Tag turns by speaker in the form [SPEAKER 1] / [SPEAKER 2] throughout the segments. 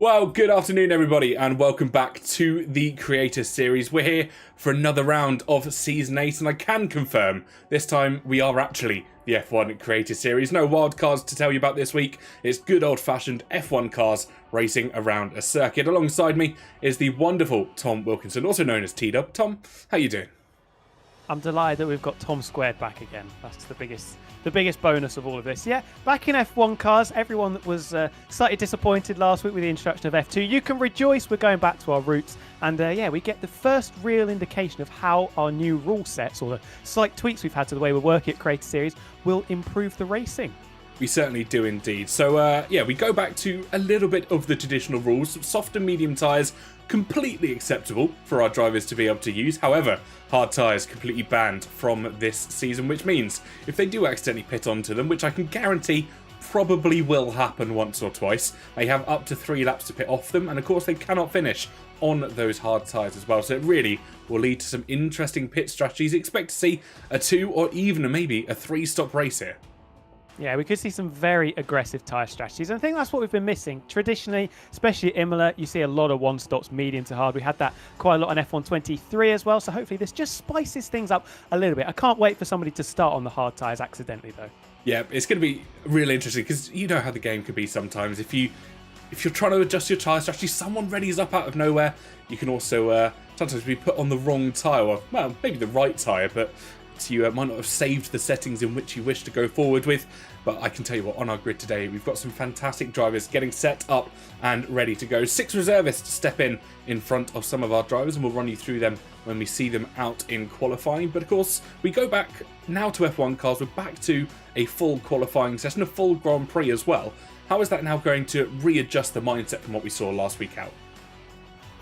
[SPEAKER 1] Well, good afternoon, everybody, and welcome back to the Creator Series. We're here for another round of Season 8, and I can confirm this time we are actually the F1 Creator Series. No wild cards to tell you about this week. It's good old-fashioned F1 cars racing around a circuit. Alongside me is the wonderful Tom Wilkinson, also known as T-Dub. Tom, how you doing?
[SPEAKER 2] I'm delighted that we've got Tom Squared back again. That's the biggest bonus of all of this. Yeah, back in F1 cars. Everyone that was slightly disappointed last week with the introduction of F2, you can rejoice. We're going back to our roots. And yeah, we get the first real indication of how our new rule sets, or the slight tweaks we've had to the way we're working at Creator Series, will improve the racing.
[SPEAKER 1] We certainly do indeed. So yeah, we go back to a little bit of the traditional rules. Soft and medium tyres, completely acceptable for our drivers to be able to use. However, hard tyres completely banned from this season, which means if they do accidentally pit onto them, which I can guarantee probably will happen once or twice, they have up to 3 laps to pit off them, and of course they cannot finish on those hard tyres as well. So it really will lead to some interesting pit strategies. Expect to see a 2 or even maybe a 3-stop race here.
[SPEAKER 2] Yeah, we could see some very aggressive tyre strategies. And I think that's what we've been missing. Traditionally, especially at Imola, you see a lot of one-stops, medium to hard. We had that quite a lot on F1 23 as well. So hopefully this just spices things up a little bit. I can't wait for somebody to start on the hard tyres accidentally, though.
[SPEAKER 1] Yeah, it's going to be really interesting because you know how the game could be sometimes. If you're trying to adjust your tyre strategy, someone readies up out of nowhere. You can also sometimes be put on the wrong tyre, or well, maybe the right tyre, but you might not have saved the settings in which you wish to go forward with. But I can tell you what, on our grid today, we've got some fantastic drivers getting set up and ready to go. 6 reservists to step in front of some of our drivers, and we'll run you through them when we see them out in qualifying. But of course, we go back now to F1 cars. We're back to a full qualifying session, a full Grand Prix as well. How is that now going to readjust the mindset from what we saw last week out?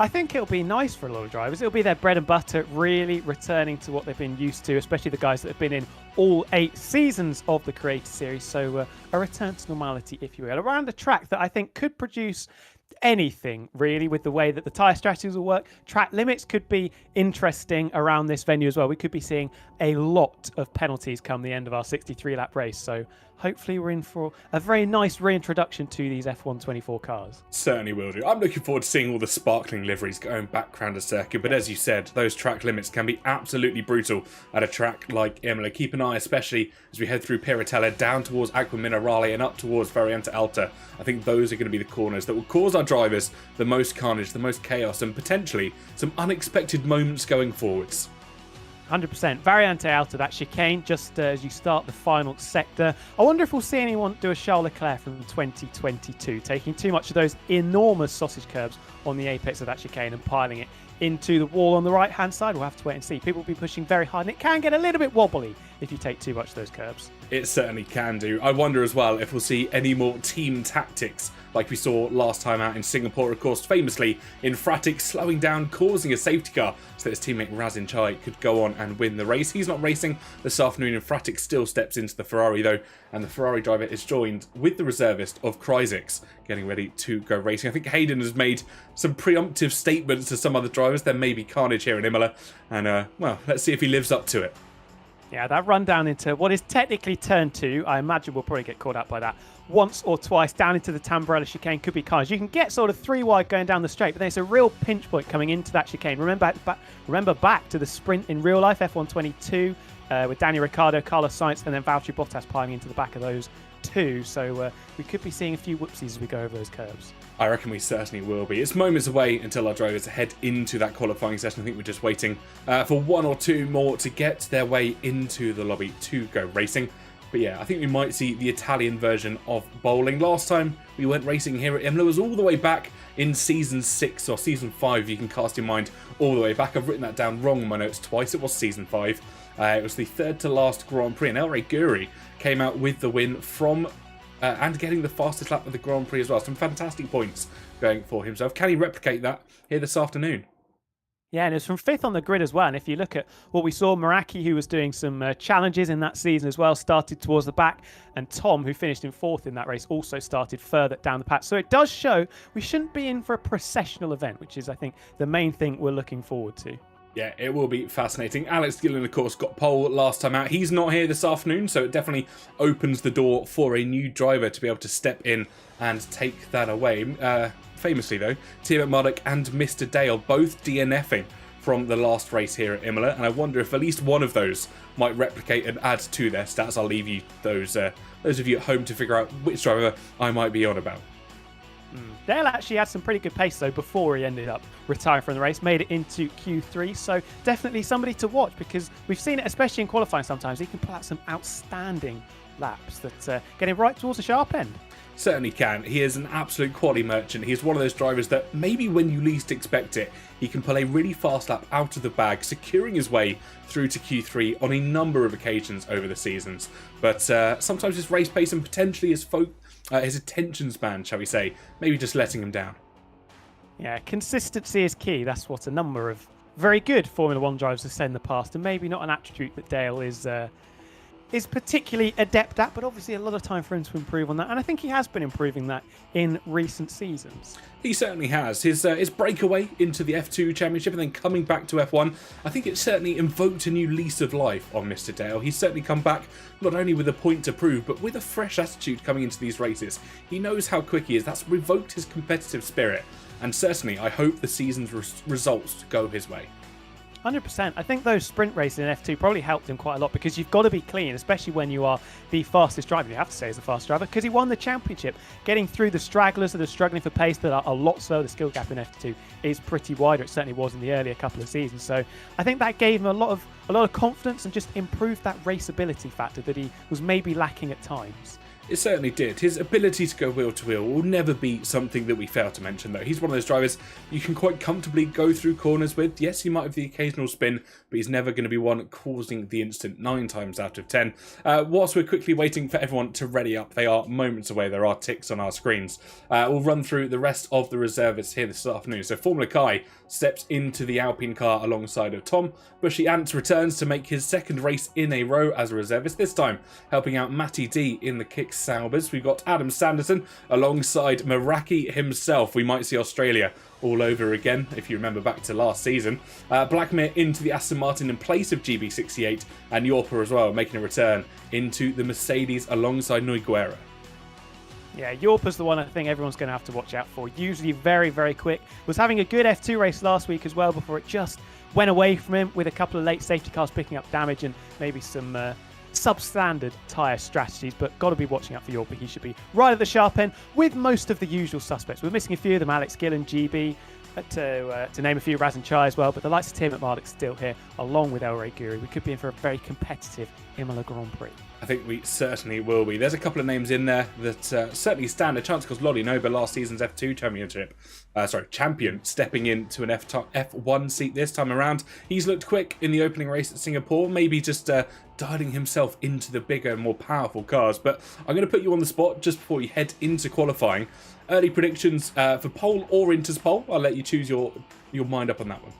[SPEAKER 2] I think it'll be nice for a lot of drivers. It'll be their bread and butter, really returning to what they've been used to, especially the guys that have been in all 8 seasons of the Creator Series. So a return to normality, if you will, around a track that I think could produce anything really with the way that the tyre strategies will work. Track limits could be interesting around this venue as well. We could be seeing a lot of penalties come the end of our 63-lap race. So hopefully we're in for a very nice reintroduction to these F1 24 cars.
[SPEAKER 1] Certainly will do. I'm looking forward to seeing all the sparkling liveries going back around a circuit. But as you said, those track limits can be absolutely brutal at a track like Imola. Keep an eye, especially as we head through Piratella down towards Acqua Minerale and up towards Variante Alta. I think those are going to be the corners that will cause our drivers the most carnage, the most chaos, and potentially some unexpected moments going forwards.
[SPEAKER 2] 100%. Variante Alta, that chicane, just as you start the final sector. I wonder if we'll see anyone do a Charles Leclerc from 2022, taking too much of those enormous sausage curbs on the apex of that chicane and piling it into the wall on the right-hand side. We'll have to wait and see. People will be pushing very hard, and it can get a little bit wobbly if you take too much of those curbs.
[SPEAKER 1] It certainly can do. I wonder as well if we'll see any more team tactics like we saw last time out in Singapore, of course, famously in Fratic slowing down, causing a safety car so that his teammate Razin Chai could go on and win the race. He's not racing this afternoon, and Fratic still steps into the Ferrari though, and the Ferrari driver is joined with the reservist of Kryzix, getting ready to go racing. I think Hayden has made some preemptive statements to some other drivers. There may be carnage here in Imola, and well, let's see if he lives up to it.
[SPEAKER 2] Yeah, that run down into what is technically turn 2, I imagine we'll probably get caught up by that once or twice, down into the Tamburello chicane, could be cars. You can get sort of 3 wide going down the straight, but there's a real pinch point coming into that chicane. Remember back to the sprint in real life, F1 22, with Daniel Ricciardo, Carlos Sainz, and then Valtteri Bottas piling into the back of those 2. So we could be seeing a few whoopsies as we go over those curves.
[SPEAKER 1] I reckon we certainly will be. It's moments away until our drivers head into that qualifying session. I think we're just waiting for 1 or 2 more to get their way into the lobby to go racing. But yeah, I think we might see the Italian version of bowling. Last time we went racing here at Imola was all the way back in Season 6 or Season 5. You can cast your mind all the way back. I've written that down wrong in my notes twice. It was Season 5. It was the 3rd to last Grand Prix, and El Guri came out with the win from and getting the fastest lap of the Grand Prix as well. Some fantastic points going for himself. Can he replicate that here this afternoon?
[SPEAKER 2] Yeah, and it was from 5th on the grid as well. And if you look at what we saw, Meraki, who was doing some challenges in that season as well, started towards the back. And Tom, who finished in 4th in that race, also started further down the path. So it does show we shouldn't be in for a processional event, which is, I think, the main thing we're looking forward to.
[SPEAKER 1] Yeah, it will be fascinating. Alex Gillen, of course, got pole last time out. He's not here this afternoon, so it definitely opens the door for a new driver to be able to step in and take that away. Famously, though, Tim Murdoch and Mr. Dale both DNFing from the last race here at Imola, and I wonder if at least one of those might replicate and add to their stats. I'll leave you those of you at home to figure out which driver I might be on about.
[SPEAKER 2] Dale actually had some pretty good pace though before he ended up retiring from the race, made it into Q3, so definitely somebody to watch because we've seen it, especially in qualifying sometimes, he can pull out some outstanding laps that get him right towards the sharp end.
[SPEAKER 1] Certainly can. He is an absolute quality merchant. He's one of those drivers that maybe when you least expect it, he can pull a really fast lap out of the bag, securing his way through to Q3 on a number of occasions over the seasons. But sometimes his race pace and potentially his attention span, shall we say, maybe just letting him down.
[SPEAKER 2] Yeah, consistency is key. That's what a number of very good Formula One drivers have said in the past, and maybe not an attribute that Dale is particularly adept at, but obviously a lot of time for him to improve on that, and I think he has been improving that in recent seasons.
[SPEAKER 1] He certainly has. His breakaway into the F2 Championship and then coming back to F1, I think it certainly invoked a new lease of life on Mr. Dale. He's certainly come back not only with a point to prove, but with a fresh attitude coming into these races. He knows how quick he is. That's revoked his competitive spirit, and certainly I hope the season's results go his way.
[SPEAKER 2] 100%. I think those sprint races in F2 probably helped him quite a lot because you've got to be clean, especially when you are the fastest driver. You have to say he's the fastest driver because he won the championship. Getting through the stragglers that are struggling for pace that are a lot slower, the skill gap in F2 is pretty wide. It certainly was in the earlier couple of seasons. So I think that gave him a lot of confidence and just improved that raceability factor that he was maybe lacking at times.
[SPEAKER 1] It certainly did. His ability to go wheel to wheel will never be something that we fail to mention, though. He's one of those drivers you can quite comfortably go through corners with. Yes, he might have the occasional spin, but he's never going to be one causing the incident 9 times out of 10. Whilst we're quickly waiting for everyone to ready up, they are moments away. There are ticks on our screens. We'll run through the rest of the reservists here this afternoon. So Formula Kai steps into the Alpine car alongside of Tom. Bushy Ants returns to make his second race in a row as a reservist, this time helping out Matty D in the Kick Saubers. We've got Adam Sanderson alongside Meraki himself. We might see Australia all over again, if you remember back to last season. Blackmere into the Aston Martin in place of GB68, and Yorpa as well, making a return into the Mercedes alongside Noiguera.
[SPEAKER 2] Yeah, Yorpa's the one I think everyone's going to have to watch out for. Usually very, very quick. Was having a good F2 race last week as well before it just went away from him with a couple of late safety cars picking up damage and maybe some substandard tyre strategies, but got to be watching out for Yorpa. He should be right at the sharp end with most of the usual suspects. We're missing a few of them, Alex Gillen, GB, to name a few, Raz and Chai as well, but the likes of Tim McMardock still here, along with El Rey Guri. We could be in for a very competitive Imola Grand Prix.
[SPEAKER 1] I think we certainly will be. There's a couple of names in there that certainly stand a chance because Lolly Noba, last season's F2 champion, stepping into an F1 seat this time around. He's looked quick in the opening race at Singapore, maybe just dialing himself into the bigger, more powerful cars. But I'm going to put you on the spot just before you head into qualifying. Early predictions for pole or Inter's pole. I'll let you choose your mind up on that one.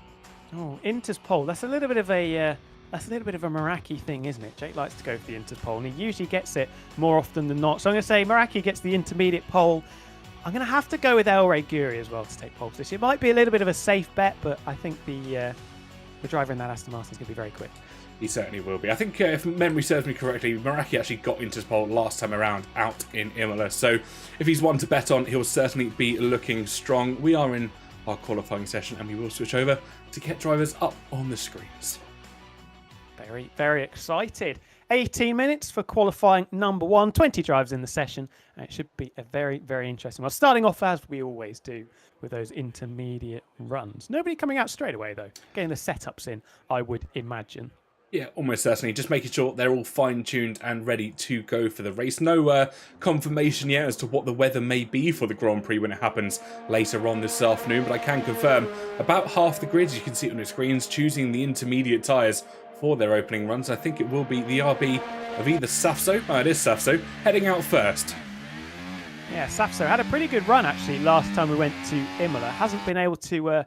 [SPEAKER 2] Oh, Inter's pole. That's a little bit of a Meraki thing, isn't it? Jake likes to go for the Inter's pole, and he usually gets it more often than not. So I'm going to say Meraki gets the intermediate pole. I'm going to have to go with El Rey Guri as well to take pole position. It might be a little bit of a safe bet, but I think the driver in that Aston Martin is going to be very quick.
[SPEAKER 1] He certainly will be. I think if memory serves me correctly, Meraki actually got into his pole last time around out in Imola. So if he's one to bet on, he'll certainly be looking strong. We are in our qualifying session and we will switch over to get drivers up on the screens.
[SPEAKER 2] Very, very excited. 18 minutes for qualifying number 1. 20 drivers in the session. And it should be a very, very interesting one. Starting off as we always do with those intermediate runs. Nobody coming out straight away, though. Getting the setups in, I would imagine.
[SPEAKER 1] Yeah, almost certainly. Just making sure they're all fine-tuned and ready to go for the race. No confirmation yet as to what the weather may be for the Grand Prix when it happens later on this afternoon, but I can confirm about half the grid, as you can see on the screens, choosing the intermediate tyres for their opening runs. I think it will be the RB of either Safso, it is Safso, heading out first.
[SPEAKER 2] Yeah, Safso had a pretty good run, actually, last time we went to Imola. Hasn't been able to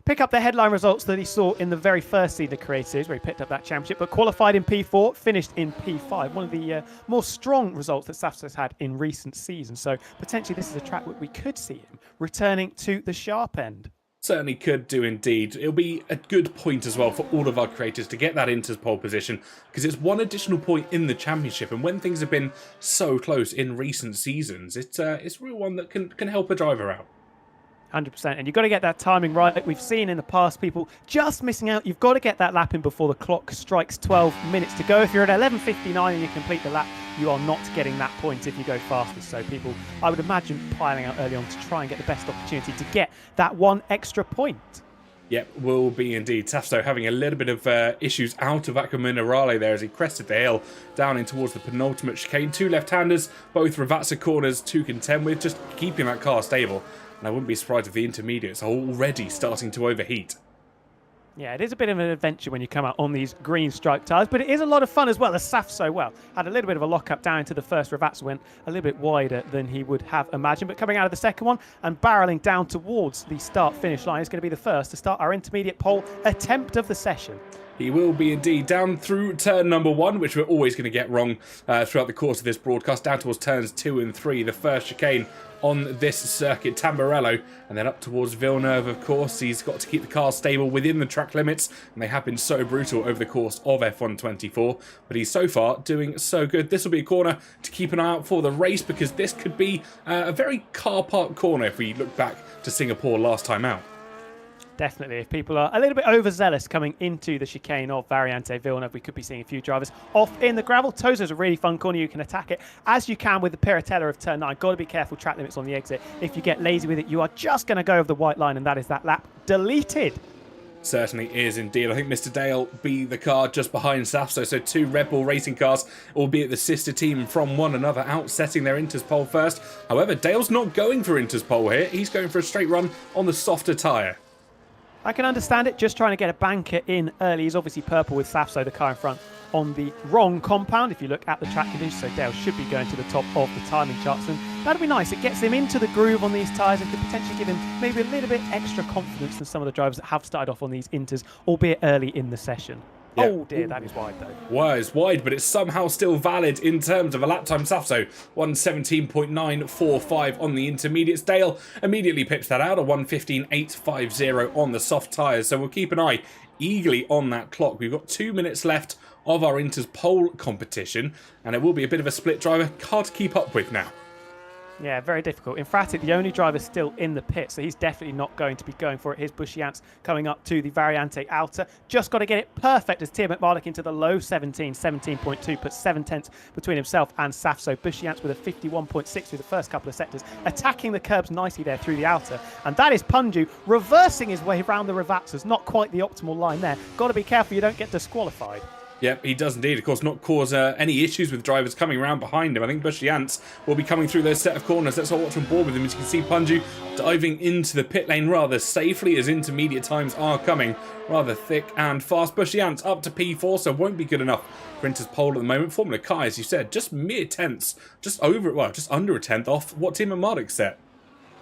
[SPEAKER 2] pick up the headline results that he saw in the very first season of Creator Series, where he picked up that championship, but qualified in P4, finished in P5. One of the more strong results that Safso's had in recent seasons. So potentially this is a track where we could see him returning to the sharp end.
[SPEAKER 1] Certainly could do indeed. It'll be a good point as well for all of our creators to get that Inter's pole position, because it's one additional point in the championship, and when things have been so close in recent seasons, it's real one that can help a driver out.
[SPEAKER 2] 100%. And you've got to get that timing right. We've seen in the past people just missing out. You've got to get that lap in before the clock strikes 12 minutes to go. If you're at 11:59 and you complete the lap, you are not getting that point if you go faster. So people, I would imagine, piling out early on to try and get the best opportunity to get that one extra point.
[SPEAKER 1] Yep, will be indeed. Tafso having a little bit of issues out of Minerale there as he crested the hill down in towards the penultimate chicane. Two left-handers, both Ravazza corners to contend with, just keeping that car stable. And I wouldn't be surprised if the intermediates are already starting to overheat.
[SPEAKER 2] Yeah, it is a bit of an adventure when you come out on these green stripe tyres, but it is a lot of fun as well. As Saf so well had a little bit of a lock-up down into the first. Ravazza went a little bit wider than he would have imagined, but coming out of the second one and barrelling down towards the start-finish line is going to be the first to start our intermediate pole attempt of the session.
[SPEAKER 1] He will be indeed down through turn number 1, which we're always going to get wrong throughout the course of this broadcast, down towards turns 2 and 3, the first chicane on this circuit, Tamburello, and then up towards Villeneuve, of course. He's got to keep the car stable within the track limits, and they have been so brutal over the course of F1 24, but he's so far doing so good. This will be a corner to keep an eye out for the race, because this could be a very car park corner if we look back to Singapore last time out.
[SPEAKER 2] Definitely, if people are a little bit overzealous coming into the chicane of Variante Villeneuve, we could be seeing a few drivers off in the gravel. Tozo's a really fun corner. You can attack it as you can with the Piratella of turn 9. Got to be careful, track limits on the exit. If you get lazy with it, you are just going to go over the white line, and that is that lap deleted.
[SPEAKER 1] Certainly is indeed. I think Mr. Dale be the car just behind Safso, so two Red Bull racing cars, albeit the sister team from one another, outsetting their Inter's pole first. However, Dale's not going for Inter's pole here. He's going for a straight run on the softer tyre.
[SPEAKER 2] I can understand it, just trying to get a banker in early. He's obviously purple with Safso, the car in front, on the wrong compound if you look at the track conditions, so Dale should be going to the top of the timing charts, and that'll be nice. It gets him into the groove on these tyres and could potentially give him maybe a little bit extra confidence than some of the drivers that have started off on these Inters, albeit early in the session. Yeah. Oh dear, that is wide though.
[SPEAKER 1] Well, it's wide, but it's somehow still valid in terms of a lap time. Safso, 1:17.945 on the intermediates. Dale immediately pips that out, a 1:15.850 on the soft tyres. So we'll keep an eye eagerly on that clock. We've got 2 minutes left of our Inter's pole competition, and it will be a bit of a split driver. Hard to keep up with now.
[SPEAKER 2] Yeah, very difficult. Infratic, the only driver still in the pit, so he's definitely not going to be going for it. Here's Bushiance coming up to the Variante Alta. Just got to get it perfect as Tia McMardick into the low 17.2, puts 7 tenths between himself and Safso. Bushiance with a 51.6 through the first couple of sectors, attacking the curbs nicely there through the Alta. And that is Punju reversing his way around the Ravazzas. Not quite the optimal line there. Got to be careful you don't get disqualified.
[SPEAKER 1] Yep, he does indeed. Of course, not cause any issues with drivers coming around behind him. I think Bushiance will be coming through those set of corners. Let's all watch on board with him. As you can see, Punju diving into the pit lane rather safely as intermediate times are coming rather thick and fast. Bushiance up to P4, so won't be good enough for Inter's pole at the moment. Formula Kai, as you said, just mere tenths, just under a tenth off what Tim and Mardick set.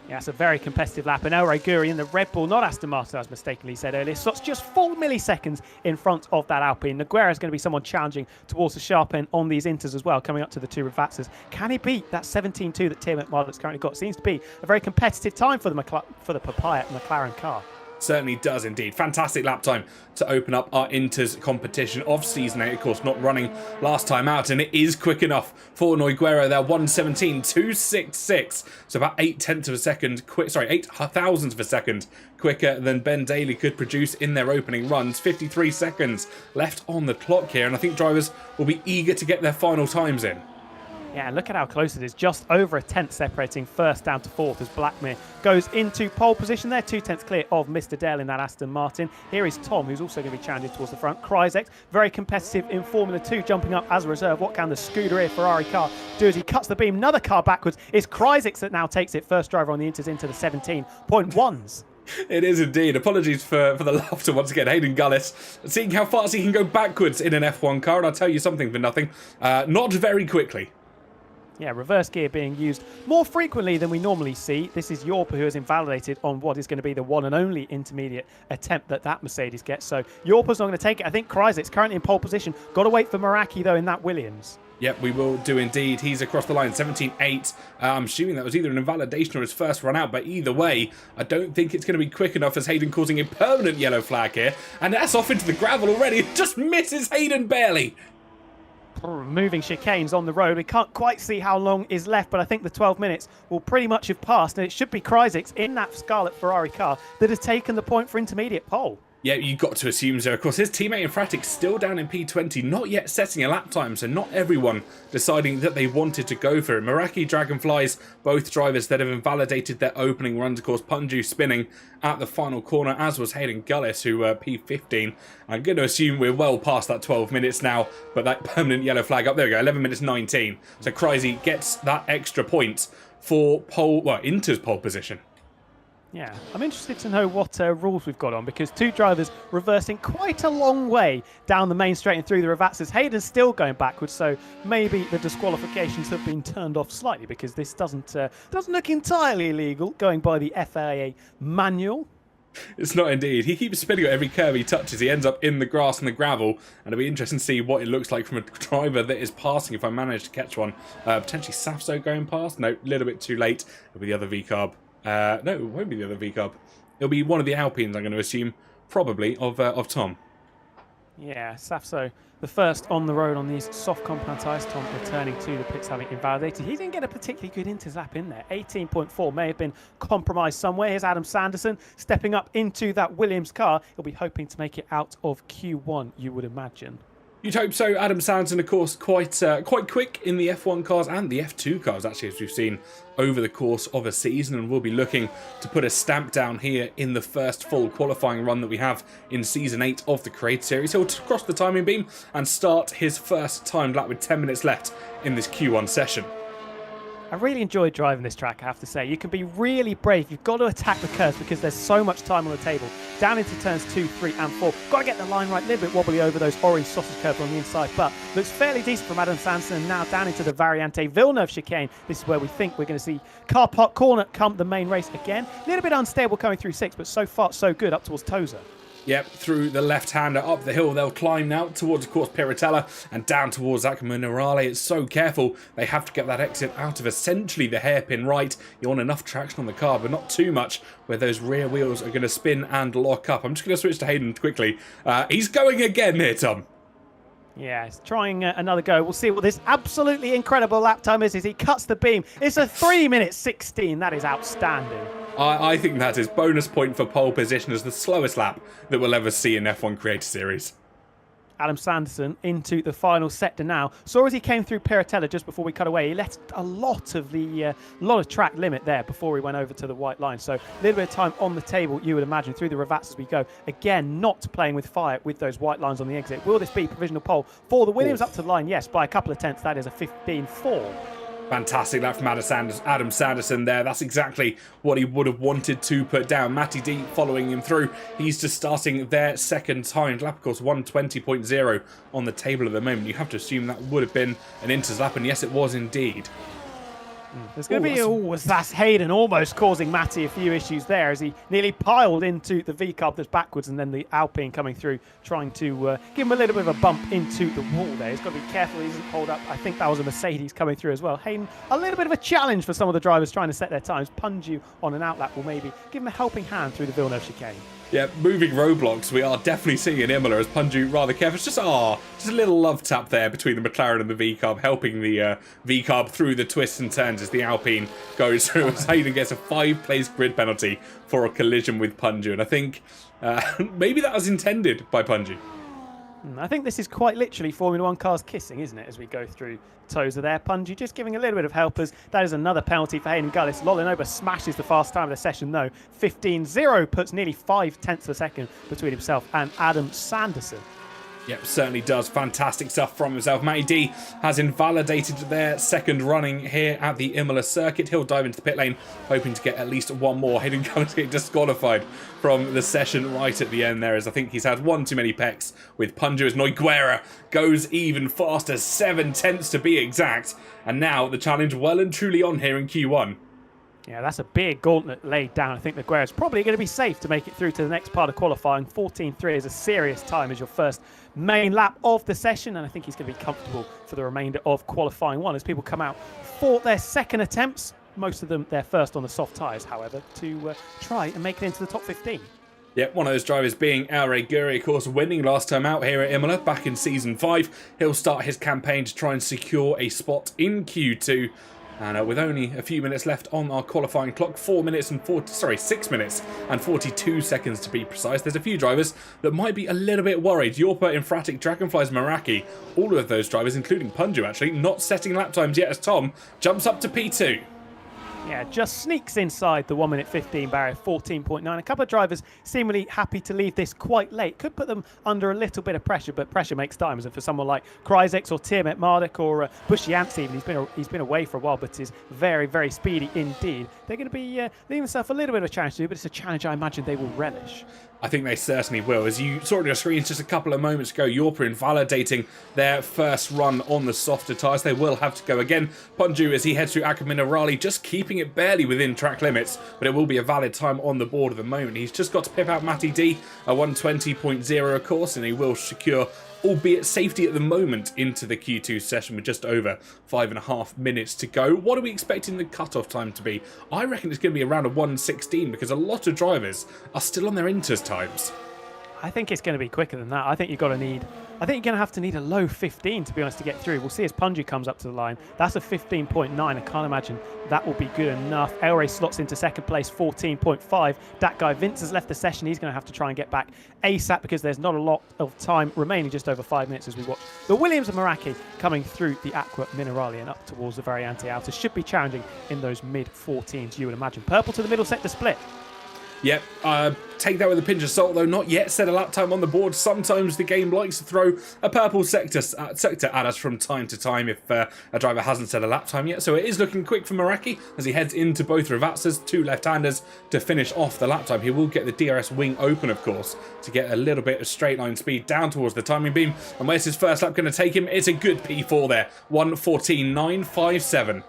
[SPEAKER 2] Yeah, it's a very competitive lap, and El Reguri in the Red Bull, not Aston Martin, as mistakenly said earlier, so it's just 4 milliseconds in front of that Alpine. Nogueira is going to be someone challenging towards the sharp end on these Inters as well, coming up to the two Ravazzas. Can he beat that 17.2 that Tia McMardick's currently got? Seems to be a very competitive time for the Papaya McLaren car.
[SPEAKER 1] Certainly does indeed. Fantastic lap time to open up our Inter's competition of Season 8. Of course, not running last time out, and it is quick enough for Nogueira there. 1:17.266. So about 8 thousandths of a second quicker than Ben Daly could produce in their opening runs. 53 seconds left on the clock here, and I think drivers will be eager to get their final times in.
[SPEAKER 2] Yeah, look at how close it is. Just over a tenth separating first down to fourth as Blackmere goes into pole position there. 2 tenths clear of Mr. Dale in that Aston Martin. Here is Tom, who's also going to be challenging towards the front. Kryzek, very competitive in Formula 2, jumping up as a reserve. What can the Scuderia Ferrari car do as he cuts the beam? Another car backwards. It's Kryzek that now takes it. First driver on the Inters into the 17.1s.
[SPEAKER 1] It is indeed. Apologies for the laughter once again. Hayden Gullis, seeing how fast he can go backwards in an F1 car, and I'll tell you something for nothing. Not very quickly.
[SPEAKER 2] Yeah, reverse gear being used more frequently than we normally see. This is Yorpa, who has invalidated on what is going to be the one and only intermediate attempt that Mercedes gets. So Yorpa's not going to take it. I think Kryzek's currently in pole position. Got to wait for Meraki, though, in that Williams.
[SPEAKER 1] Yep, we will do indeed. He's across the line, 17.8. I'm assuming that was either an invalidation or his first run out, but either way, I don't think it's going to be quick enough as Hayden causing a permanent yellow flag here. And that's off into the gravel already. Just misses Hayden barely.
[SPEAKER 2] Moving chicanes on the road. We can't quite see how long is left, but I think the 12 minutes will pretty much have passed, and it should be Kryzik's in that Scarlet Ferrari car that has taken the point for intermediate pole. Yeah,
[SPEAKER 1] you've got to assume so. Of course, his teammate Infratic's still down in P20, not yet setting a lap time, so not everyone deciding that they wanted to go for it. Meraki, Dragonflies, both drivers that have invalidated their opening runs. Of course, Punju spinning at the final corner, as was Hayden Gullis, who P15. I'm going to assume we're well past that 12 minutes now, but that permanent yellow flag up, there we go, 11 minutes 19. So Kryzik gets that extra point for pole, well, Inter's pole position.
[SPEAKER 2] Yeah, I'm interested to know what rules we've got on, because two drivers reversing quite a long way down the main straight and through the Ravatsas. Hayden's still going backwards, so maybe the disqualifications have been turned off slightly, because this doesn't look entirely illegal going by the FIA manual.
[SPEAKER 1] It's not indeed. He keeps spinning at every curve he touches. He ends up in the grass and the gravel, and it'll be interesting to see what it looks like from a driver that is passing, if I manage to catch one. Potentially Safso going past. No, a little bit too late. It'll be the other V-carb. No, it won't be the other V-carb. It'll be one of the Alpines, I'm going to assume, probably, of Tom.
[SPEAKER 2] Yeah, Safso, the first on the road on these soft compound tyres. Tom returning to the pits, having invalidated. He didn't get a particularly good interzap in there. 18.4 may have been compromised somewhere. Here's Adam Sanderson stepping up into that Williams car. He'll be hoping to make it out of Q1, you would imagine.
[SPEAKER 1] You'd hope so. Adam Sanderson, of course, quite quick in the F1 cars and the F2 cars, actually, as we've seen over the course of a season, and we'll be looking to put a stamp down here in the first full qualifying run that we have in Season 8 of the Creator Series. He'll cross the timing beam and start his first timed lap with 10 minutes left in this Q1 session.
[SPEAKER 2] I really enjoyed driving this track, I have to say. You can be really brave. You've got to attack the curves because there's so much time on the table. Down into turns 2, 3 and 4. Got to get the line right, a little bit wobbly over those orange sausage curves on the inside, but looks fairly decent from Adam Sanderson. And now down into the Variante Villeneuve chicane. This is where we think we're going to see car park corner come the main race again. A little bit unstable coming through 6, but so far so good up towards Toza.
[SPEAKER 1] Yep, through the left-hander, up the hill, they'll climb now towards, of course, Piratella and down towards Minerale. It's so careful. They have to get that exit out of essentially the hairpin right. You want enough traction on the car, but not too much where those rear wheels are going to spin and lock up. I'm just going to switch to Hayden quickly. He's going again here, Tom.
[SPEAKER 2] Yeah, he's trying another go. We'll see what this absolutely incredible lap time is as he cuts the beam. It's a 3:16. That is outstanding.
[SPEAKER 1] I think that is bonus point for pole position as the slowest lap that we'll ever see in F1 Creator Series.
[SPEAKER 2] Adam Sanderson into the final sector now. Saw as he came through Piratella just before we cut away, he left a lot of track limit there before he went over to the white line. So a little bit of time on the table, you would imagine, through the Ravats as we go. Again, not playing with fire with those white lines on the exit. Will this be provisional pole for the Williams up to the line? Yes, by a couple of tenths. That is a 15.4.
[SPEAKER 1] Fantastic lap from Adam Sanderson there. That's exactly what he would have wanted to put down. Matty D following him through. He's just starting their second timed lap, of course, 1:20.0 on the table at the moment. You have to assume that would have been an Inter's lap, and yes, it was indeed.
[SPEAKER 2] There's going to be, that's Hayden almost causing Matty a few issues there as he nearly piled into the V-carb that's backwards, and then the Alpine coming through trying to give him a little bit of a bump into the wall there. He's got to be careful he doesn't hold up. I think that was a Mercedes coming through as well. Hayden, a little bit of a challenge for some of the drivers trying to set their times. Punju on an outlap will maybe give him a helping hand through the Villeneuve chicane.
[SPEAKER 1] Yeah, moving roadblocks, we are definitely seeing in Imola as Punju rather careful. It's just a little love tap there between the McLaren and the V-carb, helping the V-carb through the twists and turns as the Alpine goes through. As Hayden gets a 5-place grid penalty for a collision with Punju, and I think maybe that was intended by Punju.
[SPEAKER 2] I think this is quite literally Formula 1 cars kissing, isn't it, as we go through Toza there. Punju just giving a little bit of help as that is another penalty for Hayden Gullis. Lolinoba smashes the fast time of the session, though. 15.0 puts nearly 5/10 of a second between himself and Adam Sanderson.
[SPEAKER 1] Yep, certainly does. Fantastic stuff from himself. Matty D has invalidated their second running here at the Imola circuit. He'll dive into the pit lane, hoping to get at least one more. Hayden Gullis getting disqualified from the session right at the end there, as I think he's had one too many pecks with Punju as Noiguera goes even faster, 7/10 to be exact. And now the challenge well and truly on here in Q1.
[SPEAKER 2] Yeah, that's a big gauntlet laid down. I think the Guerra's probably going to be safe to make it through to the next part of qualifying. 14.3 is a serious time as your first main lap of the session, and I think he's going to be comfortable for the remainder of qualifying one as people come out for their second attempts. Most of them their first on the soft tyres, however, to try and make it into the top 15.
[SPEAKER 1] Yep, one of those drivers being Aure Guri, of course, winning last time out here at Imola back in Season 5. He'll start his campaign to try and secure a spot in Q2. And with only a few minutes left on our qualifying clock, 6 minutes and 42 seconds to be precise, there's a few drivers that might be a little bit worried. Yorpa, Infratic, Dragonflies, Meraki, all of those drivers, including Punju actually, not setting lap times yet as Tom jumps up to P2.
[SPEAKER 2] Yeah, just sneaks inside the 1 minute 15 barrier, 14.9. A couple of drivers seemingly happy to leave this quite late. Could put them under a little bit of pressure, but pressure makes diamonds. And for someone like Kryzex or Tiamat Marduk or Bushiance even, he's been away for a while, but is very, very speedy indeed. They're going to be leaving themselves a little bit of a challenge to do, but it's a challenge I imagine they will relish.
[SPEAKER 1] I think they certainly will. As you saw on your screens just a couple of moments ago, Yorpa invalidating their first run on the softer tyres. They will have to go again. Punju, as he heads through Aqua Minerali, just keeping it barely within track limits, but it will be a valid time on the board at the moment. He's just got to pip out Matty D, a 120.0 of course, and he will secure, albeit safety at the moment, into the Q2 session with just over 5.5 minutes to go. What are we expecting the cutoff time to be? I reckon it's going to be around a 1:16 because a lot of drivers are still on their inters times.
[SPEAKER 2] I think it's going to be quicker than that. I think you're going to have to need a low 15 to be honest to get through. We'll see as Punju comes up to the line. That's a 15.9. I can't imagine that will be good enough. Aure slots into second place, 14.5. That guy Vince has left the session. He's going to have to try and get back ASAP because there's not a lot of time remaining, just over 5 minutes as we watch the Williams and Meraki coming through the Aqua Minerali and up towards the Variante Outer. Should be challenging in those mid-14s, you would imagine. Purple to the middle sector split.
[SPEAKER 1] Yep, take that with a pinch of salt, though. Not yet set a lap time on the board. Sometimes the game likes to throw a purple sector at us from time to time if a driver hasn't set a lap time yet. So it is looking quick for Meraki as he heads into both Ravatsas, two left-handers, to finish off the lap time. He will get the DRS wing open, of course, to get a little bit of straight line speed down towards the timing beam. And where's his first lap going to take him? It's a good P4 there. 1:14.957.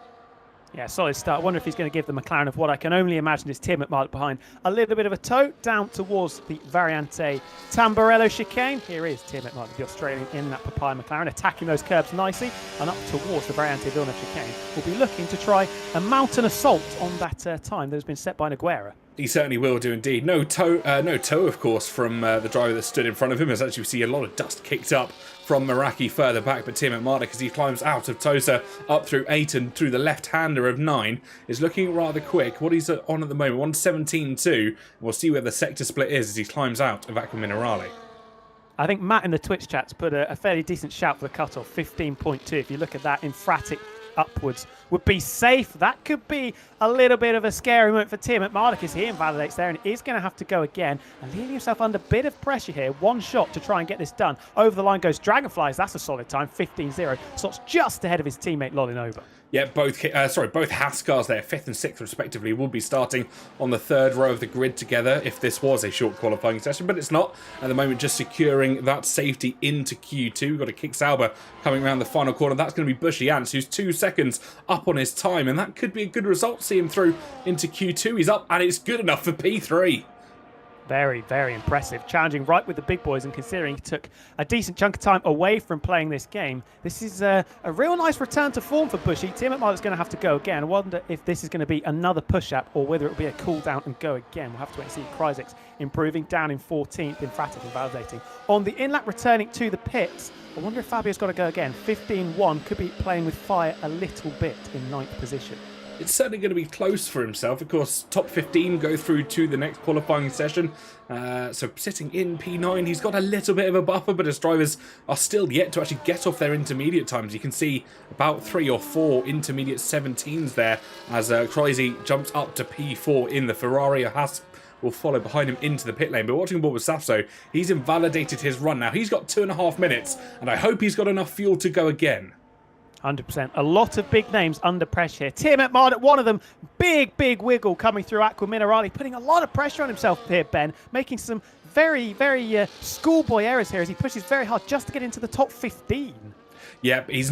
[SPEAKER 2] Yeah, solid start. I wonder if he's going to give the McLaren of what I can only imagine is Tim McMahon behind. A little bit of a tow down towards the Variante Tamburello chicane. Here is Tim McMahon, the Australian in that Papaya McLaren, attacking those curbs nicely and up towards the Variante Villeneuve chicane. Will be looking to try a mountain assault on that time that has been set by Nogueira.
[SPEAKER 1] He certainly will do indeed. No toe, of course, from the driver that stood in front of him. As actually we see a lot of dust kicked up from Meraki further back, but Tiamat Marduk, as he climbs out of Tosa up through 8 and through the left-hander of 9, is looking rather quick. What he's on at the moment, 1:17.2. We'll see where the sector split is as he climbs out of Aqua Minerali.
[SPEAKER 2] I think Matt in the Twitch chat's put a fairly decent shout for the cutoff, 15.2. If you look at that, Infratic upwards would be safe. That could be a little bit of a scary moment for Tiamat Marduk as he invalidates there and is going to have to go again and leaving himself under a bit of pressure here. One shot to try and get this done. Over the line goes Dragonflies. That's a solid time, 15.0. Slots just ahead of his teammate Lolinova.
[SPEAKER 1] Yeah, both Haskars there, 5th and 6th respectively, will be starting on the third row of the grid together if this was a short qualifying session, but it's not. At the moment, just securing that safety into Q2. We've got a Kick Sauber coming around the final corner. That's going to be Bushy Ants, who's 2 seconds up on his time, and that could be a good result. See him through into Q2. He's up, and it's good enough for P3.
[SPEAKER 2] Very, very impressive. Challenging right with the big boys, and considering he took a decent chunk of time away from playing this game, this is a real nice return to form for Bushy. Tiamat Marduk's going to have to go again. I wonder if this is going to be another push-up or whether it will be a cool-down and go again. We'll have to wait and see. Kryzex improving, down in 14th, Infratic invalidating. On the in-lap returning to the pits, I wonder if Fabio's got to go again. 15.1, could be playing with fire a little bit in 9th position.
[SPEAKER 1] It's certainly going to be close for himself. Of course, top 15 go through to the next qualifying session. So sitting in P9, he's got a little bit of a buffer, but his drivers are still yet to actually get off their intermediate times. You can see about 3 or 4 intermediate 17s there as Kryze jumps up to P4 in the Ferrari. Haas will follow behind him into the pit lane. But watching Bob Safso, he's invalidated his run now. He's got 2.5 minutes, and I hope he's got enough fuel to go again.
[SPEAKER 2] 100%. A lot of big names under pressure here. Tiamat Marduk, one of them, big wiggle coming through Aqua Minerali, putting a lot of pressure on himself here, Ben, making some very schoolboy errors here as he pushes very hard just to get into the top 15.
[SPEAKER 1] Yep, he's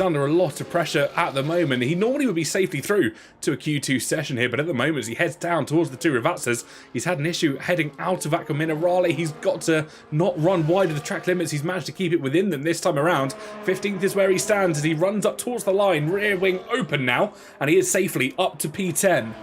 [SPEAKER 1] under a lot of pressure at the moment. He normally would be safely through to a Q2 session here, but at the moment as he heads down towards the two Rivazzas, he's had an issue heading out of Acqua Minerale. He's got to not run wide of the track limits. He's managed to keep it within them this time around. 15th is where he stands as he runs up towards the line, rear wing open now, and he is safely up to P10.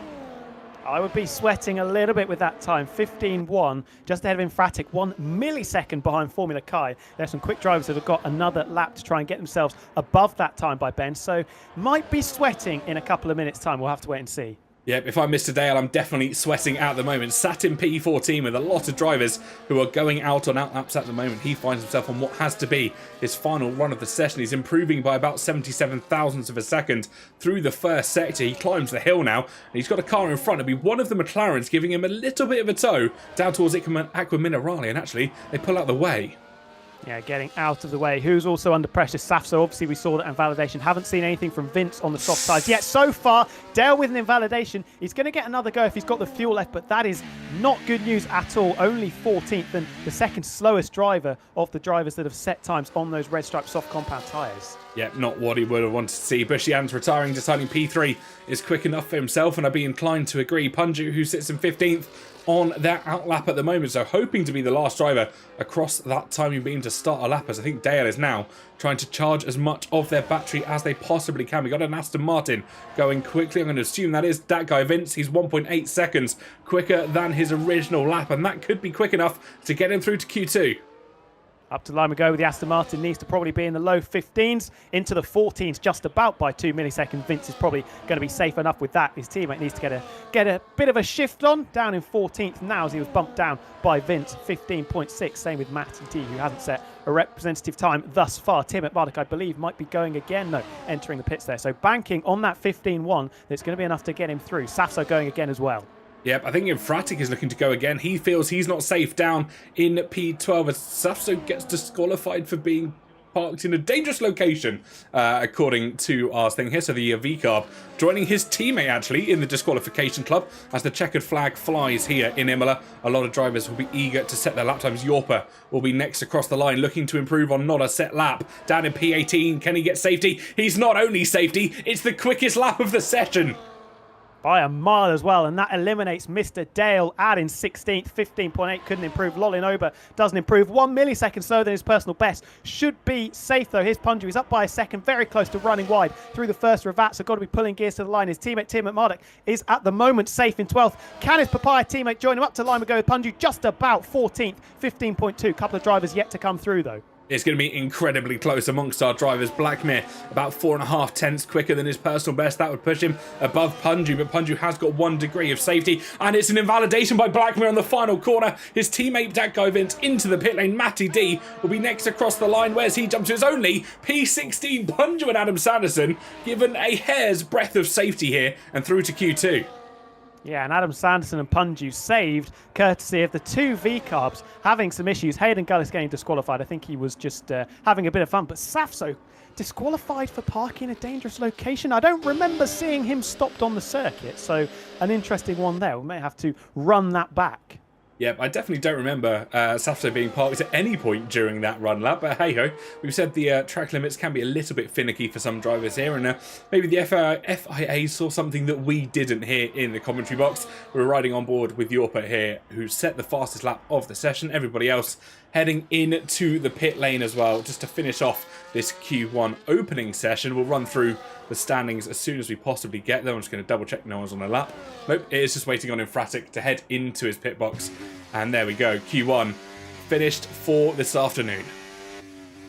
[SPEAKER 2] I would be sweating a little bit with that time. 15.1, just ahead of Infratic, 1 millisecond behind Formula Kai. There's some quick drivers that have got another lap to try and get themselves above that time by Ben, so might be sweating in a couple of minutes' time. We'll have to wait and see.
[SPEAKER 1] Yep, if I'm Mr. Dale, I'm definitely sweating at the moment. Sat in P14 with a lot of drivers who are going out on out laps at the moment. He finds himself on what has to be his final run of the session. He's improving by about 77 thousandths of a second through the first sector. He climbs the hill now, and he's got a car in front. It'll be one of the McLarens giving him a little bit of a tow down towards Acqua Minerale, and actually they pull out the way.
[SPEAKER 2] Yeah, getting out of the way. Who's also under pressure? Safso. Obviously, we saw that invalidation. Haven't seen anything from Vince on the soft tyres yet so far. Dale with an invalidation. He's going to get another go if he's got the fuel left, but that is not good news at all. Only 14th and the second slowest driver of the drivers that have set times on those red stripe soft compound tyres.
[SPEAKER 1] Yep, not what he would have wanted to see. Bushian's retiring, deciding P3 is quick enough for himself, and I'd be inclined to agree. Punju, who sits in 15th, on their outlap at the moment, so hoping to be the last driver across that timing beam to start a lap, as I think Dale is now trying to charge as much of their battery as they possibly can. We got an Aston Martin going quickly. I'm going to assume that is that guy Vince. He's 1.8 seconds quicker than his original lap, and that could be quick enough to get him through to Q2.
[SPEAKER 2] Up to line we go with the Aston Martin. Needs to probably be in the low 15s, into the 14s, just about by 2 milliseconds. Vince is probably going to be safe enough with that. His teammate needs to get a bit of a shift on, down in 14th now as he was bumped down by Vince. 15.6, same with Matty D, who hasn't set a representative time thus far. Tim at Bardic, I believe, might be going again. No, entering the pits there. So banking on that 15.1, that's going to be enough to get him through. Safso going again as well.
[SPEAKER 1] Yep, I think Infratic is looking to go again. He feels he's not safe down in P12 as Safso gets disqualified for being parked in a dangerous location, according to our thing here. So the V-Carb joining his teammate, actually, in the disqualification club as the checkered flag flies here in Imola. A lot of drivers will be eager to set their lap times. Yorpa will be next across the line, looking to improve on not a set lap. Down in P18, can he get safety? He's not only safety, it's the quickest lap of the session.
[SPEAKER 2] By a mile as well, and that eliminates Mr. Dale out in 16th. 15.8 couldn't improve. Lolinoba doesn't improve. 1 millisecond slower than his personal best. Should be safe though. Here's Punju. He's up by a second, very close to running wide through the first Ravats. So got to be pulling gears to the line. His teammate Tim McMurdoch is at the moment safe in 12th. Can his Papaya teammate join him up to line? We go with Punju just about 14th. 15.2. Couple of drivers yet to come through though.
[SPEAKER 1] It's going to be incredibly close amongst our drivers. Blackmere about 4.5 tenths quicker than his personal best. That would push him above Punju, but Punju has got 1 degree of safety, and it's an invalidation by Blackmere on the final corner. His teammate that guy Vince into the pit lane. Matty D will be next across the line. Where's he jumped to? His only P16. Punju and Adam Sanderson given a hair's breadth of safety here and through to Q2.
[SPEAKER 2] Yeah, and Adam Sanderson and Punju saved courtesy of the two V-Carbs having some issues. Hayden Gullis getting disqualified. I think he was just having a bit of fun. But Safso disqualified for parking in a dangerous location. I don't remember seeing him stopped on the circuit. So an interesting one there. We may have to run that back.
[SPEAKER 1] Yep, I definitely don't remember Safso being parked at any point during that run lap, but hey-ho, we've said the track limits can be a little bit finicky for some drivers here, and maybe the FIA saw something that we didn't hear in the commentary box. We're riding on board with Yorpa here, who set the fastest lap of the session. Everybody else heading into the pit lane as well, just to finish off this Q1 opening session. We'll run through the standings as soon as we possibly get them. I'm just going to double check no one's on a lap. Nope, it is just waiting on Infratic to head into his pit box. And there we go, Q1 finished for this afternoon.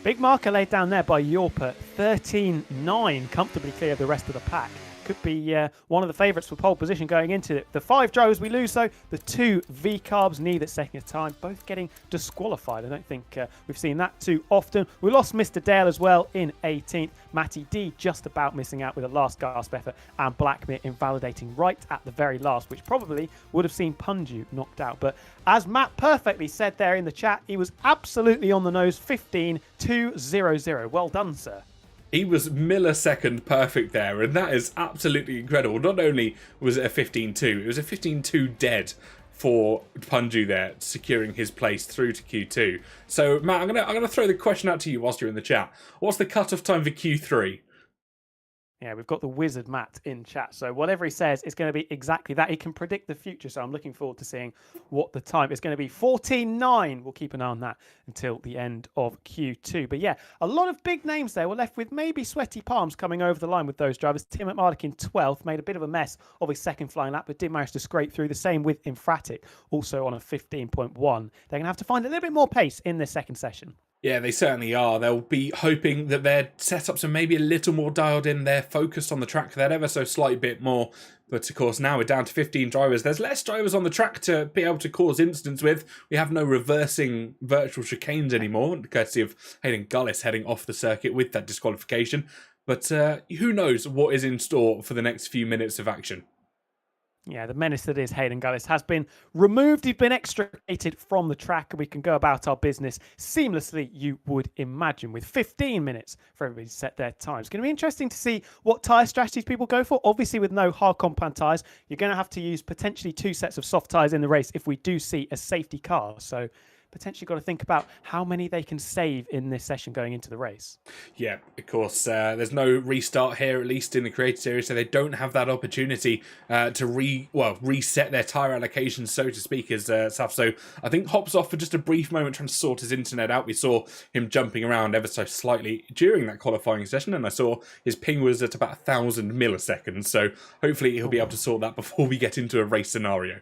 [SPEAKER 2] Big marker laid down there by Yorpa, 13.9, comfortably clear of the rest of the pack. Could be one of the favourites for pole position going into it. The 5 drivers we lose, though, the 2 V-Carbs, neither second time, both getting disqualified. I don't think we've seen that too often. We lost Mr. Dale as well in 18th. Matty D just about missing out with a last gasp effort, and Blackmere invalidating right at the very last, which probably would have seen Punju knocked out. But as Matt perfectly said there in the chat, he was absolutely on the nose. 15.200. Well done, sir.
[SPEAKER 1] He was millisecond perfect there, and that is absolutely incredible. Not only was it a 15.2, it was a 15.2 dead for Punju there, securing his place through to Q2. So, Matt, I'm gonna throw the question out to you whilst you're in the chat. What's the cut-off time for Q3?
[SPEAKER 2] Yeah, we've got the wizard Matt in chat. So whatever he says is going to be exactly that. He can predict the future. So I'm looking forward to seeing what the time is going to be. 14:09. We'll keep an eye on that until the end of Q2. But yeah, a lot of big names there. We're left with maybe sweaty palms coming over the line with those drivers. Tim McMardick in 12th, made a bit of a mess of his second flying lap, but did manage to scrape through. The same with Infratic, also on a 15.1. They're going to have to find a little bit more pace in this second session.
[SPEAKER 1] Yeah, they certainly are. They'll be hoping that their setups are maybe a little more dialed in. They're focused on the track that ever so slightly bit more. But of course, now we're down to 15 drivers. There's less drivers on the track to be able to cause incidents with. We have no reversing virtual chicanes anymore, courtesy of Hayden Gullis heading off the circuit with that disqualification. But who knows what is in store for the next few minutes of action.
[SPEAKER 2] Yeah, the menace that is Hayden Gullis has been removed. He's been extricated from the track, and we can go about our business seamlessly, you would imagine, with 15 minutes for everybody to set their time. It's going to be interesting to see what tyre strategies people go for. Obviously, with no hard compound tyres, you're going to have to use potentially 2 sets of soft tyres in the race if we do see a safety car. So potentially got to think about how many they can save in this session going into the race.
[SPEAKER 1] Yeah, of course. There's no restart here, at least in the Creator Series, so they don't have that opportunity to reset their tyre allocation, so to speak, as Saf. So I think hops off for just a brief moment trying to sort his internet out. We saw him jumping around ever so slightly during that qualifying session, and I saw his ping was at about 1,000 milliseconds. So hopefully he'll be able to sort that before we get into a race scenario.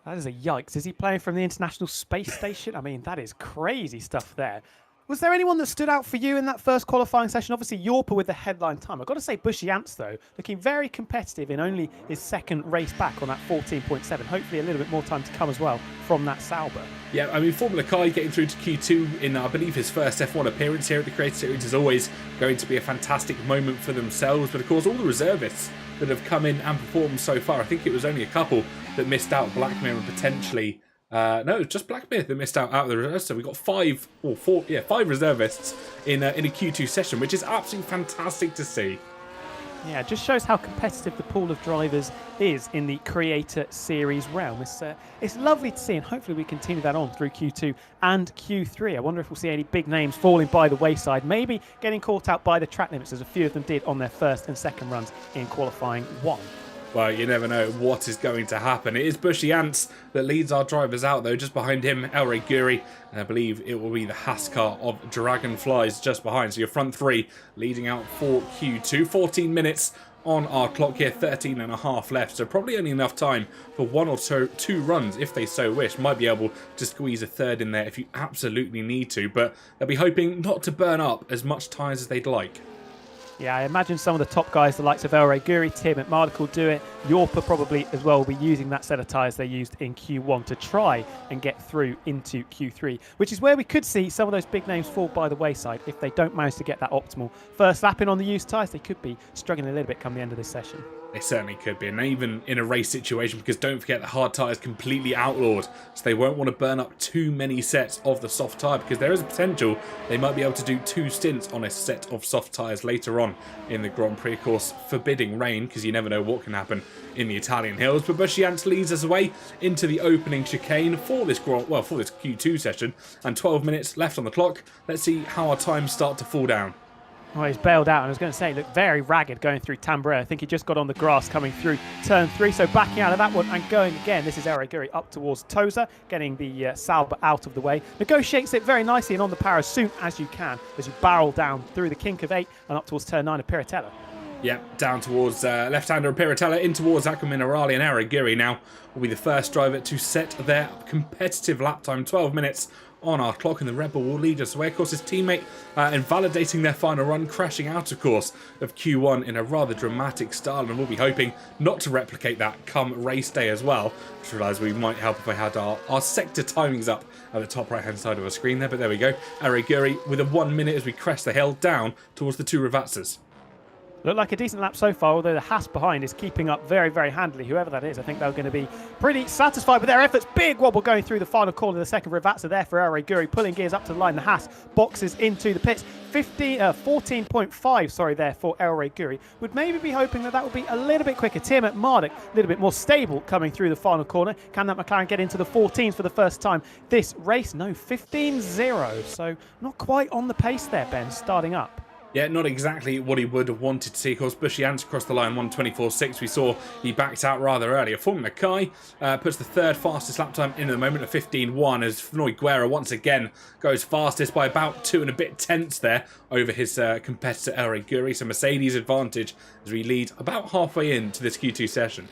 [SPEAKER 2] That is a yikes. Is he playing from the International Space Station? I mean, that is crazy stuff there. Was there anyone that stood out for you in that first qualifying session? Obviously, Yorpa with the headline time. I've got to say, Bushy Ants, though, looking very competitive in only his second race back on that 14.7. Hopefully a little bit more time to come as well from that Sauber.
[SPEAKER 1] Yeah, I mean, Formula Kai getting through to Q2 in, I believe, his first F1 appearance here at the Creator Series is always going to be a fantastic moment for themselves. But, of course, all the reservists that have come in and performed so far, I think it was only a couple that missed out, Blackmere and potentially... no, it was just Blackmere that missed out of the reserves. So we got 5 reservists in a Q2 session, which is absolutely fantastic to see.
[SPEAKER 2] Yeah, it just shows how competitive the pool of drivers is in the Creator Series realm. It's lovely to see, and hopefully we continue that on through Q2 and Q3. I wonder if we'll see any big names falling by the wayside, maybe getting caught out by the track limits, as a few of them did on their first and second runs in qualifying 1.
[SPEAKER 1] Well, you never know what is going to happen. It is Bushy Ants that leads our drivers out, though. Just behind him, El Rey Guri, and I believe it will be the Haas car of Dragonflies just behind. So your front 3 leading out for Q2. 14 minutes on our clock here, 13 and a half left. So probably only enough time for 1 or 2 runs, if they so wish. Might be able to squeeze a third in there if you absolutely need to, but they'll be hoping not to burn up as much tyres as they'd like.
[SPEAKER 2] Yeah, I imagine some of the top guys, the likes of El Rey Guri, Tim McMardick will do it. Yorpa probably as well will be using that set of tyres they used in Q1 to try and get through into Q3, which is where we could see some of those big names fall by the wayside. If they don't manage to get that optimal first lap in on the used tyres, they could be struggling a little bit come the end of this session.
[SPEAKER 1] They certainly could be, and even in a race situation, because don't forget the hard tyre is completely outlawed, so they won't want to burn up too many sets of the soft tyre, because there is a potential they might be able to do 2 stints on a set of soft tyres later on in the Grand Prix. Of course, forbidding rain, because you never know what can happen in the Italian hills. But Bushy Ants leads us away into the opening chicane for this Q2 session, and 12 minutes left on the clock. Let's see how our times start to fall down.
[SPEAKER 2] Well, he's bailed out, and I was going to say, looked very ragged going through Tambray. I think he just got on the grass coming through turn 3, so backing out of that one and going again. This is El Rey Guri up towards Toza, getting the Sauber out of the way. Negotiates it very nicely and on the power as soon as you can, as you barrel down through the kink of 8 and up towards turn 9 of Piratella.
[SPEAKER 1] Yep, down towards left-hander Piratella, in towards Acqua Minerale, and El Rey Guri now will be the first driver to set their competitive lap time. 12 minutes on our clock, and the Red Bull will lead us away. Of course, his teammate invalidating their final run, crashing out, of course, of Q1 in a rather dramatic style, and we'll be hoping not to replicate that come race day as well. Just realised we might help if I had our sector timings up at the top right-hand side of our screen there, but there we go. El Rey Guri with a 1 minute as we crest the hill down towards the 2 Ravazzas.
[SPEAKER 2] Look like a decent lap so far, although the Haas behind is keeping up very, very handily. Whoever that is, I think they're going to be pretty satisfied with their efforts. Big wobble going through the final corner of the second Rivazza there for El Guri, pulling gears up to the line. The Haas boxes into the pits. 14.5, there for El Guri. Would maybe be hoping that would be a little bit quicker. Tim Marduk, a little bit more stable coming through the final corner. Can that McLaren get into the 14s for the first time this race? No, 15.0. So not quite on the pace there, Ben, starting up.
[SPEAKER 1] Yeah, not exactly what he would have wanted to see. Of course, Bushians across the line, 1:24.6. We saw he backed out rather earlier. Formula Kai puts the third fastest lap time in at the moment at 15.1 as Noiguera once again goes fastest by about 2 and a bit tenths there over his competitor El Guri. So Mercedes advantage as we lead about halfway into this Q2 session.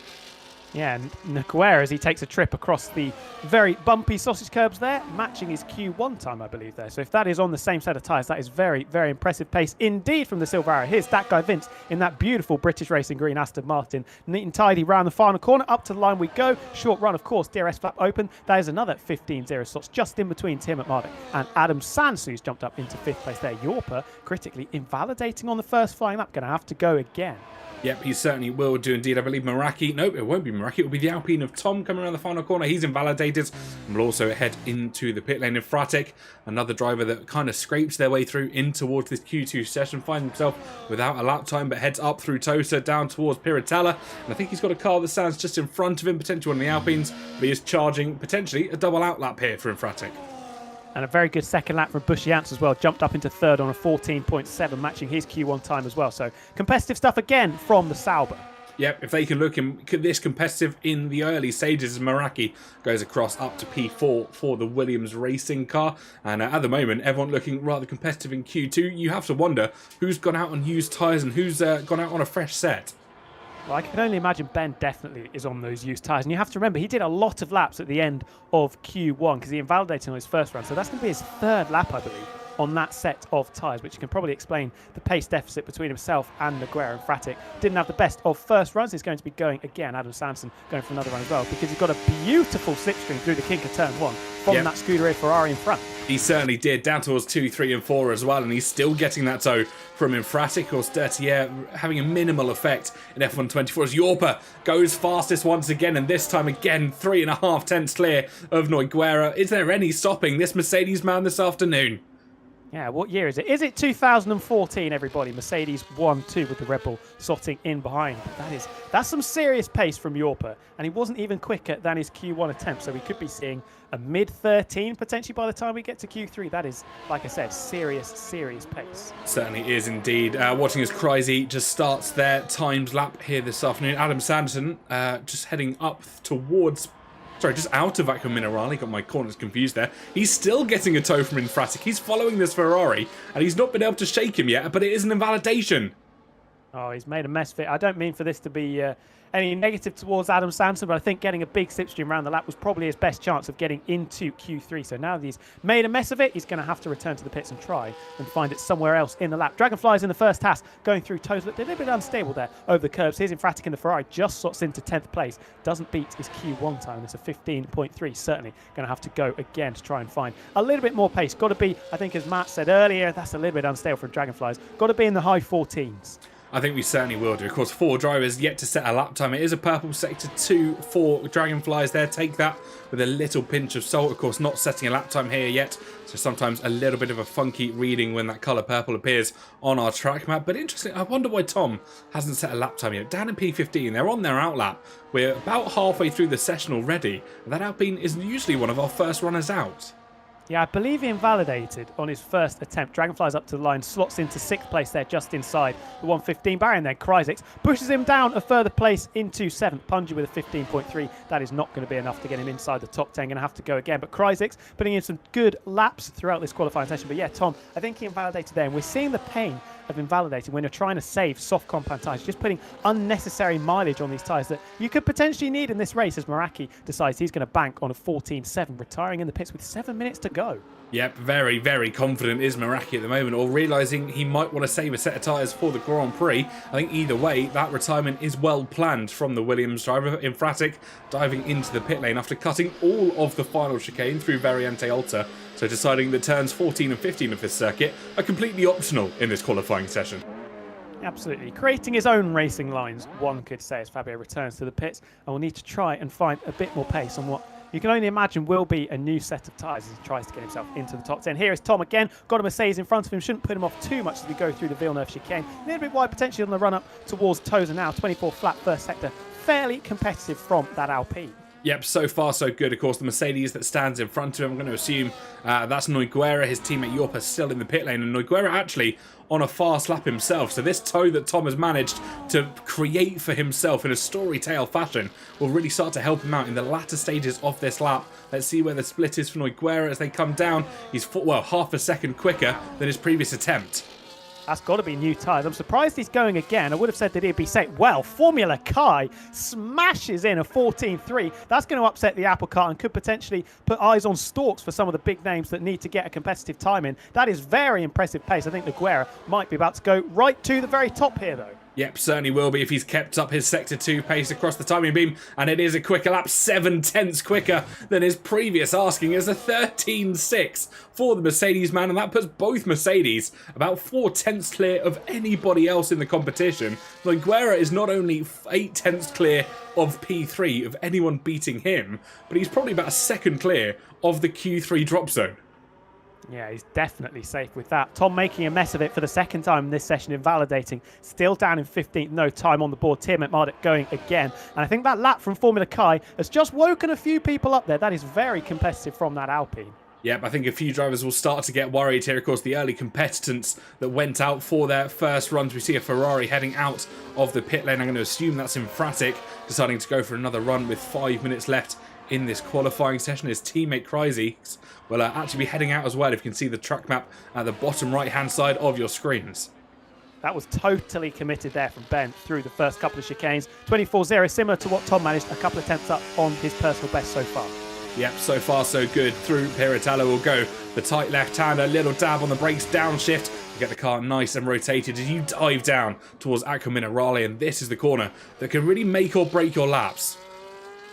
[SPEAKER 2] Yeah, and Noiguera, as he takes a trip across the very bumpy sausage curbs there, matching his Q1 time, I believe, there. So if that is on the same set of tyres, that is very, very impressive pace indeed from the Silver Arrow. Here's that guy Vince in that beautiful British Racing Green Aston Martin. Neat and tidy round the final corner. Up to the line we go. Short run, of course, DRS flap open. That is another 15.0 slots just in between Tim Marduk and Adam Sands, who's jumped up into 5th place there. Yorpa critically invalidating on the first flying lap. Going to have to go again.
[SPEAKER 1] Yep, he certainly will do indeed. I believe Meraki. Nope, it won't be Meraki. It will be the Alpine of Tom coming around the final corner. He's invalidated and will also head into the pit lane. In Fratic, another driver that kind of scrapes their way through in towards this Q2 session, finds himself without a lap time, but heads up through Tosa down towards Piratella. And I think he's got a car that stands just in front of him, potentially one of the Alpines, but he is charging potentially a double out lap here for Infratic.
[SPEAKER 2] And a very good second lap from Bushians as well. Jumped up into third on a 14.7, matching his Q1 time as well. So competitive stuff again from the Sauber.
[SPEAKER 1] Yep, if they can look this competitive in the early stages, as Meraki goes across up to P4 for the Williams racing car. And at the moment, everyone looking rather competitive in Q2. You have to wonder who's gone out on used tyres and who's gone out on a fresh set.
[SPEAKER 2] Well, I can only imagine Ben definitely is on those used tyres. And you have to remember, he did a lot of laps at the end of Q1 because he invalidated on his first run. So that's going to be his third lap, I believe, on that set of tyres, which can probably explain the pace deficit between himself and Nogueira. And Fratic didn't have the best of first runs. He's going to be going again. Adam Sanson going for another run as well because he's got a beautiful slipstream through the kink of turn 1 from that Scuderia Ferrari in front.
[SPEAKER 1] He certainly did, down towards 2, 3 and 4 as well, and he's still getting that toe from Infratic or Dirty Air, having a minimal effect in F1 24 as Yorpa goes fastest once again, and this time again 3.5 tenths clear of Noiguera. Is there any stopping this Mercedes man this afternoon?
[SPEAKER 2] Yeah, what year is it? Is it 2014, everybody? Mercedes 1-2 with the Red Bull slotting in behind. But that's some serious pace from Yorpa, and he wasn't even quicker than his Q1 attempt, so we could be seeing a mid-13 potentially by the time we get to Q3. That is, like I said, serious pace.
[SPEAKER 1] Certainly is indeed. Watching as Kreisy just starts their timed lap here this afternoon. Adam Sanderson just heading up towards... Sorry, just out of Aqua Minerale. Got my corners confused there. He's still getting a toe from Infratic. He's following this Ferrari, and he's not been able to shake him yet, but it is an invalidation.
[SPEAKER 2] Oh, he's made a mess of it. I don't mean for this to be any negative towards Adam Sanson, but I think getting a big slipstream around the lap was probably his best chance of getting into Q3. So now that he's made a mess of it, he's going to have to return to the pits and try and find it somewhere else in the lap. Dragonflies in the first Haas going through toes. Looked a little bit unstable there over the curbs. Here's Infratic in the Ferrari, just slots into 10th place. Doesn't beat his Q1 time. It's a 15.3. Certainly going to have to go again to try and find a little bit more pace. Got to be, I think as Matt said earlier, that's a little bit unstable from Dragonflies. Got to be in the high 14s.
[SPEAKER 1] I think we certainly will do. Of course, 4 drivers yet to set a lap time. It is a purple sector 2 for Dragonflies there. Take that with a little pinch of salt. Of course, not setting a lap time here yet. So sometimes a little bit of a funky reading when that colour purple appears on our track map. But interesting, I wonder why Tom hasn't set a lap time yet. Down in P15, they're on their outlap. We're about halfway through the session already. And that Alpine is usually one of our first runners out.
[SPEAKER 2] Yeah, I believe he invalidated on his first attempt. Dragonflies up to the line, slots into 6th place there, just inside the 115 barrier. And then Kreisy pushes him down a further place into 7th. Punji with a 15.3. That is not going to be enough to get him inside the top 10. Going to have to go again. But Kreisy putting in some good laps throughout this qualifying session. But yeah, Tom, I think he invalidated there. And we're seeing the pain of invalidating when you're trying to save soft compound tyres, just putting unnecessary mileage on these tyres that you could potentially need in this race as Meraki decides he's going to bank on a 14.7, retiring in the pits with 7 minutes to go.
[SPEAKER 1] Yep, very, very confident is Meraki at the moment, or realising he might want to save a set of tyres for the Grand Prix. I think either way, that retirement is well planned from the Williams driver. Infratic diving into the pit lane after cutting all of the final chicane through Variante Alta, so deciding that turns 14 and 15 of this circuit are completely optional in this qualifying session.
[SPEAKER 2] Absolutely. Creating his own racing lines, one could say, as Fabio returns to the pits and will need to try and find a bit more pace on what you can only imagine will be a new set of tyres as he tries to get himself into the top 10. Here is Tom again. Got a Mercedes in front of him. Shouldn't put him off too much as we go through the Villeneuve chicane. A little bit wide potentially on the run-up towards Tosa now. 24 flat first sector. Fairly competitive from that Alpine.
[SPEAKER 1] Yep, so far so good. Of course, the Mercedes that stands in front of him, I'm going to assume that's Nogueira, his teammate Jorpa still in the pit lane, and Nogueira actually on a fast lap himself. So this tow that Tom has managed to create for himself in a story tale fashion will really start to help him out in the latter stages of this lap. Let's see where the split is for Nogueira as they come down. He's, half a second quicker than his previous attempt.
[SPEAKER 2] That's got to be new tyres. I'm surprised he's going again. I would have said that he'd be safe. Well, Formula Kai smashes in a 14.3. That's going to upset the apple cart and could potentially put eyes on stalks for some of the big names that need to get a competitive time in. That is very impressive pace. I think Nogueira might be about to go right to the very top here, though.
[SPEAKER 1] Yep, certainly will be if he's kept up his Sector 2 pace across the timing beam, and it is a quicker lap, 7/10 quicker than his previous asking as a 13.6 for the Mercedes man, and that puts both Mercedes about 4/10 clear of anybody else in the competition. Nogueira is not only 8/10 clear of P3 of anyone beating him, but he's probably about a second clear of the Q3 drop zone.
[SPEAKER 2] Yeah, he's definitely safe with that. Tom making a mess of it for the second time in this session, invalidating. Still down in 15th, no time on the board. Tim McMurdoch going again. And I think that lap from Formula Kai has just woken a few people up there. That is very competitive from that Alpine.
[SPEAKER 1] Yep, I think a few drivers will start to get worried here. Of course, the early competitors that went out for their first runs. We see a Ferrari heading out of the pit lane. I'm going to assume that's Infratic, deciding to go for another run with 5 minutes left in this qualifying session. His teammate Crazy will actually be heading out as well, if you can see the track map at the bottom right hand side of your screens.
[SPEAKER 2] That was totally committed there from Ben through the first couple of chicanes. 24.0, similar to what Tom managed, a couple of tenths up on his personal best so far.
[SPEAKER 1] Yep, so far so good. Through Piratella will go the tight left-hander, little dab on the brakes, downshift. You get the car nice and rotated as you dive down towards Acqua Minerale, and this is the corner that can really make or break your laps.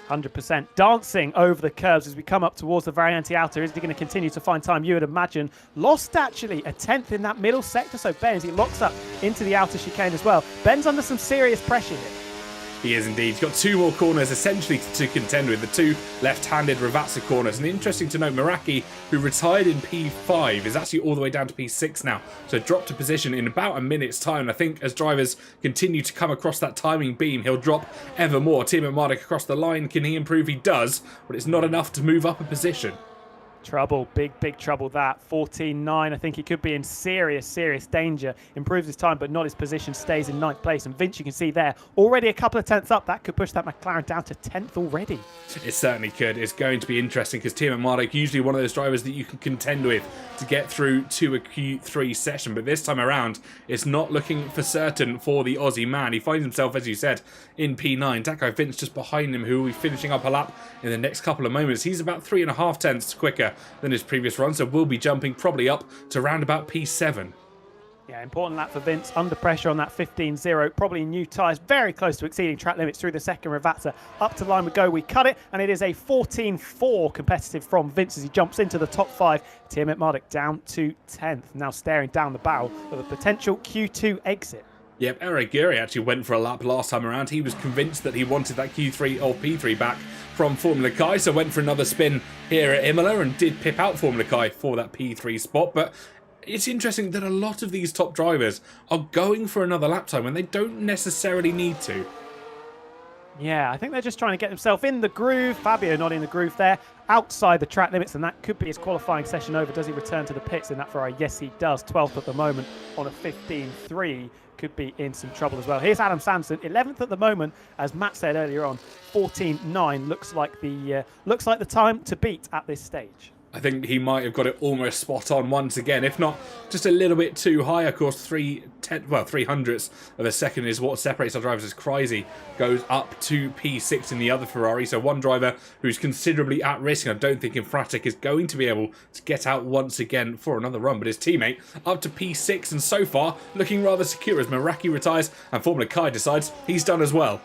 [SPEAKER 2] 100%. Dancing over the curves as we come up towards the Variante Outer. Is he going to continue to find time? You would imagine. Lost actually a 10th in that middle sector. So Ben, as he locks up into the outer chicane as well. Ben's under some serious pressure here.
[SPEAKER 1] He is indeed. He's got two more corners essentially to contend with, the two left-handed Ravazza corners. And interesting to note, Meraki, who retired in P5, is actually all the way down to P6 now. So dropped a position in about a minute's time. I think as drivers continue to come across that timing beam, he'll drop ever more. Timo Mardik across the line. Can he improve? He does, but it's not enough to move up a position.
[SPEAKER 2] Trouble, big trouble that. 14.9, I think he could be in serious danger. Improves his time, but not his position, stays in 9th place. And Vince, you can see there, already a couple of tenths up. That could push that McLaren down to 10th already.
[SPEAKER 1] It certainly could. It's going to be interesting because Timo Mardik, usually one of those drivers that you can contend with to get through to a Q3 session. But this time around, it's not looking for certain for the Aussie man. He finds himself, as you said, in P9. That guy Vince just behind him, who will be finishing up a lap in the next couple of moments. He's about 3.5 tenths quicker than his previous run, so we'll be jumping probably up to round about P7.
[SPEAKER 2] Yeah, important lap for Vince. Under pressure on that 15.0. Probably new tyres. Very close to exceeding track limits through the second Ravazza. Up to line we go. We cut it, and it is a 14.4 competitive from Vince as he jumps into the top 5. Tim McMurdoch down to 10th. Now staring down the barrel of a potential Q2 exit.
[SPEAKER 1] Yep, Eric Guri actually went for a lap last time around. He was convinced that he wanted that Q3 or P3 back from Formula Kai, so went for another spin here at Imola and did pip out Formula Kai for that P3 spot. But it's interesting that a lot of these top drivers are going for another lap time when they don't necessarily need to.
[SPEAKER 2] Yeah, I think they're just trying to get themselves in the groove. Fabio not in the groove there, outside the track limits, and that could be his qualifying session over. Does he return to the pits in that Ferrari? Yes, he does. 12th at the moment on a 15.3. Could be in some trouble as well. Here's Adam Sanderson, 11th at the moment, as Matt said earlier on. 14.9 looks like the time to beat at this stage.
[SPEAKER 1] I think he might have got it almost spot on once again, if not just a little bit too high. Of course, 300ths of a second is what separates our drivers as Crazy goes up to P6 in the other Ferrari. So one driver who's considerably at risk, and I don't think Infratic is going to be able to get out once again for another run. But his teammate up to P6, and so far looking rather secure as Meraki retires and Formula Kai decides he's done as well.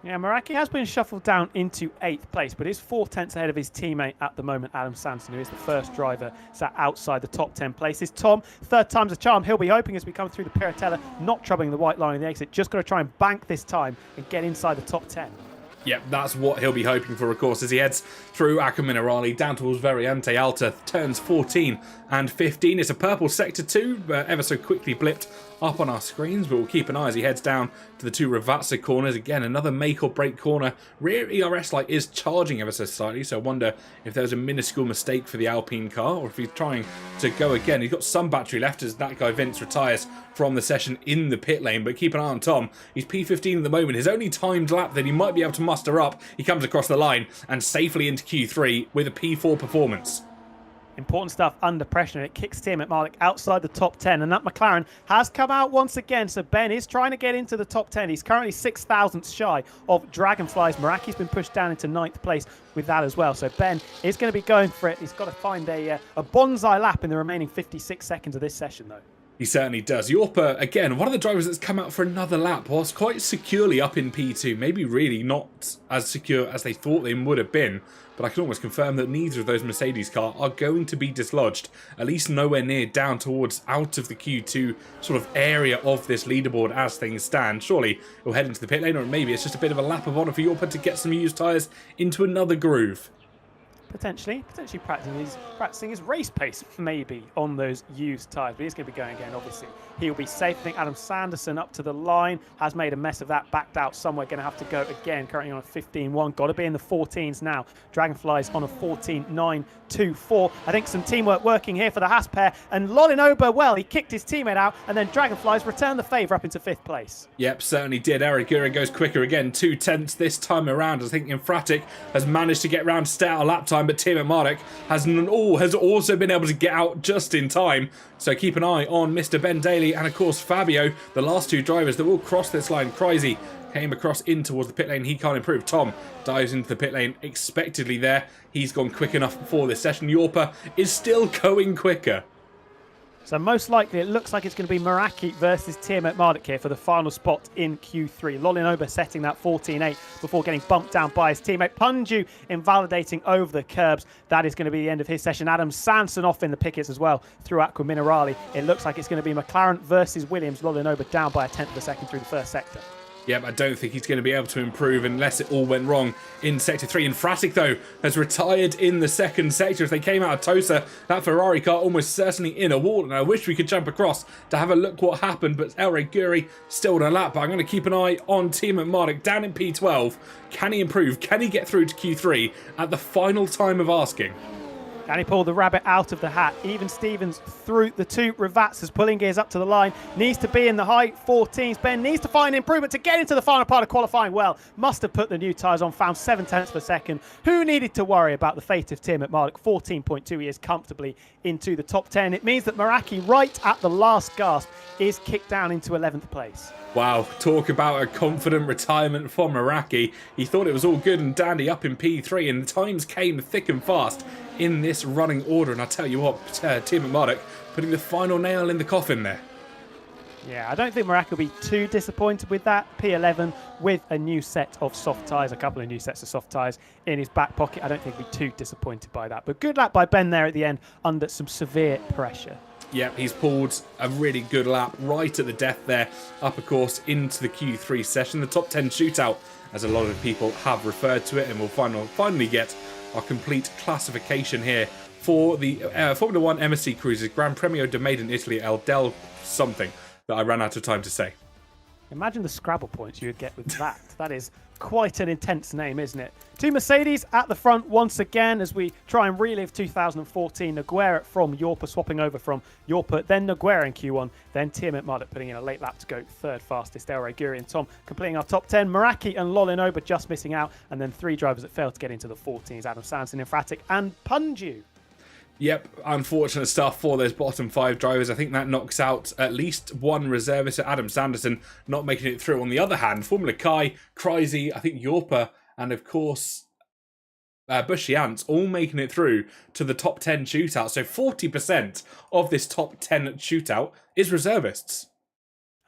[SPEAKER 2] Yeah, Meraki has been shuffled down into 8th place, but is 4 tenths ahead of his teammate at the moment, Adam Sanson, who is the first driver sat outside the top 10 places. Tom, third time's a charm. He'll be hoping as we come through the Piratella, not troubling the white line in the exit. Just got to try and bank this time and get inside the top 10.
[SPEAKER 1] Yep, that's what he'll be hoping for, of course, as he heads through Acqua Minerale down towards Variante Alta, turns 14 and 15. It's a purple sector 2, ever so quickly blipped up on our screens, but we'll keep an eye as he heads down to the 2 Ravazza corners. Again, another make or break corner. Rear ERS light is charging ever so slightly, so I wonder if there's a minuscule mistake for the Alpine car, or if he's trying to go again. He's got some battery left as that guy Vince retires from the session in the pit lane, but keep an eye on Tom. He's P15 at the moment. His only timed lap that he might be able to muster up. He comes across the line and safely into Q3 with a P4 performance.
[SPEAKER 2] Important stuff under pressure, and it kicks Tim at Malik outside the top 10, and that McLaren has come out once again, so Ben is trying to get into the top 10. He's currently 6 thousandths shy of Dragonflies. Meraki's been pushed down into 9th place with that as well, so Ben is going to be going for it. He's got to find a bonsai lap in the remaining 56 seconds of this session, though.
[SPEAKER 1] He certainly does. Yorpa, again, one of the drivers that's come out for another lap, whilst quite securely up in P2, maybe really not as secure as they thought they would have been, but I can almost confirm that neither of those Mercedes cars are going to be dislodged, at least nowhere near down towards out of the Q2 sort of area of this leaderboard as things stand. Surely he'll head into the pit lane, or maybe it's just a bit of a lap of honour for Yorpa to get some used tyres into another groove. Potentially
[SPEAKER 2] practicing his race pace, maybe, on those used tyres. But he's going to be going again, obviously. He'll be safe. I think Adam Sanderson up to the line has made a mess of that, backed out somewhere, going to have to go again, currently on a 15.1. Got to be in the 14s now. Dragonflies on a 14.924. I think some teamwork working here for the Haas pair. And Lolinoba, well, he kicked his teammate out, and then Dragonflies returned the favour up into 5th place.
[SPEAKER 1] Yep, certainly did. Aragura goes quicker again, 2 tenths this time around. I think Infratic has managed to get round to stay out a lap time, but Tim Marek has also been able to get out just in time. So keep an eye on Mr. Ben Daly and, of course, Fabio, the last 2 drivers that will cross this line. Crazy came across in towards the pit lane. He can't improve. Tom dives into the pit lane expectedly there. He's gone quick enough for this session. Yorpa is still going quicker.
[SPEAKER 2] So most likely, it looks like it's going to be Meraki versus Tiamat Marduk here for the final spot in Q3. Lolinoba setting that 14.8 before getting bumped down by his teammate. Punju invalidating over the curbs. That is going to be the end of his session. Adam Sanson off in the pickets as well through Acqua Minerale. It looks like it's going to be McLaren versus Williams. Lolinoba down by a 10th of a second through the first sector.
[SPEAKER 1] Yep, I don't think he's going to be able to improve unless it all went wrong in Sector 3. And Fratic, though, has retired in the second sector. If they came out of Tosa, that Ferrari car almost certainly in a wall. And I wish we could jump across to have a look what happened. But El Guri still on a lap. But I'm going to keep an eye on Team at Marduk down in P12. Can he improve? Can he get through to Q3 at the final time of asking?
[SPEAKER 2] And he pulled the rabbit out of the hat. Even Stevens through the 2 Ravazzas, pulling gears up to the line. Needs to be in the high 14s. Ben needs to find improvement to get into the final part of qualifying. Well, must have put the new tyres on, found 7 tenths per second. Who needed to worry about the fate of Tim at Marduk? 14.2, he is comfortably into the top 10. It means that Meraki, right at the last gasp, is kicked down into 11th place.
[SPEAKER 1] Wow, talk about a confident retirement for Meraki. He thought it was all good and dandy up in P3, and the times came thick and fast in this running order. And I tell you what, Tim at Marduk putting the final nail in the coffin there.
[SPEAKER 2] Yeah, I don't think Meraki will be too disappointed with that. P11 with a new set of soft tyres, a couple of new sets of soft tyres in his back pocket. I don't think he'll be too disappointed by that. But good luck by Ben there at the end under some severe pressure.
[SPEAKER 1] Yeah, he's pulled a really good lap right at the death there, up of course into the Q3 session, the top 10 shootout, as a lot of people have referred to it, and we'll finally get our complete classification here for the Formula 1 MSC Cruises Gran Premio de Made in Italy El Del something that I ran out of time to say.
[SPEAKER 2] Imagine the Scrabble points you would get with that. That is quite an intense name, isn't it? 2 Mercedes at the front once again as we try and relive 2014. Noguera from Yorpa swapping over from Yorpa, then Noguera in Q1, then Tiamat Marduk putting in a late lap to go 3rd fastest. El Guri and Tom completing our top 10. Meraki and Lolinoba just missing out, and then 3 drivers that failed to get into the 14s. Adam Sanson, Infratic and Punju.
[SPEAKER 1] Yep, unfortunate stuff for those bottom 5 drivers. I think that knocks out at least 1 reservist. Adam Sanderson not making it through. On the other hand, Formula Kai, Crazy, I think Yorpa, and of course Bushy Ants all making it through to the top 10 shootout. So 40% of this top 10 shootout is reservists.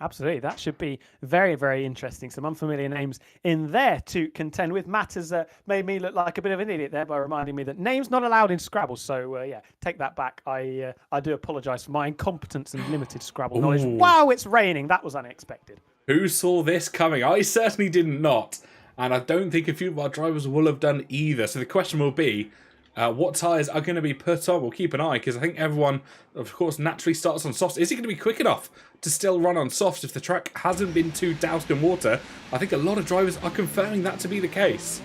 [SPEAKER 2] Absolutely. That should be very, very interesting. Some unfamiliar names in there to contend with. Matt has made me look like a bit of an idiot there by reminding me that names not allowed in Scrabble. So, yeah, take that back. I do apologise for my incompetence and limited Scrabble knowledge. Wow, it's raining. That was unexpected.
[SPEAKER 1] Who saw this coming? I certainly did not. And I don't think a few of our drivers will have done either. So the question will be, what tyres are going to be put on? We'll keep an eye, because I think everyone, of course, naturally starts on softs. Is he going to be quick enough to still run on softs if the track hasn't been too doused in water? I think a lot of drivers are confirming that to be the case.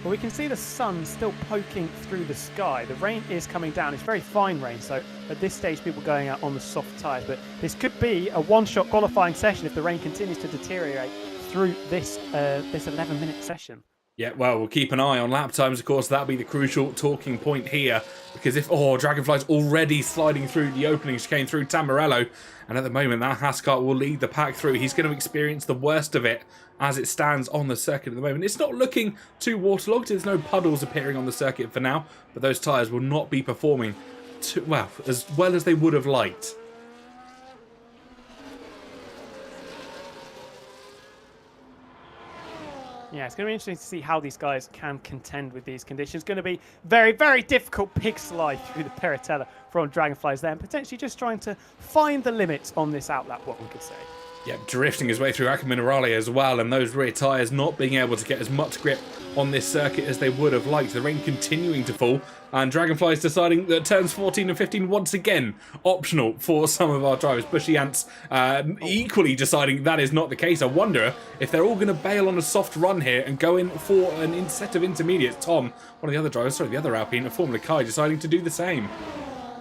[SPEAKER 2] Well, we can see the sun still poking through the sky. The rain is coming down. It's very fine rain, so at this stage, people going out on the soft tyres. But this could be a one-shot qualifying session if the rain continues to deteriorate through this 11-minute session.
[SPEAKER 1] Yeah, well, we'll keep an eye on lap times, of course. That'll be the crucial talking point here. Because if, Dragonfly's already sliding through the opening chicane through Tamburello. And at the moment, that Haskart will lead the pack through. He's going to experience the worst of it as it stands on the circuit at the moment. It's not looking too waterlogged. There's no puddles appearing on the circuit for now. But those tyres will not be performing as well as they would have liked.
[SPEAKER 2] Yeah, it's going to be interesting to see how these guys can contend with these conditions. It's going to be very, very difficult big slide through the Piratella from Dragonflies there, and potentially just trying to find the limits on this outlap, what one could say.
[SPEAKER 1] Yeah, drifting his way through Acca Minerale as well, and those rear tyres not being able to get as much grip on this circuit as they would have liked. The rain continuing to fall, and Dragonflies deciding that turns 14 and 15 once again optional for some of our drivers. Bushy Ants equally deciding that is not the case. I wonder if they're all going to bail on a soft run here and go in for an set of intermediates. Tom, one of the other drivers, the other Alpine, a Formula Kai, deciding to do the same.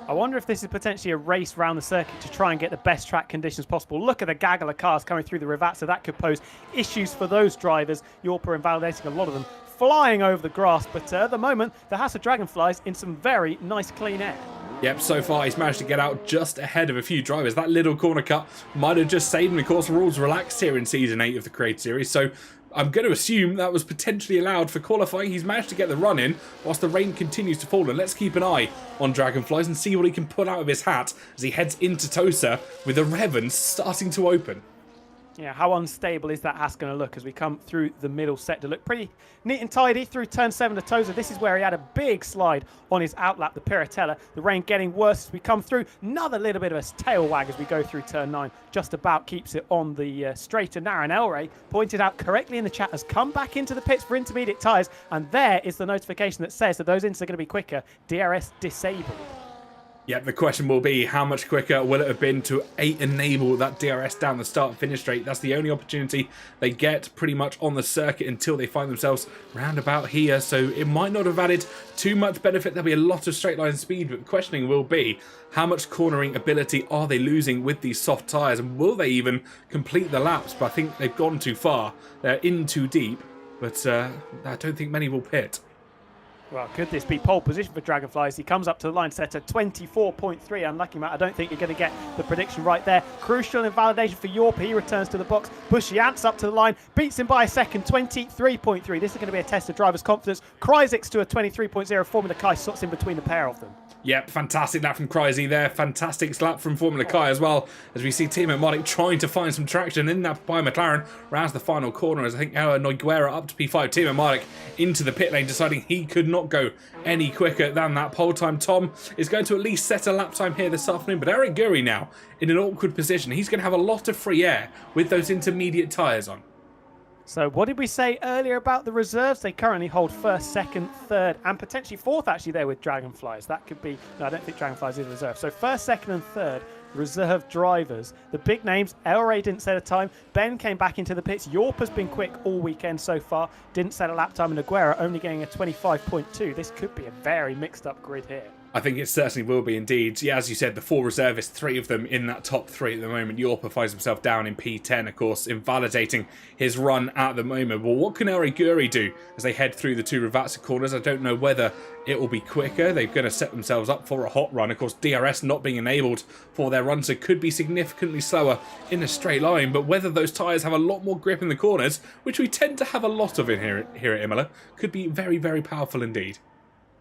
[SPEAKER 2] I wonder if this is potentially a race around the circuit to try and get the best track conditions possible. Look at the gaggle of cars coming through the Rivazza. That could pose issues for those drivers. Yorpa invalidating a lot of them, flying over the grass. But at the moment, the Haas of Dragonflies in some very nice clean air.
[SPEAKER 1] Yep, so far he's managed to get out just ahead of a few drivers. That little corner cut might have just saved him. Of course, rules relaxed here in Season 8 of the Creator Series, so I'm going to assume that was potentially allowed for qualifying. He's managed to get the run in whilst the rain continues to fall. And let's keep an eye on Dragonflies and see what he can pull out of his hat as he heads into Tosa with the Revens starting to open.
[SPEAKER 2] Yeah, how unstable is that Haas going to look as we come through the middle sector? Look pretty neat and tidy through turn 7 to Tosa. This is where he had a big slide on his outlap, the Piratella. The rain getting worse as we come through. Another little bit of a tail wag as we go through turn 9. Just about keeps it on the straight and narrow. And Elray, pointed out correctly in the chat, has come back into the pits for intermediate tyres. And there is the notification that says that those ints are going to be quicker. DRS disabled.
[SPEAKER 1] Yep, the question will be, how much quicker will it have been to enable that DRS down the start and finish straight? That's the only opportunity they get pretty much on the circuit until they find themselves round about here. So it might not have added too much benefit. There'll be a lot of straight line speed, but the questioning will be, how much cornering ability are they losing with these soft tyres? And will they even complete the laps? But I think they've gone too far. They're in too deep, but I don't think many will pit.
[SPEAKER 2] Well, could this be pole position for Dragonflies? He comes up to the line set at 24.3. Unlucky, Matt. I don't think you're going to get the prediction right there. Crucial invalidation for Yorpa. He returns to the box. Bushy Ants up to the line. Beats him by a second. 23.3. This is going to be a test of driver's confidence. Kryzik's to a 23.0. Formula Kai slots in between the pair of them.
[SPEAKER 1] Yep, fantastic lap from Kryzy there. Fantastic slap from Formula Kai as well, as we see Team Imola trying to find some traction in that by McLaren. Rounds the final corner as I think Noguera up to P5. Team Imola into the pit lane, deciding he could not go any quicker than that pole time. Tom is going to at least set a lap time here this afternoon, but Eric Guri now in an awkward position. He's going to have a lot of free air with those intermediate tyres on.
[SPEAKER 2] So what did we say earlier about the reserves? They currently hold first, second, third, and potentially fourth actually there with Dragonflies. That could be... No, I don't think Dragonflies is reserve. So first, second, and third reserve drivers. The big names, Elray didn't set a time. Ben came back into the pits. Yorpa's been quick all weekend so far. Didn't set a lap time. And Aguera only getting a 25.2. This could be a very mixed up grid here.
[SPEAKER 1] I think it certainly will be indeed. Yeah, as you said, the 4 reservists, 3 of them in that top 3 at the moment. Yorpa finds himself down in P10, of course, invalidating his run at the moment. Well, what can Guri do as they head through the 2 Rivazza corners? I don't know whether it will be quicker. They're going to set themselves up for a hot run. Of course, DRS not being enabled for their run, so could be significantly slower in a straight line. But whether those tyres have a lot more grip in the corners, which we tend to have a lot of in here at Imola, could be very, very powerful indeed.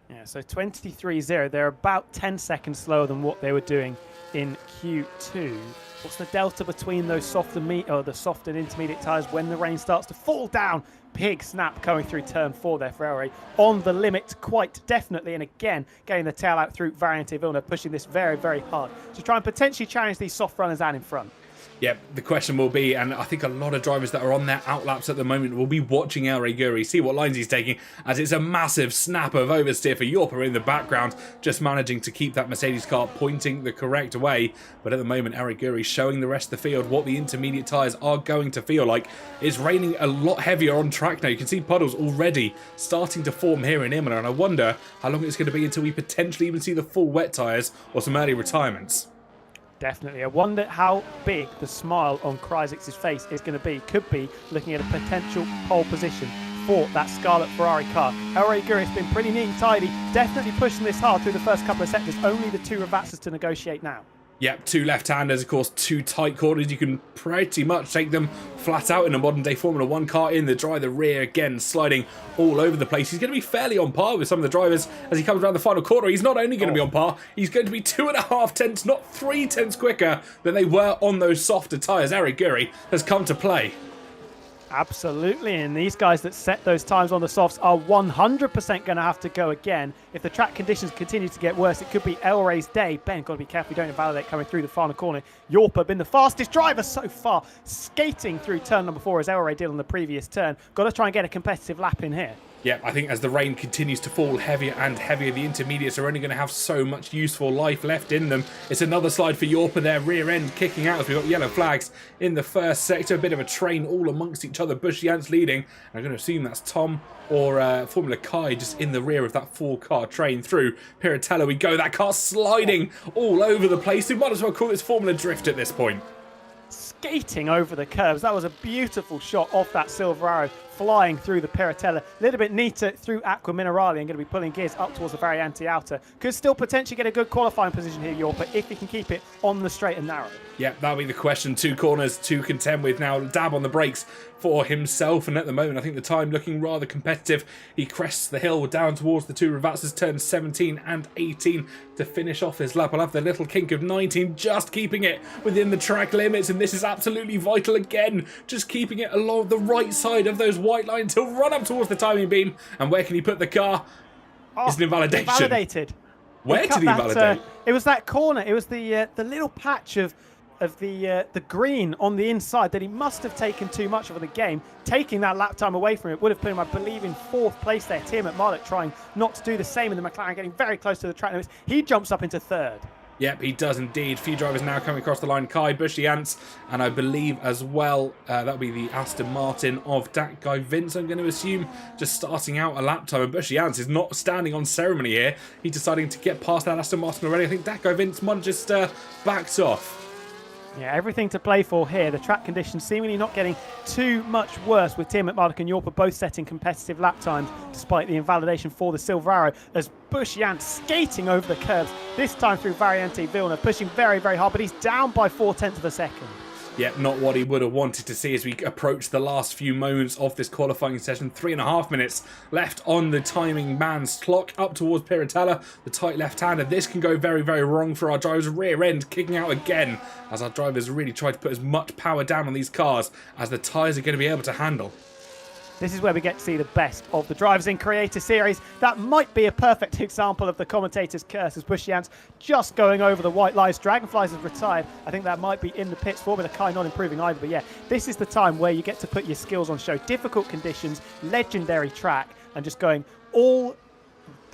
[SPEAKER 2] Yeah, so 23.0. They're about 10 seconds slower than what they were doing in Q2. What's the delta between those soft and the soft and intermediate tyres when the rain starts to fall down? Big snap coming through turn 4 there for Ferrari. On the limit, quite definitely. And again, getting the tail out through Variante Villeneuve, pushing this very, very hard to try and potentially challenge these soft runners out in front.
[SPEAKER 1] Yep, the question will be, and I think a lot of drivers that are on their outlaps at the moment will be watching El Reguri, see what lines he's taking, as it's a massive snap of oversteer for Jorpa in the background, just managing to keep that Mercedes car pointing the correct way. But at the moment, El Reguri showing the rest of the field what the intermediate tyres are going to feel like. It's raining a lot heavier on track now. You can see puddles already starting to form here in Imola, and I wonder how long it's going to be until we potentially even see the full wet tyres or some early retirements.
[SPEAKER 2] Definitely. I wonder how big the smile on Krysik's face is going to be. Could be looking at a potential pole position for that Scarlet Ferrari car. El Reguri has been pretty neat and tidy, definitely pushing this hard through the first couple of sectors. Only the 2 Ravazzas to negotiate now.
[SPEAKER 1] Yep, 2 left-handers, of course, 2 tight corners. You can pretty much take them flat out in a modern-day Formula 1 car in the dry. The rear, again, sliding all over the place. He's going to be fairly on par with some of the drivers as he comes around the final corner. He's not only going to be on par, he's going to be 2.5 tenths, not 3 tenths quicker than they were on those softer tyres. El Reguri has come to play.
[SPEAKER 2] Absolutely, and these guys that set those times on the softs are 100% going to have to go again. If the track conditions continue to get worse, it could be El Rey's day. Ben, got to be careful you don't invalidate coming through the final corner. Jorpa been the fastest driver so far, skating through turn number 4 as El Rey did on the previous turn. Got to try and get a competitive lap in here.
[SPEAKER 1] Yeah, I think as the rain continues to fall heavier and heavier, the intermediates are only going to have so much useful life left in them. It's another slide for Jorpa, their rear end kicking out as we've got yellow flags in the first sector. A bit of a train all amongst each other. Bush-Yance leading. I'm going to assume that's Tom or Formula Kai just in the rear of that 4-car train through. Piratella we go. That car sliding all over the place. We might as well call this Formula Drift at this point.
[SPEAKER 2] Skating over the curbs. That was a beautiful shot off that Silver Arrow, flying through the Piratella. A little bit neater through Aqua Minerale and going to be pulling gears up towards the Variante outer. Could still potentially get a good qualifying position here, Jorpa, if he can keep it on the straight and narrow. Yeah,
[SPEAKER 1] that'll be the question. 2 corners to contend with now. Dab on the brakes for himself, and at the moment I think the time looking rather competitive. He crests the hill down towards the 2 Ravazzas, turns 17 and 18 to finish off his lap. I'll have the little kink of 19, just keeping it within the track limits, and this is absolutely vital again. Just keeping it along the right side of those white lines to run up towards the timing beam. And where can he put the car? It's an invalidation.
[SPEAKER 2] Invalidated.
[SPEAKER 1] Where did he invalidate?
[SPEAKER 2] It was that corner. It was the little patch of the green on the inside that he must have taken too much of in the game. Taking that lap time away from it would have put him, I believe, in 4th place there. Tiermat Marlick trying not to do the same in the McLaren, getting very close to the track limits. He jumps up into 3rd.
[SPEAKER 1] Yep, he does indeed. Few drivers now coming across the line. Kai, Bush-Yance, and I believe as well, that'll be the Aston Martin of that guy Vince, I'm going to assume, just starting out a lap time. And Bush-Yance is not standing on ceremony here. He's deciding to get past that Aston Martin already. I think that guy Vince might have just backed off.
[SPEAKER 2] Yeah, everything to play for here. The track conditions seemingly not getting too much worse, with Tiermat Marlick and Jorpa both setting competitive lap times despite the invalidation for the Silver Arrow, as Bush-Yance skating over the curbs, this time through Variante Villeneuve, pushing very, very hard, but he's down by 4 tenths of a second.
[SPEAKER 1] Yeah, not what he would have wanted to see as we approach the last few moments of this qualifying session. 3.5 minutes left on the timing man's clock up towards Piratella, the tight left-hander. This can go very, very wrong for our drivers. Rear end kicking out again as our drivers really try to put as much power down on these cars as the tyres are going to be able to handle.
[SPEAKER 2] This is where we get to see the best of the drivers in Creator Series. That might be a perfect example of the commentator's curse, as Bush-Yance just going over the white lines. Dragonflies has retired. I think that might be in the pits. Formula Kai not improving either. But yeah, this is the time where you get to put your skills on show. Difficult conditions, legendary track, and just going all...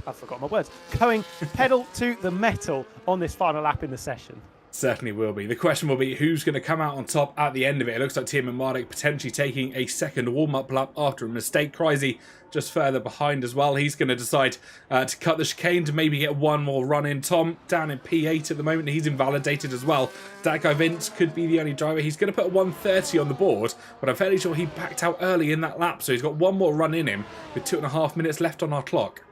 [SPEAKER 2] I forgot my words. Going pedal to the metal on this final lap in the session.
[SPEAKER 1] Certainly will be. The question will be who's going to come out on top at the end of it. It looks like Tiermat Marlick potentially taking a second warm-up lap after a mistake. Kryzy just further behind as well. He's going to decide to cut the chicane to maybe get one more run in. Tom down in P8 at the moment. He's invalidated as well. That guy Vince could be the only driver. He's going to put a 1:30 on the board, but I'm fairly sure he backed out early in that lap, so he's got one more run in him with 2.5 minutes left on our clock.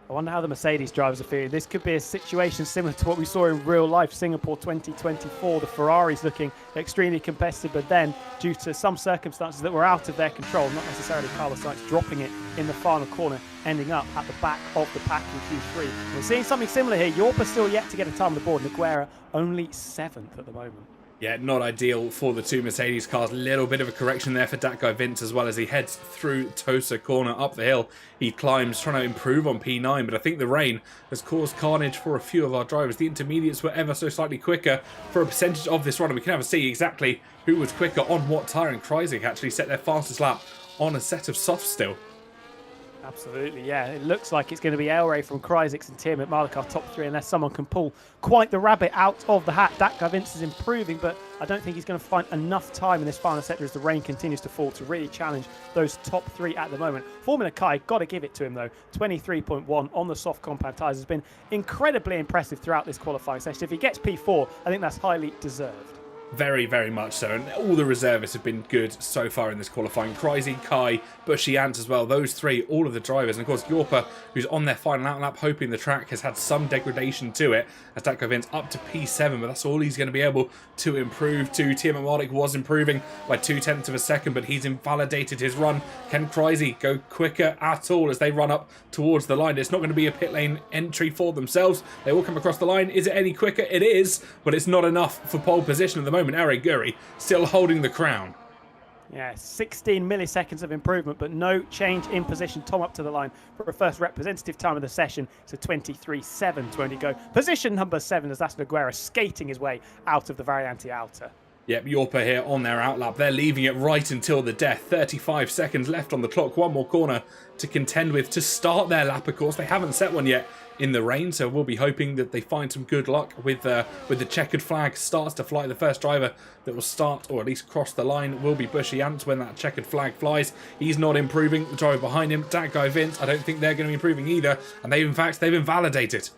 [SPEAKER 2] I wonder how the Mercedes drivers are feeling. This could be a situation similar to what we saw in real life, Singapore 2024. The Ferraris looking extremely competitive, but then due to some circumstances that were out of their control, not necessarily Carlos Sainz dropping it in the final corner, ending up at the back of the pack in Q3. We're seeing something similar here. Jorpa still yet to get a time on the board. Nogueira only 7th at the moment.
[SPEAKER 1] Yeah, not ideal for the two Mercedes cars. Little bit of a correction there for that guy Vince as well as he heads through Tosa corner up the hill. He climbs, trying to improve on P9, but I think the rain has caused carnage for a few of our drivers. The intermediates were ever so slightly quicker for a percentage of this run, and we can have a see exactly who was quicker on what tyre, and Kreisig actually set their fastest lap on a set of softs still.
[SPEAKER 2] Absolutely, yeah. It looks like it's going to be Elray from Kreisig and Tim at Malakar top three, unless someone can pull quite the rabbit out of the hat. That Vince is improving, but I don't think he's going to find enough time in this final sector as the rain continues to fall to really challenge those top three at the moment. Formula Kai, got to give it to him though. 23.1 on the soft compound tyres has been incredibly impressive throughout this qualifying session. If he gets P4, I think that's highly deserved.
[SPEAKER 1] Very, very much so, and all the reservists have been good so far in this qualifying. Kreisig, Kai, Bushy, Ant as well, those three, all of the drivers, and of course Jorpa, who's on their final out lap, hoping the track has had some degradation to it, as that goes up to P7, but that's all he's going to be able to improve to. Tiamat Mardik was improving by 0.2 of a second, but he's invalidated his run. Can Kreisig go quicker at all as they run up towards the line? It's not going to be a pit lane entry for themselves. They all come across the line. Is it any quicker? It is, but it's not enough for pole position at the moment. Eric Guri still holding the crown.
[SPEAKER 2] Yeah, 16 milliseconds of improvement, but no change in position. Tom up to the line for a first representative time of the session. It's a 23.7 to only go. Position number 7 as that's Nogueira skating his way out of the Variante Alta.
[SPEAKER 1] Yep, Jorpa here on their outlap. They're leaving it right until the death. 35 seconds left on the clock. One more corner to contend with to start their lap, of course. They haven't set one yet in the rain, so we'll be hoping that they find some good luck with the checkered flag starts to fly. The first driver that will start, or at least cross the line, will be Bushy Ant when that checkered flag flies. He's not improving. The driver behind him, that guy Vince, I don't think they're going to be improving either. And they've invalidated.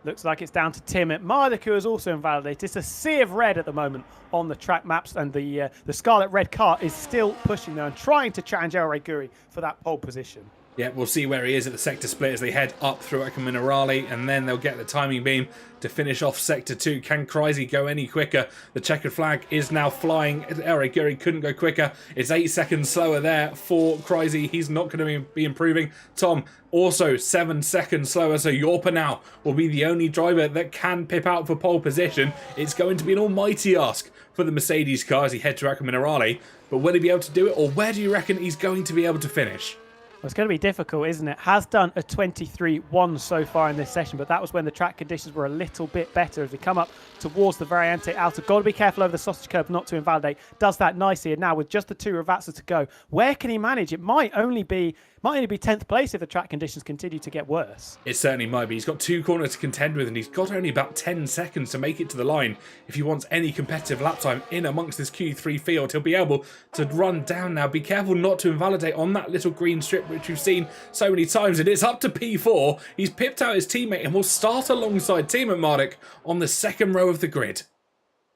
[SPEAKER 2] Looks like it's down to Tim at Marduk, who is also invalidated. It's a sea of red at the moment on the track maps, and the scarlet red car is still pushing there and trying to challenge El Guri for that pole position.
[SPEAKER 1] Yeah, we'll see where he is at the sector split as they head up through Eka Minerali, and then they'll get the timing beam to finish off sector 2. Can Kreisig go any quicker? The checkered flag is now flying. Eric Guri couldn't go quicker. It's 8 seconds slower there for Kreisig. He's not going to be improving. Tom also 7 seconds slower, so Jorpa now will be the only driver that can pip out for pole position. It's going to be an almighty ask for the Mercedes car as he heads to Eka Minerali, but will he be able to do it, or where do you reckon he's going to be able to finish?
[SPEAKER 2] Well, it's going to be difficult, isn't it? Has done a 23.1 so far in this session, but that was when the track conditions were a little bit better. As we come up towards the Variante Alta, got to be careful over the sausage curb not to invalidate. Does that nicely, and now with just the 2 Ravazza to go, where can he manage? It might only be 10th place if the track conditions continue to get worse.
[SPEAKER 1] It certainly might be. He's got 2 corners to contend with, and he's got only about 10 seconds to make it to the line. If he wants any competitive lap time in amongst this Q3 field, he'll be able to run down now. Be careful not to invalidate on that little green strip, which we've seen so many times, and it's up to P4. He's pipped out his teammate and will start alongside Tiamat Mardik on the second row of the grid.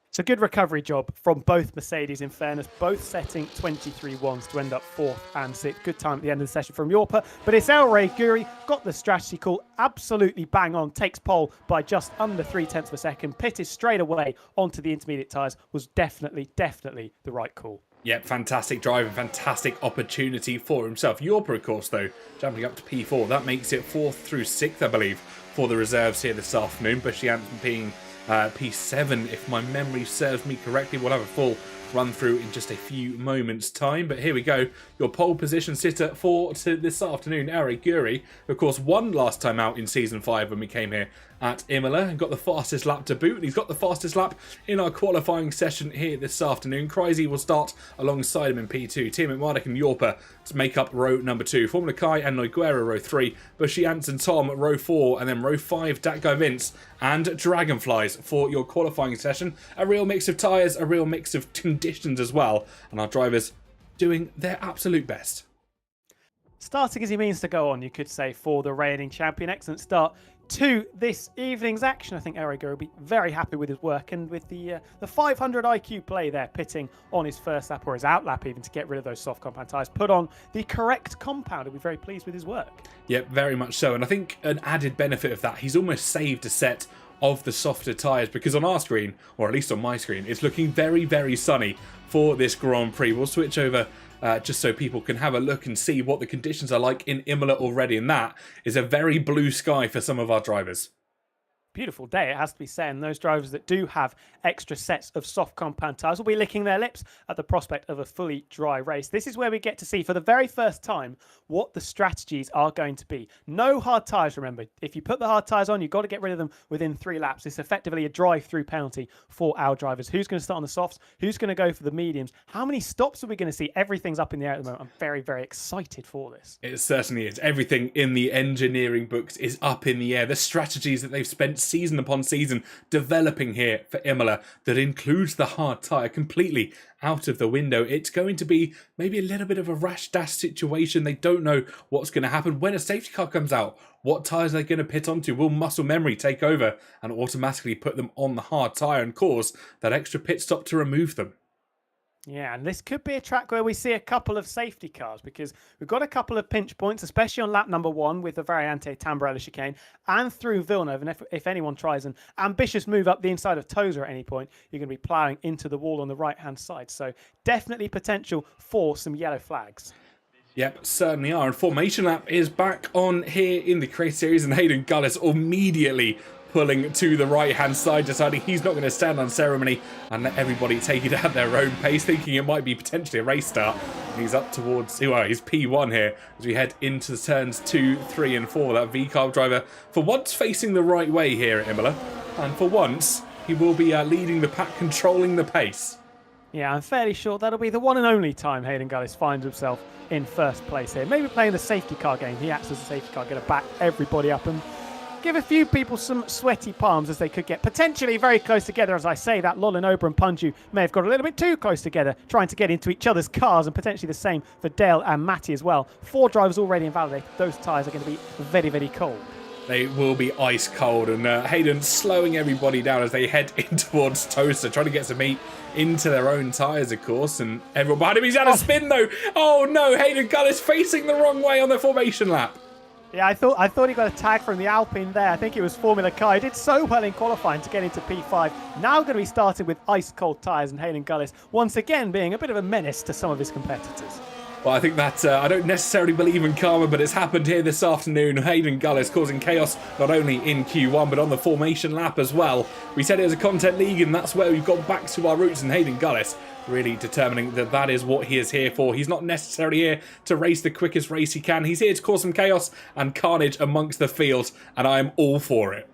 [SPEAKER 2] It's a good recovery job from both Mercedes, in fairness, both setting 23.1s to end up 4th and 6th. Good time at the end of the session from Jorpa, but it's El Guri, got the strategy call, absolutely bang on, takes pole by just under 0.3 of a second, pitted straight away onto the intermediate tyres, was definitely the right call.
[SPEAKER 1] Yep, fantastic drive and fantastic opportunity for himself. Jorpa, of course, though, jumping up to P4. That makes it 4th through 6th, I believe, for the reserves here this afternoon. Bushy Ant being P7, if my memory serves me correctly. We'll have a full run through in just a few moments time, but here we go. Your pole position sitter for this afternoon, Eric Guri, of course, won last time out in season 5 when we came here at Imola and got the fastest lap to boot, and he's got the fastest lap in our qualifying session here this afternoon. Kreisig will start alongside him in P2. Tiamat Mardik and Jorpa to make up row number 2. Formula Kai and Nogueira row 3. Bushy Ant and Tom row 4, and then row 5, that guy Vince and Dragonflies for your qualifying session. A real mix of tyres, a real mix of conditions as well, and our drivers doing their absolute best.
[SPEAKER 2] Starting as he means to go on, you could say, for the reigning champion. Excellent start to this evening's action. I think Eric will be very happy with his work, and with the 500 IQ play there, pitting on his first lap, or his out lap even, to get rid of those soft compound tyres, put on the correct compound. He'll be very pleased with his work. Yep,
[SPEAKER 1] very much so, and I think an added benefit of that, he's almost saved a set of the softer tyres, because on our screen, or at least on my screen, it's looking very sunny for this Grand Prix. We'll switch over just so people can have a look and see what the conditions are like in Imola already, and that is a very blue sky for some of our drivers.
[SPEAKER 2] beautiful day, it has to be said. And those drivers that do have extra sets of soft compound tyres will be licking their lips at the prospect of a fully dry race. This is where we get to see for the very first time what the strategies are going to be. No hard tyres, remember. If you put the hard tyres on, you've got to get rid of them within 3 laps. It's effectively a drive-through penalty for our drivers. Who's going to start on the softs? Who's going to go for the mediums? How many stops are we going to see? Everything's up in the air at the moment. I'm very, very excited for this.
[SPEAKER 1] It certainly is. Everything in the engineering books is up in the air. The strategies that they've spent season upon season developing here for Imola that includes the hard tyre completely out of the window. It's going to be maybe a little bit of a rash dash situation. They don't know what's going to happen when a safety car comes out. What tyres are they going to pit onto? Will muscle memory take over and automatically put them on the hard tyre and cause that extra pit stop to remove them?
[SPEAKER 2] Yeah, and this could be a track where we see a couple of safety cars because we've got a couple of pinch points, especially on lap number 1 with the Variante Tamburello chicane and through Villeneuve. And if anyone tries an ambitious move up the inside of Tozer at any point, you're going to be ploughing into the wall on the right-hand side. So definitely potential for some yellow flags.
[SPEAKER 1] Yep, certainly are. And Formation Lap is back on here in the Creator Series, and Hayden Gullis immediately pulling to the right-hand side, deciding he's not going to stand on ceremony and let everybody take it at their own pace, thinking it might be potentially a race start. And he's up towards, well, he's P1 here as we head into the turns 2, 3 and 4. That V-carb driver, for once, facing the right way here at Imola. And for once, he will be leading the pack, controlling the pace.
[SPEAKER 2] Yeah, I'm fairly sure that'll be the one and only time Hayden Gullis finds himself in first place here. Maybe playing the safety car game. He acts as a safety car, going to back everybody up and give a few people some sweaty palms as they could get potentially very close together. As I say, that Lolin Ober and Punju may have got a little bit too close together, trying to get into each other's cars, and potentially the same for Dale and Matty as well. 4 drivers already invalidated. Those tyres are going to be very, very cold.
[SPEAKER 1] They will be ice cold, and Hayden slowing everybody down as they head in towards Toaster, trying to get some heat into their own tyres, of course, and everyone behind him, he's had a spin though. Oh no, Hayden Gullis facing the wrong way on the formation lap.
[SPEAKER 2] Yeah, I thought he got a tag from the Alpine there. I think it was Formula Car. He did so well in qualifying to get into P5. Now going to be starting with ice-cold tyres, and Hayden Gullis once again being a bit of a menace to some of his competitors.
[SPEAKER 1] Well, I think that I don't necessarily believe in karma, but it's happened here this afternoon. Hayden Gullis causing chaos not only in Q1, but on the formation lap as well. We said it was a content league, and that's where we've gone back to our roots, and Hayden Gullis really determining that that is what he is here for. He's not necessarily here to race the quickest race he can. He's here to cause some chaos and carnage amongst the field, and I am all for it.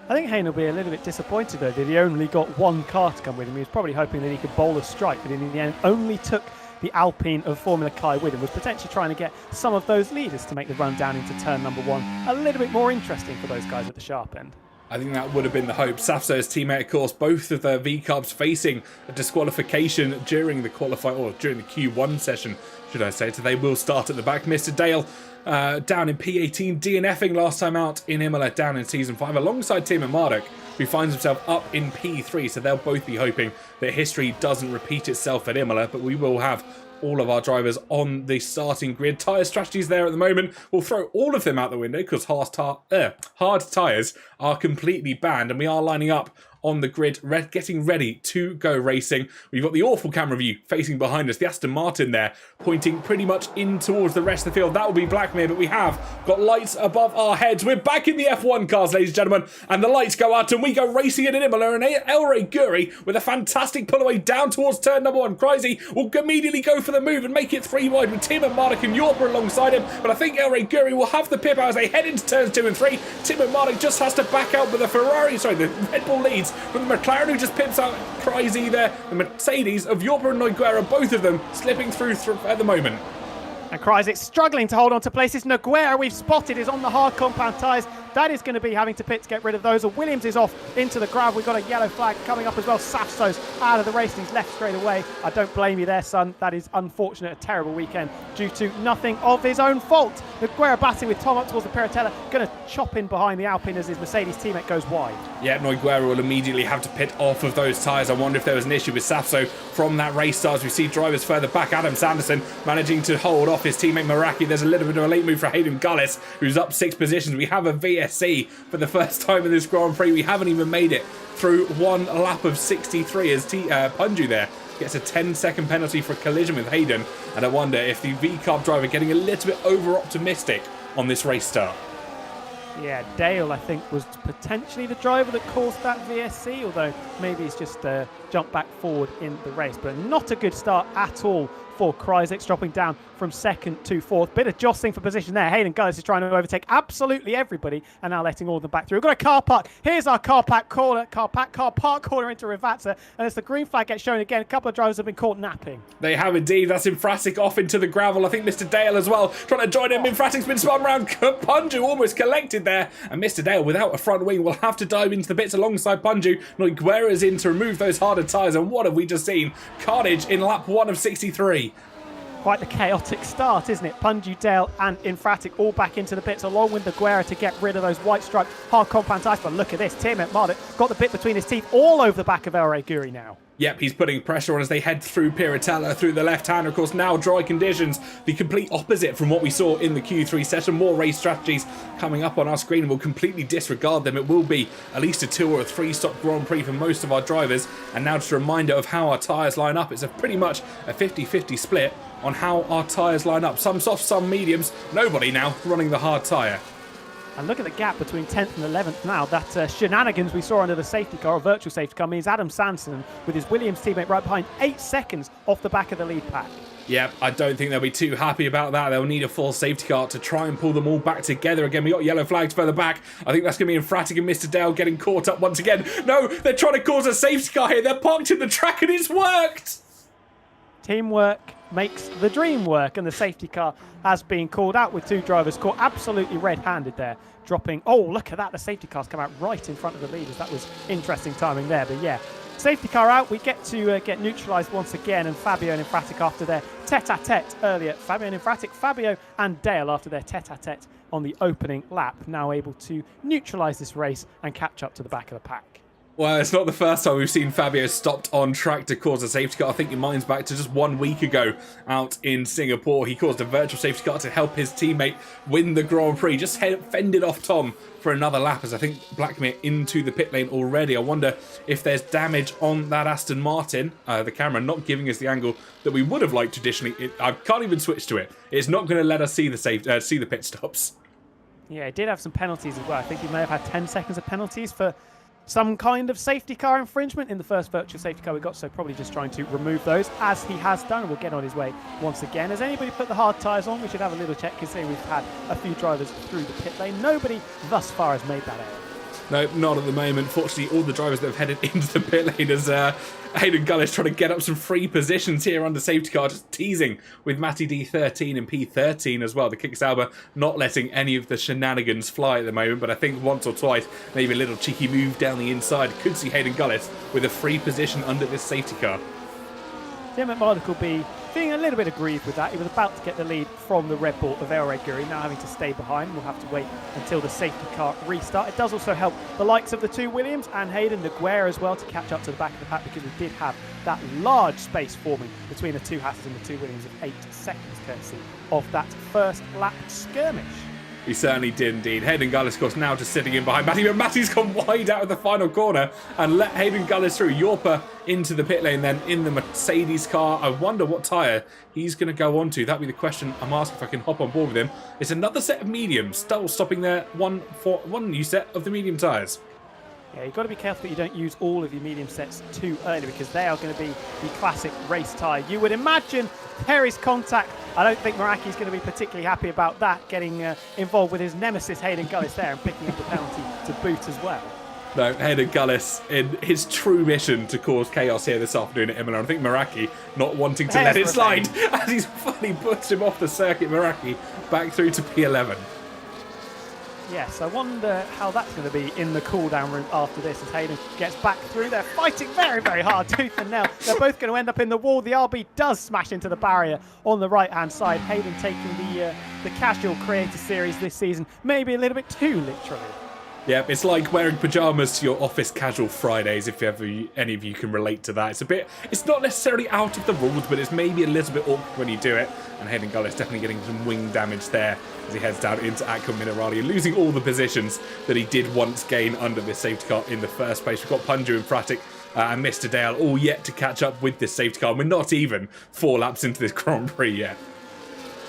[SPEAKER 2] I think Hayden will be a little bit disappointed, though, that he only got 1 car to come with him. He was probably hoping that he could bowl a strike, but in the end only took the Alpine of Formula Kai with him, was potentially trying to get some of those leaders to make the run down into turn number 1 a little bit more interesting for those guys at the sharp end.
[SPEAKER 1] I think that would have been the hope. Safso's teammate, of course, both of the V-Carbs facing a disqualification during the during the Q1 session, should I say. So they will start at the back. Mr. Dale down in P18, DNFing last time out in Imola, down in Season 5, alongside Tim and Marduk, who finds himself up in P3. So they'll both be hoping that history doesn't repeat itself at Imola, but we will have all of our drivers on the starting grid. Tyre strategies there at the moment. We'll throw all of them out the window because hard tyres are completely banned, and we are lining up on the grid, getting ready to go racing. We've got the awful camera view facing behind us, the Aston Martin there, pointing pretty much in towards the rest of the field. That will be Blackmere, but we have got lights above our heads. We're back in the F1 cars, ladies and gentlemen, and the lights go out, and we go racing in Imola, and Elray Guri with a fantastic pull away down towards turn number 1. Crazy will immediately go for the move and make it 3 wide with Tim and Marduk and Yorper alongside him, but I think Elray Guri will have the pip out as they head into turns 2 and 3. Tim and Marduk just has to back out with the Red Bull leads, with the McLaren who just pips out Crazy there. The Mercedes of Yorper and Noguera, both of them slipping through at the moment.
[SPEAKER 2] And Kryzik struggling to hold on to places. Noguera, we've spotted, is on the hard compound tyres. That is going to be having to pit to get rid of those. Williams is off into the gravel. We've got a yellow flag coming up as well. Safso's out of the race and he's left straight away. I don't blame you there, son. That is unfortunate. A terrible weekend due to nothing of his own fault. Noguera batting with Tom up towards the Piratella. Going to chop in behind the Alpine as his Mercedes teammate goes wide.
[SPEAKER 1] Yeah, Noguera will immediately have to pit off of those tyres. I wonder if there was an issue with Safso from that race start. As we see drivers further back. Adam Sanderson managing to hold off his teammate Meraki. There's a little bit of a late move for Hayden Gullis, who's up 6 positions. We have a VSC for the first time in this Grand Prix. We haven't even made it through 1 lap of 63 as Punju there gets a 10-second penalty for a collision with Hayden. And I wonder if the V-Carb driver getting a little bit over-optimistic on this race start.
[SPEAKER 2] Yeah, Dale, I think, was potentially the driver that caused that VSC, although maybe he's just jumped back forward in the race. But not a good start at all for Kryzik, dropping down from second to fourth. Bit of jostling for position there. Hayden Gullis is trying to overtake absolutely everybody and now letting all of them back through. We've got a car park. Here's our car park corner into Rivatsa, and as the green flag gets shown again, a couple of drivers have been caught napping.
[SPEAKER 1] They have indeed. That's Infratic off into the gravel. I think Mr. Dale as well trying to join him. Infratic's been spun around. Punju almost collected there, and Mr. Dale without a front wing will have to dive into the pits alongside Punju. Noguera's in to remove those harder tyres, and what have we just seen? Carnage in lap 1 of 63.
[SPEAKER 2] Quite the chaotic start, isn't it? Punju, Dale and Infratic all back into the pits along with Noguera to get rid of those white stripe hard compound tyres. But look at this, Tim Martin got the bit between his teeth all over the back of El Guri now.
[SPEAKER 1] Yep, he's putting pressure on as they head through Piratella through the left hand. Of course, now dry conditions, the complete opposite from what we saw in the Q3 session. More race strategies coming up on our screen. We'll completely disregard them. It will be at least a 2 or a 3 stop Grand Prix for most of our drivers. And now just a reminder of how our tyres line up. It's pretty much a 50-50 split on how our tyres line up. Some soft, some mediums. Nobody now running the hard tyre.
[SPEAKER 2] And look at the gap between 10th and 11th now. That shenanigans we saw under the safety car, or virtual safety car, means Adam Sanson with his Williams teammate right behind, 8 seconds off the back of the lead pack.
[SPEAKER 1] Yep, I don't think they'll be too happy about that. They'll need a full safety car to try and pull them all back together again. We got yellow flags further back. I think that's going to be Infratic and Mr. Dale getting caught up once again. No, they're trying to cause a safety car here. They're parked in the track and it's worked.
[SPEAKER 2] Teamwork makes the dream work, and the safety car has been called out with 2 drivers caught absolutely red-handed there, dropping. Oh, look at that, the safety car's come out right in front of the leaders. That was interesting timing there. But yeah, safety car out, we get to get neutralised once again, and Fabio and Infratic after their tete-a-tete earlier. Fabio and Dale after their tete-a-tete on the opening lap, now able to neutralise this race and catch up to the back of the pack.
[SPEAKER 1] Well, it's not the first time we've seen Fabio stopped on track to cause a safety car. I think your mind's back to just 1 week ago out in Singapore. He caused a virtual safety car to help his teammate win the Grand Prix. Just fended off Tom for another lap as I think Blackmere into the pit lane already. I wonder if there's damage on that Aston Martin. The camera not giving us the angle that we would have liked traditionally. I can't even switch to it. It's not going to let us see the pit stops.
[SPEAKER 2] Yeah, it did have some penalties as well. I think he may have had 10 seconds of penalties for some kind of safety car infringement in the first virtual safety car we got, so probably just trying to remove those, as he has done, and will get on his way once again. Has anybody put the hard tyres on? We should have a little check, considering we've had a few drivers through the pit lane. Nobody thus far has made that error.
[SPEAKER 1] No, not at the moment. Fortunately, all the drivers that have headed into the pit lane as Hayden Gullis trying to get up some free positions here under safety car, just teasing with Matty D13 and P13 as well. The Kicksauber not letting any of the shenanigans fly at the moment, but I think once or twice, maybe a little cheeky move down the inside could see Hayden Gullis with a free position under this safety car.
[SPEAKER 2] Tim McMurdoch will be feeling a little bit aggrieved with that. He was about to get the lead from the Red Bull of El Guri, now having to stay behind. We'll have to wait until the safety car restart. It does also help the likes of the 2 Williams and Hayden Noguera as well to catch up to the back of the pack, because we did have that large space forming between the 2 Hasses and the 2 Williams of 8 seconds, courtesy of that first lap skirmish.
[SPEAKER 1] He certainly did indeed. Hayden Gullis, of course, now just sitting in behind Matty, but Matty's gone wide out of the final corner and let Hayden Gullis through. Yorpa into the pit lane then in the Mercedes car. I wonder what tyre he's going to go on to. That'd be the question I'm asking if I can hop on board with him. It's another set of mediums, still stopping there, one new set of the medium tyres.
[SPEAKER 2] Yeah, you've got to be careful that you don't use all of your medium sets too early, because they are going to be the classic race tyre. You would imagine Perry's contact. I don't think Meraki's going to be particularly happy about that, getting involved with his nemesis Hayden Gullis there and picking up the penalty to boot as well.
[SPEAKER 1] No, Hayden Gullis in his true mission to cause chaos here this afternoon at Imola. I think Meraki not wanting to let it slide as he's finally put him off the circuit. Meraki back through to P11.
[SPEAKER 2] Yes, I wonder how that's going to be in the cool-down room after this, as Hayden gets back through. They're fighting very, very hard, tooth and nail. They're both going to end up in the wall. The RB does smash into the barrier on the right-hand side. Hayden taking the casual creator series this season maybe a little bit too literally.
[SPEAKER 1] Yeah, it's like wearing pyjamas to your office casual Fridays, if ever any of you can relate to that. It's not necessarily out of the rules, but it's maybe a little bit awkward when you do it. And Hayden Gullis definitely getting some wing damage there as he heads down into Aqua Minerali and losing all the positions that he did once gain under this safety car in the first place. We've got Punju and Fratic and Mr. Dale all yet to catch up with this safety car. We're not even 4 laps into this Grand Prix yet.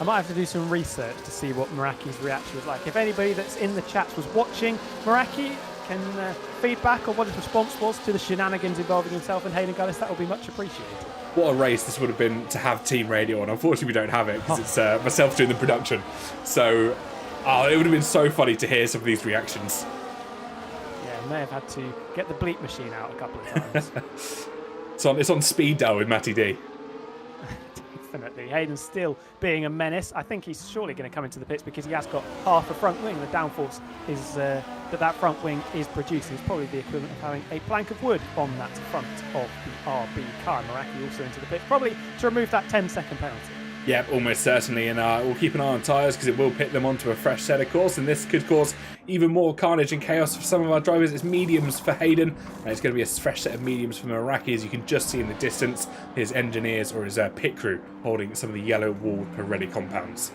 [SPEAKER 2] I might have to do some research to see what Meraki's reaction was like. If anybody that's in the chats was watching Meraki can feedback on what his response was to the shenanigans involving himself and Hayden Gullis, that will be much appreciated.
[SPEAKER 1] What a race this would have been to have team radio on. Unfortunately, we don't have it because it's myself doing the production. So, it would have been so funny to hear some of these reactions.
[SPEAKER 2] Yeah, may have had to get the bleep machine out a couple of times.
[SPEAKER 1] It's on speed dial with Matty D.
[SPEAKER 2] Definitely. Hayden's still being a menace. I think he's surely going to come into the pits because he has got half a front wing. The downforce is that front wing is producing is probably the equivalent of having a plank of wood on that front of the RB car. Meraki also into the pits, probably to remove that 10-second penalty.
[SPEAKER 1] Yep, almost certainly, and we'll keep an eye on tyres because it will pit them onto a fresh set of course, and this could cause even more carnage and chaos for some of our drivers. It's mediums for Hayden, and it's going to be a fresh set of mediums for Meraki, as you can just see in the distance his engineers or his pit crew holding some of the yellow walled Pirelli compounds.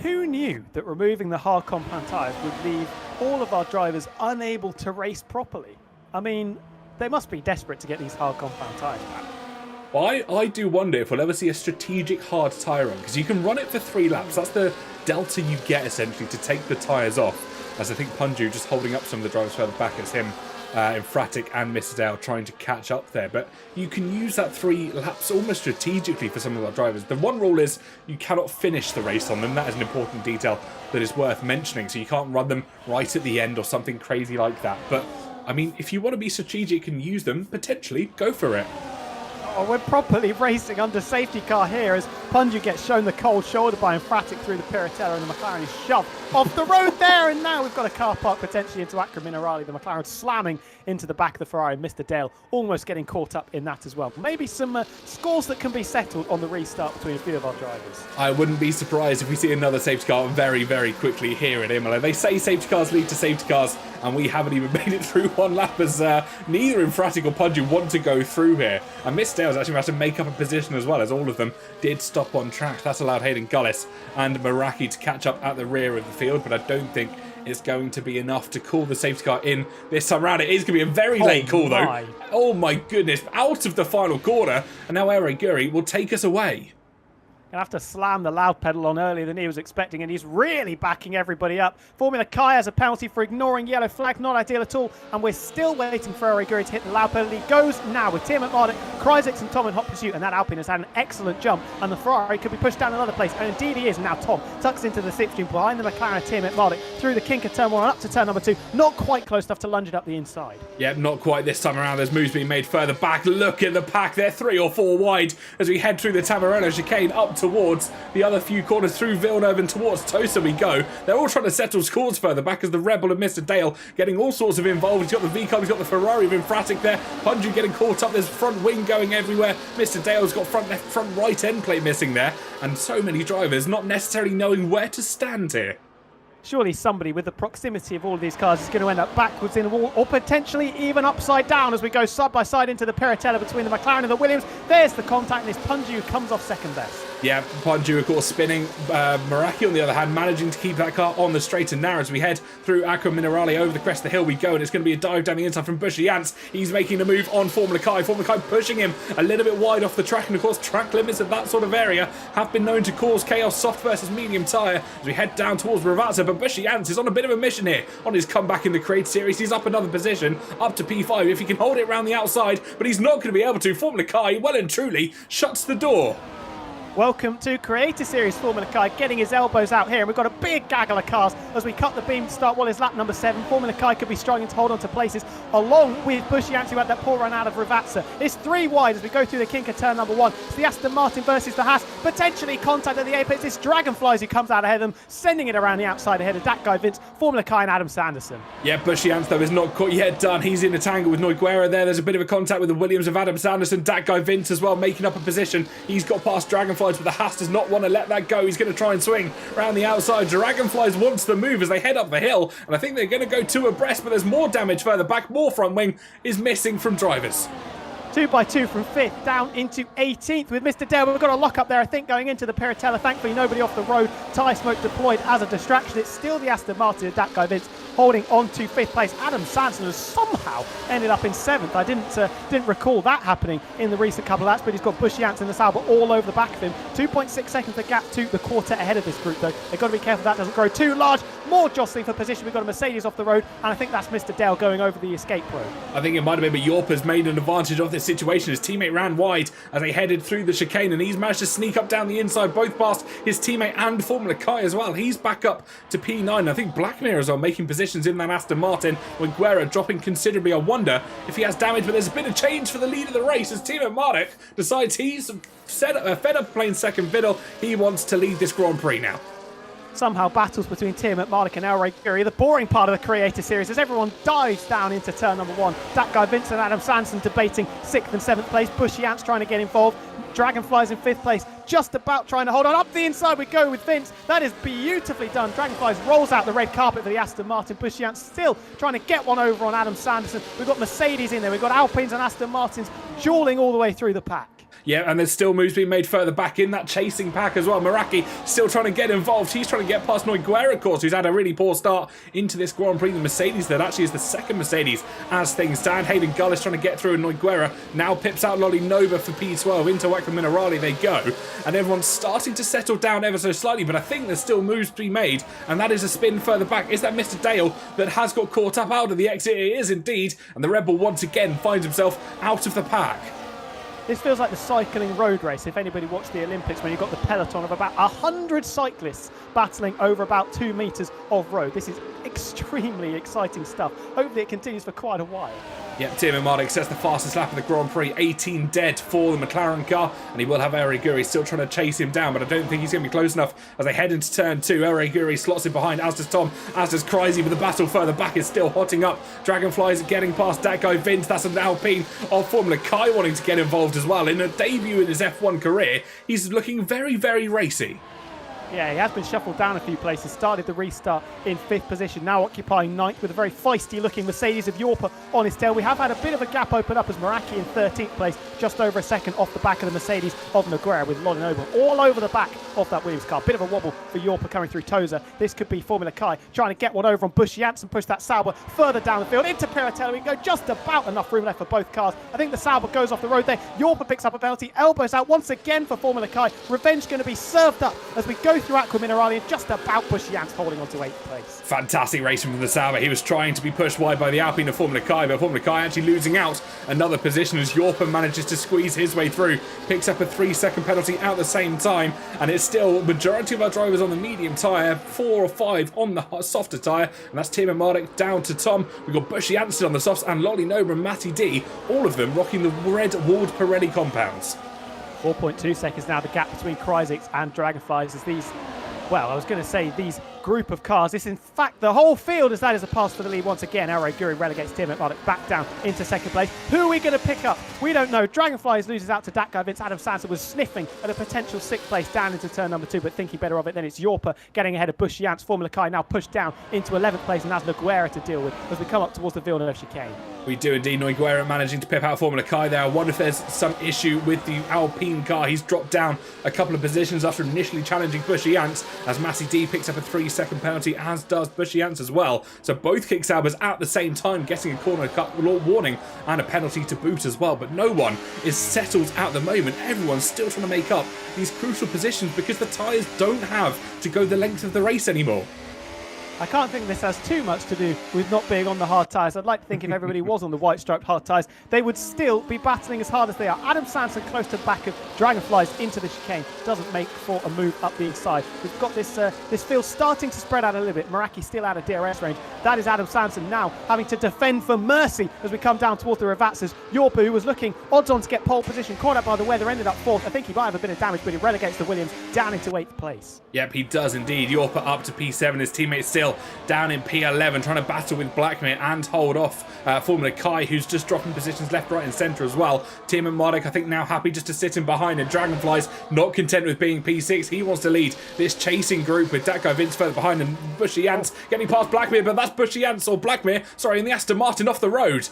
[SPEAKER 2] Who knew that removing the hard compound tyres would leave all of our drivers unable to race properly? I mean, they must be desperate to get these hard compound tyres back.
[SPEAKER 1] Well, I do wonder if we'll ever see a strategic hard tyre run, because you can run it for 3 laps. That's the delta you get, essentially, to take the tyres off. As I think Punju just holding up some of the drivers further back as him, Infratic and Mr. Dale trying to catch up there. But you can use that 3 laps almost strategically for some of our drivers. The one rule is you cannot finish the race on them. That is an important detail that is worth mentioning. So you can't run them right at the end or something crazy like that. But, I mean, if you want to be strategic and use them, potentially, go for it.
[SPEAKER 2] Oh, we're properly racing under safety car here as Punju gets shown the cold shoulder by Infratic through the Piratella, and the McLaren is shoved off the road there, and now we've got a car park potentially into Acre Minerali. The McLaren slamming into the back of the Ferrari. Mr. Dale almost getting caught up in that as well. Maybe some scores that can be settled on the restart between a few of our drivers. I
[SPEAKER 1] wouldn't be surprised if we see another safety car very, very quickly here at Imola. They say safety cars lead to safety cars, and we haven't even made it through one lap as neither Infratic or Punju want to go through here. And Mr. Dale's actually going to have to make up a position as well, as all of them did stop on track. That's allowed Hayden Gullis and Meraki to catch up at the rear of the field, but I don't think it's going to be enough to call the safety car in this time around. It is going to be a very late call, though. Oh my goodness, out of the final corner, and now Ere Guri will take us away.
[SPEAKER 2] Gonna have to slam the loud pedal on earlier than he was expecting, and he's really backing everybody up. Formula Kai has a penalty for ignoring yellow flag, not ideal at all, and we're still waiting for Ere Guri to hit the loud pedal. He goes now with Tim McMardock, Kryzik and Tom in hot pursuit, and that Alpine has had an excellent jump, and the Ferrari could be pushed down another place, and indeed he is. Now Tom tucks into the slipstream behind the McLaren, Tim McMardock, through the kink of turn 1 and up to turn number 2, not quite close enough to lunge it up the inside.
[SPEAKER 1] Yep, not quite this time around. There's moves being made further back. Look at the pack, they're 3 or 4 wide as we head through the Tamarello chicane up towards the other few corners through Villeneuve and towards Tosa we go. They're all trying to settle scores further back as the Rebel and Mr. Dale getting all sorts of involved. He's got the V-Car, he's got the Ferrari of Infratic there. Punju getting caught up. There's front wing going everywhere. Mr. Dale's got front left, front right end plate missing there. And so many drivers not necessarily knowing where to stand here.
[SPEAKER 2] Surely somebody with the proximity of all of these cars is going to end up backwards in the wall, or potentially even upside down as we go side by side into the Piratella between the McLaren and the Williams. There's the contact, and it's Punju who comes off second best.
[SPEAKER 1] Yeah, Punju, of course, spinning. Meraki, on the other hand, managing to keep that car on the straight and narrow as we head through Acqua Minerale. Over the crest of the hill we go, and it's going to be a dive down the inside from Bushy Yance. He's making the move on Formula Kai. Formula Kai pushing him a little bit wide off the track, and of course, track limits at that sort of area have been known to cause chaos. Soft versus medium tyre as we head down towards Ravazza, but Bushy Yance is on a bit of a mission here on his comeback in the Create Series. He's up another position, up to P5 if he can hold it around the outside, but he's not going to be able to. Formula Kai, well and truly, shuts the door.
[SPEAKER 2] Welcome to Creator Series. Formula Kai getting his elbows out here, and we've got a big gaggle of cars as we cut the beam to start what is lap number 7. Formula Kai could be struggling to hold on to places along with Bushy Yance, who had that poor run out of Ravazza. It's 3 wide as we go through the kink of turn number 1. It's the Aston Martin versus the Haas, potentially contact at the apex. It's Dragonflies who comes out ahead of them, sending it around the outside ahead of that guy Vince, Formula Kai and Adam Sanderson.
[SPEAKER 1] Yeah, Bushy Yance though is not quite yet done. He's in a tangle with Noiguera there. There's a bit of a contact with the Williams of Adam Sanderson. That guy Vince as well making up a position. He's got past Dragonflies, but the Haas does not want to let that go. He's going to try and swing around the outside. Dragonflies wants the move as they head up the hill, and I think they're going to go 2 abreast, but there's more damage further back. More front wing is missing from drivers.
[SPEAKER 2] 2 by 2 from 5th down into 18th with Mr. Dale. We've got a lock up there, I think, going into the Piratella. Thankfully, nobody off the road. Tyre smoke deployed as a distraction. It's still the Aston Martin of that guy Vince holding on to 5th place. Adam Sanson has somehow ended up in 7th. I didn't recall that happening in the recent couple of laps, but he's got Bush Janssen and the Sauber all over the back of him. 2.6 seconds the gap to the quartet ahead of this group, though. They've got to be careful that doesn't grow too large. More jostling for position. We've got a Mercedes off the road, and I think that's Mr. Dale going over the escape road.
[SPEAKER 1] I think it might have been, but Yorpa's made an advantage of this situation. His teammate ran wide as they headed through the chicane, and he's managed to sneak up down the inside, both past his teammate and Formula Kai as well. He's back up to P9. I think Blackmere as well, making positions in that Aston Martin, when Guerra dropping considerably. I wonder if he has damage, but there's a bit of change for the lead of the race as teammate Marduk decides he's fed up playing second fiddle. He wants to lead this Grand Prix now.
[SPEAKER 2] Somehow battles between Tim McMardick and El Rey Guri, the boring part of the Creator Series, as everyone dives down into turn number 1. That guy Vincent Adam Sanson debating 6th and 7th place. Bushy Ants trying to get involved. Dragonflies in 5th place, just about trying to hold on. Up the inside we go with Vince. That is beautifully done. Dragonflies rolls out the red carpet for the Aston Martin. Bushy Ants still trying to get one over on Adam Sanderson. We've got Mercedes in there. We've got Alpines and Aston Martins dueling all the way through the pack.
[SPEAKER 1] Yeah, and there's still moves being made further back in that chasing pack as well. Meraki still trying to get involved. He's trying to get past Noiguera, of course, who's had a really poor start into this Grand Prix. The Mercedes that actually is the second Mercedes as things stand. Hayden Gullis trying to get through, and Noiguera now pips out Lolly Nova for P12. Into Wacom Minerali they go, and everyone's starting to settle down ever so slightly, but I think there's still moves to be made, and that is a spin further back. Is that Mr. Dale that has got caught up out of the exit? It is indeed, and the Red Bull once again finds himself out of the pack.
[SPEAKER 2] This feels like the cycling road race, if anybody watched the Olympics, when you've got the peloton of about 100 cyclists battling over about 2 metres of road. This is extremely exciting stuff. Hopefully it continues for quite a while.
[SPEAKER 1] Yep, Tim Marduk sets the fastest lap of the Grand Prix, 18 dead for the McLaren car, and he will have El Rey Guri still trying to chase him down, but I don't think he's going to be close enough as they head into turn 2. El Rey Guri slots in behind, as does Tom, as does Crazy, but the battle further back is still hotting up. Dragonflies getting past that guy Vince, that's an Alpine of Formula Kai wanting to get involved as well. In a debut in his F1 career, he's looking very, very racy.
[SPEAKER 2] Yeah, he has been shuffled down a few places. Started the restart in 5th position, now occupying 9th with a very feisty-looking Mercedes of Yorpa on his tail. We have had a bit of a gap open up as Meraki in 13th place, just over a second off the back of the Mercedes of Noguera, with Lolly Nova all over the back of that Williams car. Bit of a wobble for Yorpa coming through Toza. This could be Formula Kai trying to get one over on Bush Janssen, push that Sauber further down the field into Piratelli. We can go just about enough room left for both cars. I think the Sauber goes off the road there. Yorpa picks up a penalty, elbows out once again for Formula Kai. Revenge going to be served up as we go through Aqua Minerali, and just about Bush Janssen holding on to 8th place.
[SPEAKER 1] Fantastic racing from the Sauber. He was trying to be pushed wide by the Alpine of Formula Kai, but Formula Kai actually losing out another position as Yorpa manages to squeeze his way through, picks up a 3-second penalty at the same time, and it's still majority of our drivers on the medium tyre, 4 or 5 on the softer tyre, and that's Tim and Marduk down to Tom. We've got Bush Janssen on the softs, and Lolly Nova and Matty D, all of them rocking the red Ward Pirelli compounds.
[SPEAKER 2] 4.2 seconds now, the gap between Cryzix and Dragonflies as these, well, I was going to say these group of cars. This, in fact, the whole field, as that is a pass for the lead once again. El Rey Guri relegates Tim McMardick back down into 2nd place. Who are we going to pick up? We don't know. Dragonflies loses out to that guy. Vince Adam Sanson was sniffing at a potential 6th place down into turn number 2, but thinking better of it. Then it's Yorpa getting ahead of Bush Jans. Formula Kai now pushed down into 11th place, and has Noguera to deal with as we come up towards the Villeneuve chicane.
[SPEAKER 1] We do indeed. Noguera managing to pip out Formula Kai there. I wonder if there's some issue with the Alpine car. He's dropped down a couple of positions after initially challenging Bushy Ants, as Massey D picks up a 3-second penalty, as does Bushy Ants as well. So both kick Saubers at the same time getting a corner cut warning and a penalty to boot as well. But no one is settled at the moment. Everyone's still trying to make up these crucial positions because the tyres don't have to go the length of the race anymore.
[SPEAKER 2] I can't think this has too much to do with not being on the hard tyres. I'd like to think if everybody was on the white striped hard tyres, they would still be battling as hard as they are. Adam Sanson close to the back of Dragonflies into the chicane. Doesn't make for a move up the inside. We've got this this field starting to spread out a little bit. Meraki still out of DRS range. That is Adam Sanson now having to defend for mercy as we come down towards the Ravatsas. Yorpa, who was looking odds on to get pole position, caught up by the weather, ended up 4th. I think he might have a bit of damage, but he relegates the Williams down into 8th place.
[SPEAKER 1] Yep, he does indeed. Yorpa up to P7. His teammates still down in P11, trying to battle with Blackmere and hold off Formula Kai, who's just dropping positions left, right and centre as well. Tim and Marduk, I think, now happy just to sit in behind, and Dragonflies not content with being P6. He wants to lead this chasing group with that guy Vince further behind, and Bushy Ants getting past Blackmere, but that's Bushy Ants, or Blackmere, sorry, in the Aston Martin off the road.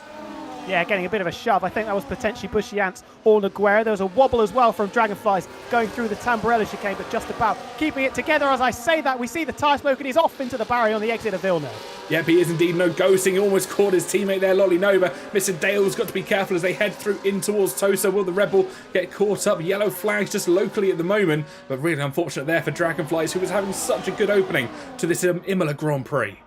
[SPEAKER 2] Yeah, getting a bit of a shove. I think that was potentially Bushiance or Nogueira. There was a wobble as well from Dragonflies going through the Tamburello chicane, but just about keeping it together. As I say that, we see the tyre smoke and he's off into the barrier on the exit of Villeneuve.
[SPEAKER 1] Yep, he is indeed. No ghosting. He almost caught his teammate there, Lolly Nova. Mr. Dale's got to be careful as they head through in towards Tosa. Will the Red Bull get caught up? Yellow flags just locally at the moment, but really unfortunate there for Dragonflies, who was having such a good opening to this Imola Grand Prix.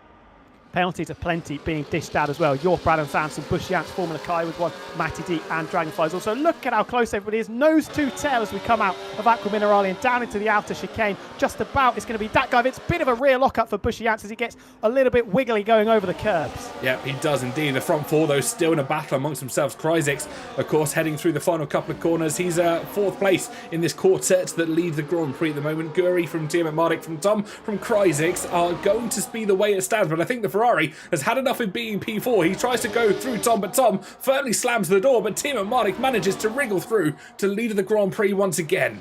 [SPEAKER 2] Penalties aplenty being dished out as well. York, Adam Sanson, Bushiance, Formula Kai with one, Matty D and Dragonflies also. Look at how close everybody is. Nose to tail as we come out of Aqua Minerale and down into the outer chicane. Just about it's going to be that guy. It's a bit of a rear lockup for Bushiance as he gets a little bit wiggly going over the curbs.
[SPEAKER 1] Yep, he does indeed. The front four, though, still in a battle amongst themselves. Kryzix, of course, heading through the final couple of corners. He's fourth place in this quartet that lead the Grand Prix at the moment. Guri from Team Mardik, from Tom, from Kryzix are going to speed the way it stands, but I think the Ferrari has had enough of being P4. He tries to go through Tom, but Tom firmly slams the door, but Team Mardik manages to wriggle through to lead the Grand Prix once again.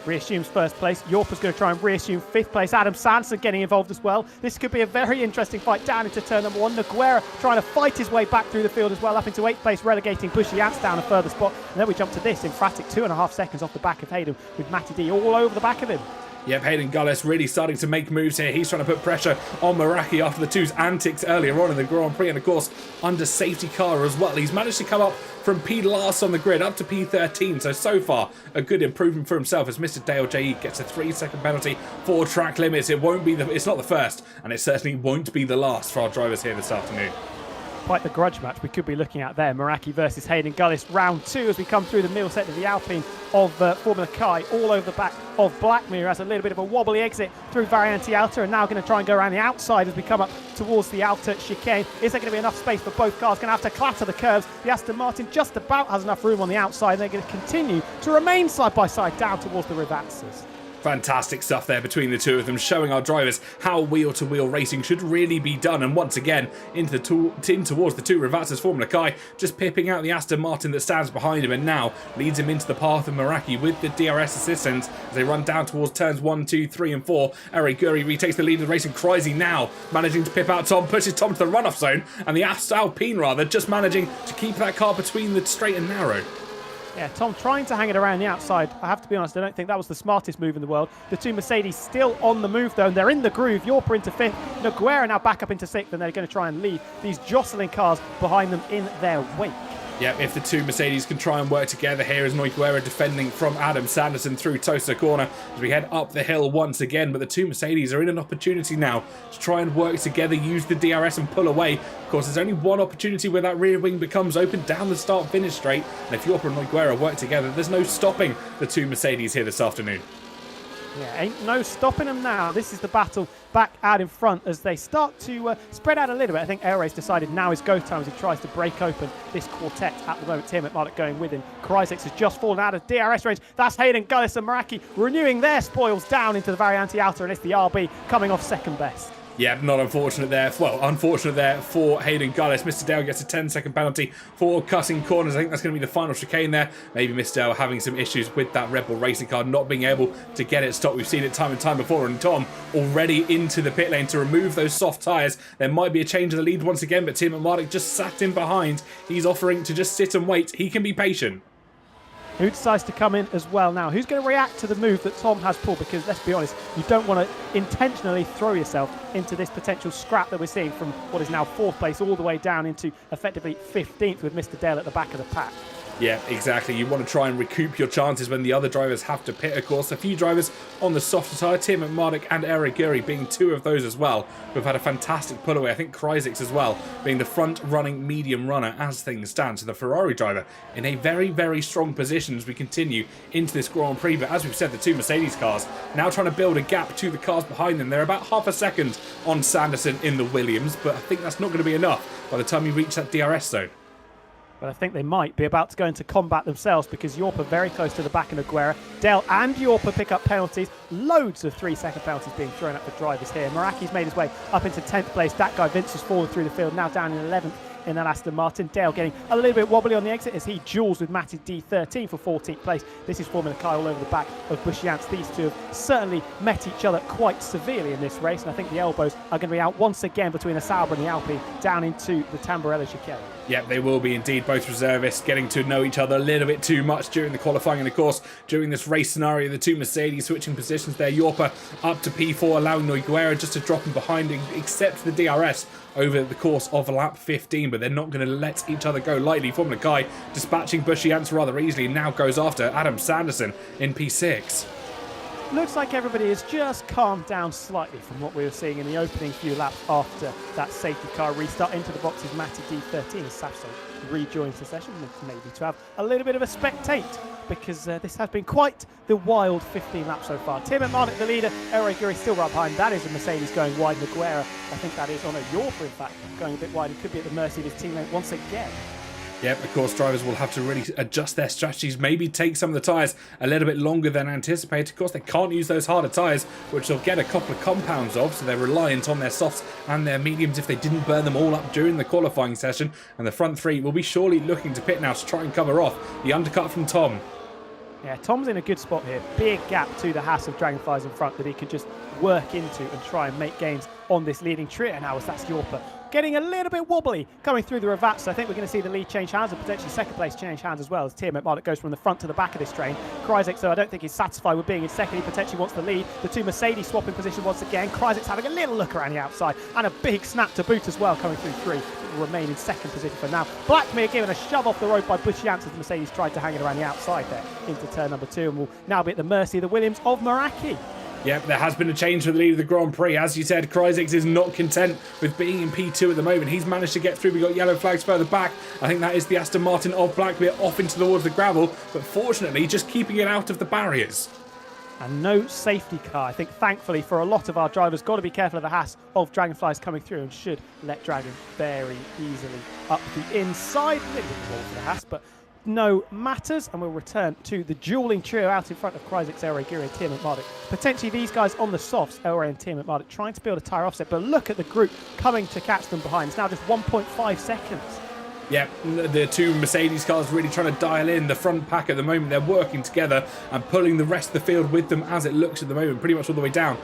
[SPEAKER 2] Reassumes first place. Yorpa's going to try and reassume fifth place. Adam Sanson getting involved as well. This could be a very interesting fight down into turn number one. Nogueira trying to fight his way back through the field as well, up into eighth place, relegating Bushiance down a further spot. And then we jump to this emphatic 2.5 seconds off the back of Hayden, with Matty D all over the back of him.
[SPEAKER 1] Yep, Hayden Gullis really starting to make moves here. He's trying to put pressure on Meraki after the two's antics earlier on in the Grand Prix, and of course under safety car as well. He's managed to come up from P last on the grid up to P13, so far a good improvement for himself as Mr. Dale J.E. gets a 3-second penalty for track limits. It's not the first, and it certainly won't be the last for our drivers here this afternoon.
[SPEAKER 2] Quite the grudge match we could be looking at there. Meraki versus Hayden Gullis, round 2 as we come through the middle set of the Alpine of Formula Kai, all over the back of Blackmere. Has a little bit of a wobbly exit through Variante Alta, and now going to try and go around the outside as we come up towards the outer chicane. Is there going to be enough space for both cars? Going to have to clatter the curves. The Aston Martin just about has enough room on the outside, and they're going to continue to remain side by side down towards the Rivazzas.
[SPEAKER 1] Fantastic stuff there between the two of them, showing our drivers how wheel-to-wheel racing should really be done. And once again, in towards the two Rivazzas. Formula Kai just pipping out the Aston Martin that stands behind him and now leads him into the path of Meraki with the DRS assistance as they run down towards turns 1, 2, 3 and 4. Eric Guri retakes the lead of the race, and Kryzy now managing to pip out Tom, pushes Tom to the runoff zone, and the Alpine just managing to keep that car between the straight and narrow.
[SPEAKER 2] Yeah, Tom trying to hang it around the outside. I have to be honest, I don't think that was the smartest move in the world. The two Mercedes still on the move though, and they're in the groove. Yorpa into fifth, Nogueira now back up into sixth, and they're going to try and leave these jostling cars behind them in their wake.
[SPEAKER 1] Yep, if the two Mercedes can try and work together here as Nogueira defending from Adam Sanderson through Tosa Corner as we head up the hill once again. But the two Mercedes are in an opportunity now to try and work together, use the DRS and pull away. Of course, there's only one opportunity where that rear wing becomes open down the start-finish straight. And if Yorpa and Nogueira work together, there's no stopping the two Mercedes here this afternoon.
[SPEAKER 2] Yeah, ain't no stopping them now. This is the battle back out in front as they start to spread out a little bit. I think Airrace decided now is go time as he tries to break open this quartet at the moment. Tim McMardock going with him. Kryzix has just fallen out of DRS range. That's Hayden Gullis and Meraki renewing their spoils down into the Variante Alta, and it's the RB coming off second best.
[SPEAKER 1] Yeah, not unfortunate there. Well, unfortunate there for Hayden Gullis. Mr. Dale gets a 10-second penalty for cutting corners. I think that's going to be the final chicane there. Maybe Mr. Dale having some issues with that Red Bull racing car, not being able to get it stopped. We've seen it time and time before. And Tom already into the pit lane to remove those soft tyres. There might be a change of the lead once again, but Tim McMardock just sat in behind. He's offering to just sit and wait. He can be patient.
[SPEAKER 2] Who decides to come in as well now? Who's going to react to the move that Tom has pulled? Because let's be honest, you don't want to intentionally throw yourself into this potential scrap that we're seeing from what is now fourth place all the way down into effectively 15th with Mr. Dale at the back of the pack.
[SPEAKER 1] Yeah, exactly. You want to try and recoup your chances when the other drivers have to pit, of course. A few drivers on the softer tyre, Tim McMardock and Eric Guri being two of those as well, who have had a fantastic pull away. I think Kryzix as well, being the front-running medium runner as things stand. So the Ferrari driver in a very, very strong position as we continue into this Grand Prix. But as we've said, the two Mercedes cars now trying to build a gap to the cars behind them. They're about half a second on Sanderson in the Williams, but I think that's not going to be enough by the time you reach that DRS zone.
[SPEAKER 2] But I think they might be about to go into combat themselves because Yorpa very close to the back of Nogueira. Dale and Yorpa pick up penalties. Loads of 3-second penalties being thrown up for drivers here. Meraki's made his way up into 10th place. That guy Vince has fallen through the field, now down in 11th. in that Aston Martin. Dale getting a little bit wobbly on the exit as he duels with Matty D13 for 14th place. This is Formula Kai all over the back of Bushiance. These two have certainly met each other quite severely in this race, and I think the elbows are going to be out once again between the Sauber and the Alpine down into the Tamburello chicane.
[SPEAKER 1] Yep, they will be indeed, both reservists getting to know each other a little bit too much during the qualifying, and of course during this race scenario the two Mercedes switching positions there. Yorpa up to P4, allowing Nogueira just to drop him behind and accept the DRS over the course of lap 15, but they're not going to let each other go lightly. Formula Kai dispatching Bushiance rather easily, now goes after Adam Sanderson in P6.
[SPEAKER 2] Looks like everybody has just calmed down slightly from what we were seeing in the opening few laps after that safety car restart. Into the boxes, Matty D13 as Sapso rejoins the session, maybe to have a little bit of a spectate, because this has been quite the wild 15 laps so far. Tim Marnik, the leader, El Reguri still right behind. That is a Mercedes going wide. Nogueira, I think that is on a Yorpa, in fact, going a bit wide. It could be at the mercy of his teammate once again.
[SPEAKER 1] Yep, of course, drivers will have to really adjust their strategies, maybe take some of the tyres a little bit longer than anticipated. Of course, they can't use those harder tyres, which they'll get a couple of compounds of, so they're reliant on their softs and their mediums if they didn't burn them all up during the qualifying session. And the front three will be surely looking to pit now to try and cover off the undercut from Tom.
[SPEAKER 2] Yeah, Tom's in a good spot here. Big gap to the Haas of Dragonflies in front that he can just work into and try and make gains on this leading trio now, as that's Yorpa getting a little bit wobbly coming through the Ravats. So I think we're going to see the lead change hands and potentially second place change hands as well, as Tiamat Mardik goes from the front to the back of this train. Kryzik, so I don't think he's satisfied with being in second. He potentially wants the lead. The two Mercedes swapping position once again. Kryzik's having a little look around the outside and a big snap to boot as well, coming through three. Will remain in second position for now. Blackmere given a shove off the road by Bushiance as the Mercedes tried to hang it around the outside there into turn number 2, and will now be at the mercy of the Williams of Meraki.
[SPEAKER 1] Yep, there has been a change for the lead of the Grand Prix. As you said, Kryzik is not content with being in P2 at the moment. He's managed to get through. We've got yellow flags further back. I think that is the Aston Martin of Blackmere off into towards the gravel, but fortunately just keeping it out of the barriers.
[SPEAKER 2] And no safety car. I think thankfully for a lot of our drivers, got to be careful of the Haas of Dragonflies coming through, and should let Dragon very easily up the inside. A little bit more for the Haas, but no matters, and we'll return to the dueling trio out in front of Kryzik, Elray, Giri and Tiamat Mardik. Potentially these guys on the softs, Elray and Tiamat Mardik, trying to build a tyre offset, but look at the group coming to catch them behind. It's now just 1.5 seconds.
[SPEAKER 1] Yep, the two Mercedes cars really trying to dial in the front pack at the moment. They're working together and pulling the rest of the field with them as it looks at the moment, pretty much all the way down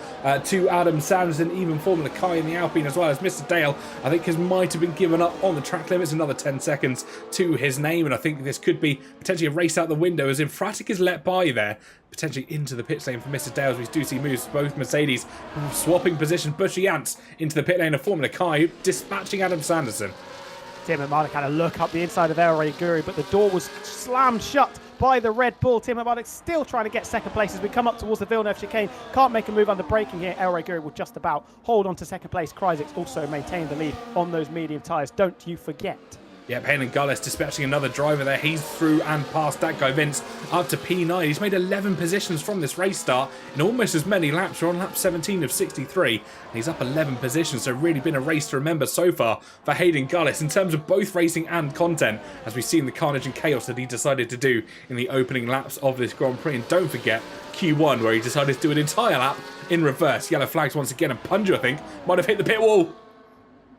[SPEAKER 1] to Adam Sanderson, even Formula Kai in the Alpine as well, as Mr. Dale, I think, might have been given up on the track limits. Another 10 seconds to his name, and I think this could be potentially a race out the window, as Infratic is let by there, potentially into the pit lane for Mr. Dale, as we do see moves both Mercedes swapping position. Bushiance into the pit lane of Formula Kai, dispatching Adam Sanderson.
[SPEAKER 2] Tiamat Mardik had a look up the inside of Elray Guri, but the door was slammed shut by the Red Bull. Tiamat Mardik still trying to get second place as we come up towards the Villeneuve chicane. Can't make a move under braking here. Elray Guri will just about hold on to second place. Kryzik's also maintained the lead on those medium tyres. Don't you forget.
[SPEAKER 1] Yep, Hayden Gullis dispatching another driver there. He's through and past that guy Vince up to P9. He's made 11 positions from this race start in almost as many laps. We're on lap 17 of 63. And he's up 11 positions, so really been a race to remember so far for Hayden Gullis in terms of both racing and content, as we've seen the carnage and chaos that he decided to do in the opening laps of this Grand Prix. And don't forget Q1, where he decided to do an entire lap in reverse. Yellow flags once again, and Punju, I think, might have hit the pit wall.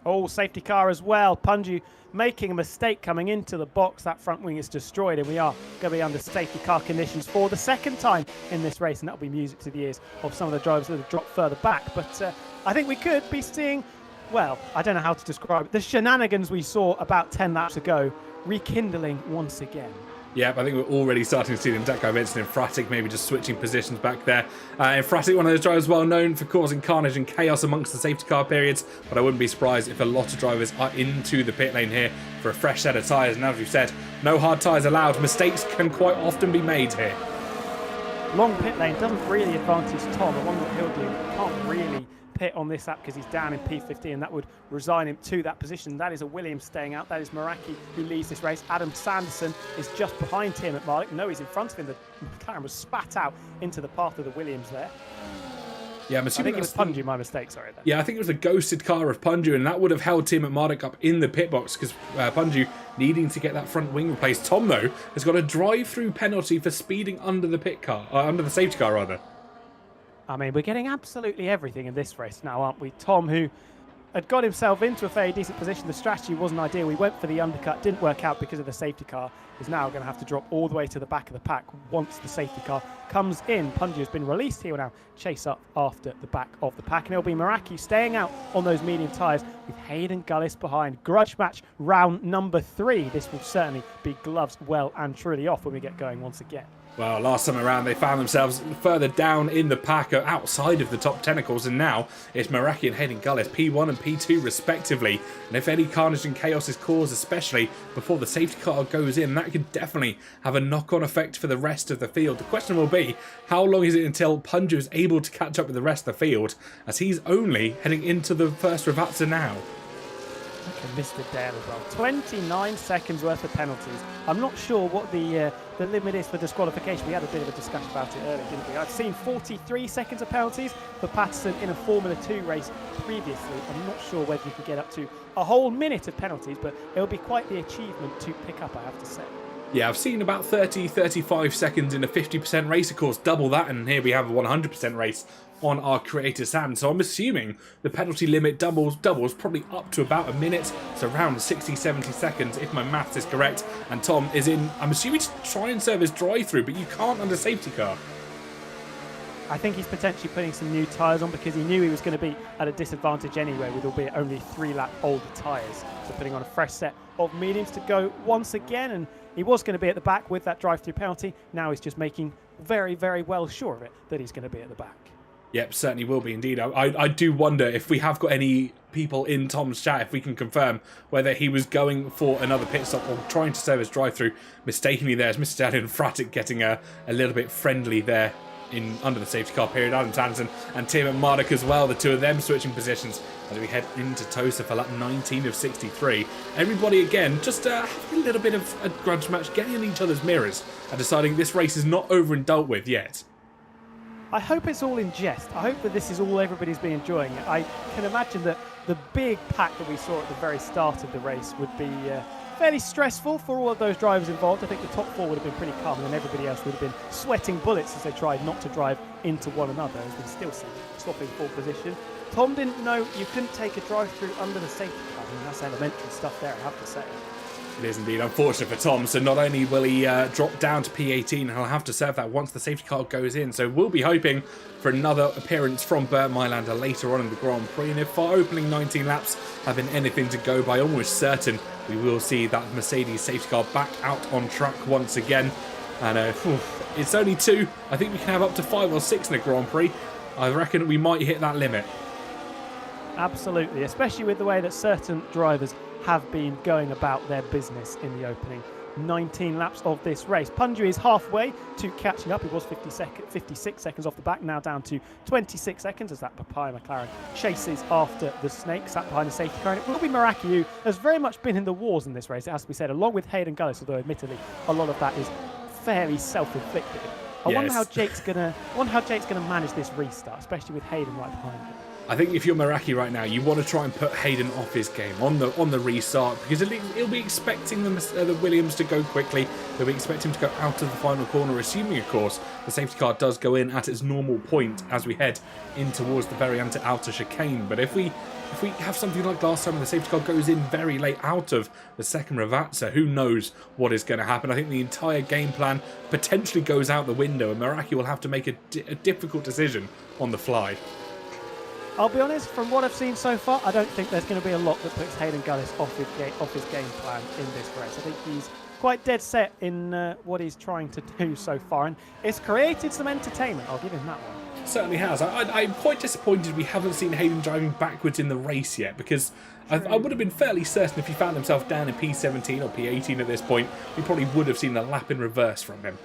[SPEAKER 2] Oh, safety car as well. Punju making a mistake coming into the box. That front wing is destroyed, and we are going to be under safety car conditions for the second time in this race, and that'll be music to the ears of some of the drivers that have dropped further back. But I think we could be seeing, well, I don't know how to describe it, the shenanigans we saw about 10 laps ago rekindling once again.
[SPEAKER 1] Yep, I think we're already starting to see them. Deco Vincent and Fratic maybe just switching positions back there. And Fratic, one of those drivers well known for causing carnage and chaos amongst the safety car periods, but I wouldn't be surprised if a lot of drivers are into the pit lane here for a fresh set of tyres. And as we've said, no hard tyres allowed. Mistakes can quite often be made here.
[SPEAKER 2] Long pit lane doesn't really advantage Tom. I wonder what he'll do. Can't really pit on this lap because he's down in P15, and that would resign him to that position. That is a Williams staying out. That is Meraki who leads this race. Adam Sanderson is just behind Tiamat Mardik. No, he's in front of him. The McLaren was spat out into the path of the Williams there.
[SPEAKER 1] Yeah, I'm assuming
[SPEAKER 2] I think it was Punju, my mistake, sorry. Then.
[SPEAKER 1] Yeah, I think it was a ghosted car of Punju, and that would have held Tiamat Mardik up in the pit box, because Punju needing to get that front wing replaced. Tom, though, has got a drive-through penalty for speeding under the pit car, under the safety car, rather.
[SPEAKER 2] I mean, we're getting absolutely everything in this race now, aren't we? Tom, who had got himself into a very decent position. The strategy wasn't ideal. We went for the undercut, didn't work out because of the safety car. Is now going to have to drop all the way to the back of the pack once the safety car comes in. Punji has been released. He will now chase up after the back of the pack. And it'll be Meraki staying out on those medium tyres with Hayden Gullis behind. Grudge match round number 3. This will certainly be gloves well and truly off when we get going once again.
[SPEAKER 1] Well, last time around they found themselves further down in the pack, outside of the top tentacles, and now it's Meraki and Hayden Gullis, P1 and P2 respectively. And if any carnage and chaos is caused, especially before the safety car goes in, that could definitely have a knock-on effect for the rest of the field. The question will be, how long is it until Punju is able to catch up with the rest of the field, as he's only heading into the first Ravazza now?
[SPEAKER 2] Okay, Mr. Dale as well. 29 seconds worth of penalties. I'm not sure what the limit is for disqualification. We had a bit of a discussion about it earlier, didn't we? I've seen 43 seconds of penalties for Patterson in a Formula 2 race previously. I'm not sure whether you can get up to a whole minute of penalties, but it'll be quite the achievement to pick up, I have to say.
[SPEAKER 1] Yeah, I've seen about 35 seconds in a 50% race, of course, double that, and here we have a 100% race on our creator's hand. So I'm assuming the penalty limit doubles probably up to about a minute, so around 60-70 seconds if my maths is correct. And Tom is in, I'm assuming, to try and serve his drive-through, but you can't under safety car.
[SPEAKER 2] I think he's potentially putting some new tyres on because he knew he was going to be at a disadvantage anyway, with albeit only 3-lap older tyres. So putting on a fresh set of mediums to go once again, and he was going to be at the back with that drive-through penalty. Now he's just making very, very well sure of it that he's going to be at the back.
[SPEAKER 1] Yep, certainly will be indeed. I do wonder if we have got any people in Tom's chat, if we can confirm whether he was going for another pit stop or trying to serve his drive-through mistakenly there, as Mr. Daniel Fratic getting a little bit friendly there under the safety car period. Adam Tansen and Tim Marduk as well, the two of them switching positions as we head into Tosa for lap 19 of 63. Everybody again just having a little bit of a grudge match, getting in each other's mirrors and deciding this race is not over and dealt with yet.
[SPEAKER 2] I hope it's all in jest. I hope that this is all everybody's been enjoying it. I can imagine that the big pack that we saw at the very start of the race would be fairly stressful for all of those drivers involved. I think the top 4 would have been pretty calm, and then everybody else would have been sweating bullets as they tried not to drive into one another, as we still see swapping full position. Tom didn't know you couldn't take a drive-through under the safety car. I mean, that's elementary stuff there, I have to say.
[SPEAKER 1] It is indeed unfortunate for Tom, so not only will he drop down to P18, he'll have to serve that once the safety car goes in, so we'll be hoping for another appearance from Bert Mylander later on in the Grand Prix, and if our opening 19 laps have been anything to go by, almost certain we will see that Mercedes safety car back out on track once again. And it's only 2, I think we can have up to 5 or 6 in the Grand Prix. I reckon we might hit that limit.
[SPEAKER 2] Absolutely, especially with the way that certain drivers have been going about their business in the opening 19 laps of this race. Punju is halfway to catching up. He was 56 seconds off the back, now down to 26 seconds as that Papaya McLaren chases after the snake, sat behind the safety car. And it will be Meraki who has very much been in the wars in this race, it has to be said, along with Hayden Gullis, although admittedly a lot of that is fairly self-inflicted. I wonder how Jake's gonna manage this restart, especially with Hayden right behind him.
[SPEAKER 1] I think if you're Meraki right now, you want to try and put Hayden off his game on the restart, because he'll be expecting the Williams to go quickly. He'll be expecting him to go out of the final corner, assuming, of course, the safety car does go in at its normal point as we head in towards the very outer chicane. But if we have something like last time and the safety car goes in very late out of the second Ravazza, who knows what is going to happen. I think the entire game plan potentially goes out the window, and Meraki will have to make a difficult decision on the fly.
[SPEAKER 2] I'll be honest, from what I've seen so far, I don't think there's going to be a lot that puts Hayden Gullis off his game plan in this race. I think he's quite dead set in what he's trying to do so far, and it's created some entertainment. I'll give him that one.
[SPEAKER 1] Certainly has. I'm quite disappointed we haven't seen Hayden driving backwards in the race yet, because I would have been fairly certain if he found himself down in P17 or P18 at this point, we probably would have seen a lap in reverse from him.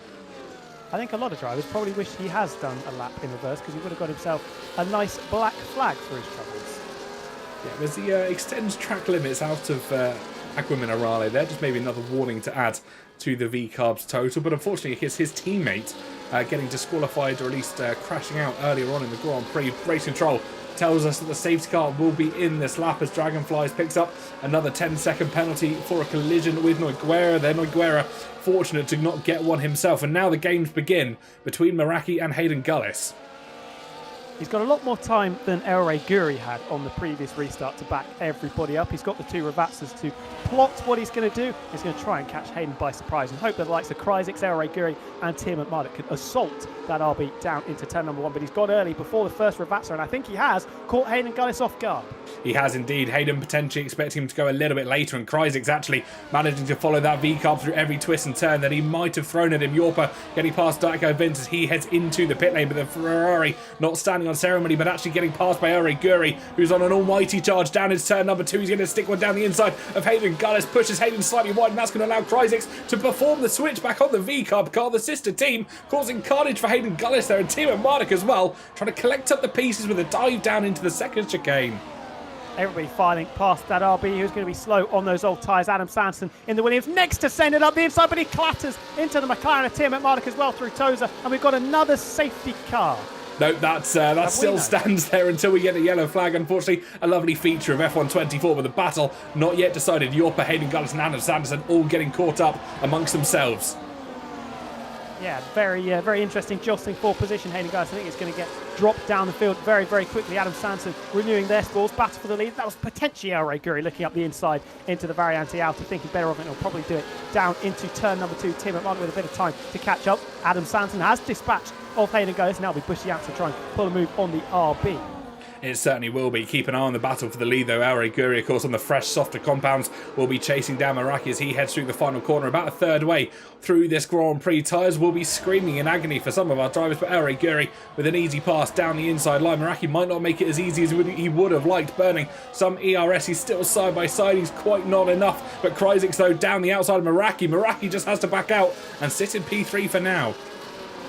[SPEAKER 2] I think a lot of drivers probably wish he has done a lap in reverse, because he would have got himself a nice black flag for his troubles.
[SPEAKER 1] Yeah, there's the extends track limits out of Aqua Minerale there, just maybe another warning to add to the V-Carbs total, but unfortunately it's his teammate getting disqualified, or at least crashing out earlier on in the Grand Prix. Race control tells us that the safety car will be in this lap as Dragonflies picks up another 10-second penalty for a collision with Nogueira. Then Nogueira fortunate to not get one himself, and now the games begin between Meraki and Hayden Gullis.
[SPEAKER 2] He's got a lot more time than El Rey Guri had on the previous restart to back everybody up. He's got the two Ravatsas to plot what he's going to do. He's going to try and catch Hayden by surprise and hope that the likes of Kryzik, El Rey Guri and Tim McMurdoch can assault that RB down into turn number 1. But he's got early before the first Ravatsa, and I think he has caught Hayden Gullis off guard.
[SPEAKER 1] He has indeed. Hayden potentially expecting him to go a little bit later, and Kryzik's actually managing to follow that V-carb through every twist and turn that he might have thrown at him. Yorpa getting past Darko Vince as he heads into the pit lane, but the Ferrari not standing on ceremony, but actually getting passed by Ori Guri, who's on an almighty charge down into turn number 2. He's going to stick one down the inside of Hayden Gullis, pushes Hayden slightly wide, and that's going to allow Kryzik to perform the switch back on the V-carb car, the sister team, causing carnage for Hayden Gullis there, and Tim McMurdoch as well, trying to collect up the pieces with a dive down into the second chicane.
[SPEAKER 2] Everybody filing past that RB, who's going to be slow on those old tyres. Adam Sanson in the Williams, next to send it up the inside, but he clatters into the McLaren of Tim McMurdoch as well through Tozer, and we've got another safety car.
[SPEAKER 1] No, that still stands there until we get a yellow flag. Unfortunately, a lovely feature of F1 24, but the battle not yet decided. Yorpa, Hayden Gullis and Adam Sanderson all getting caught up amongst themselves.
[SPEAKER 2] Yeah, very interesting jostling for position. Hayden Gullis, I think it's going to get dropped down the field very, very quickly. Adam Sanson renewing their scores, battle for the lead. That was potentially El Rey Guri looking up the inside into the Variante outer, thinking better of it. He'll probably do it down into turn number 2. Tim McMurdoch with a bit of time to catch up. Adam Sanson has dispatched of Hayden Gullis. Now it'll be Bushy out to try and pull a move on the RB.
[SPEAKER 1] It certainly will be. Keep an eye on the battle for the lead though. El Rey Guri, of course, on the fresh, softer compounds, will be chasing down Meraki as he heads through the final corner. About a third way through this Grand Prix. Tyres will be screaming in agony for some of our drivers, but El Rey Guri with an easy pass down the inside line. Meraki might not make it as easy as he would have liked, burning some ERS. He's still side by side. He's quite not enough, but Kryzik though down the outside of Meraki. Meraki just has to back out and sit in P3 for now.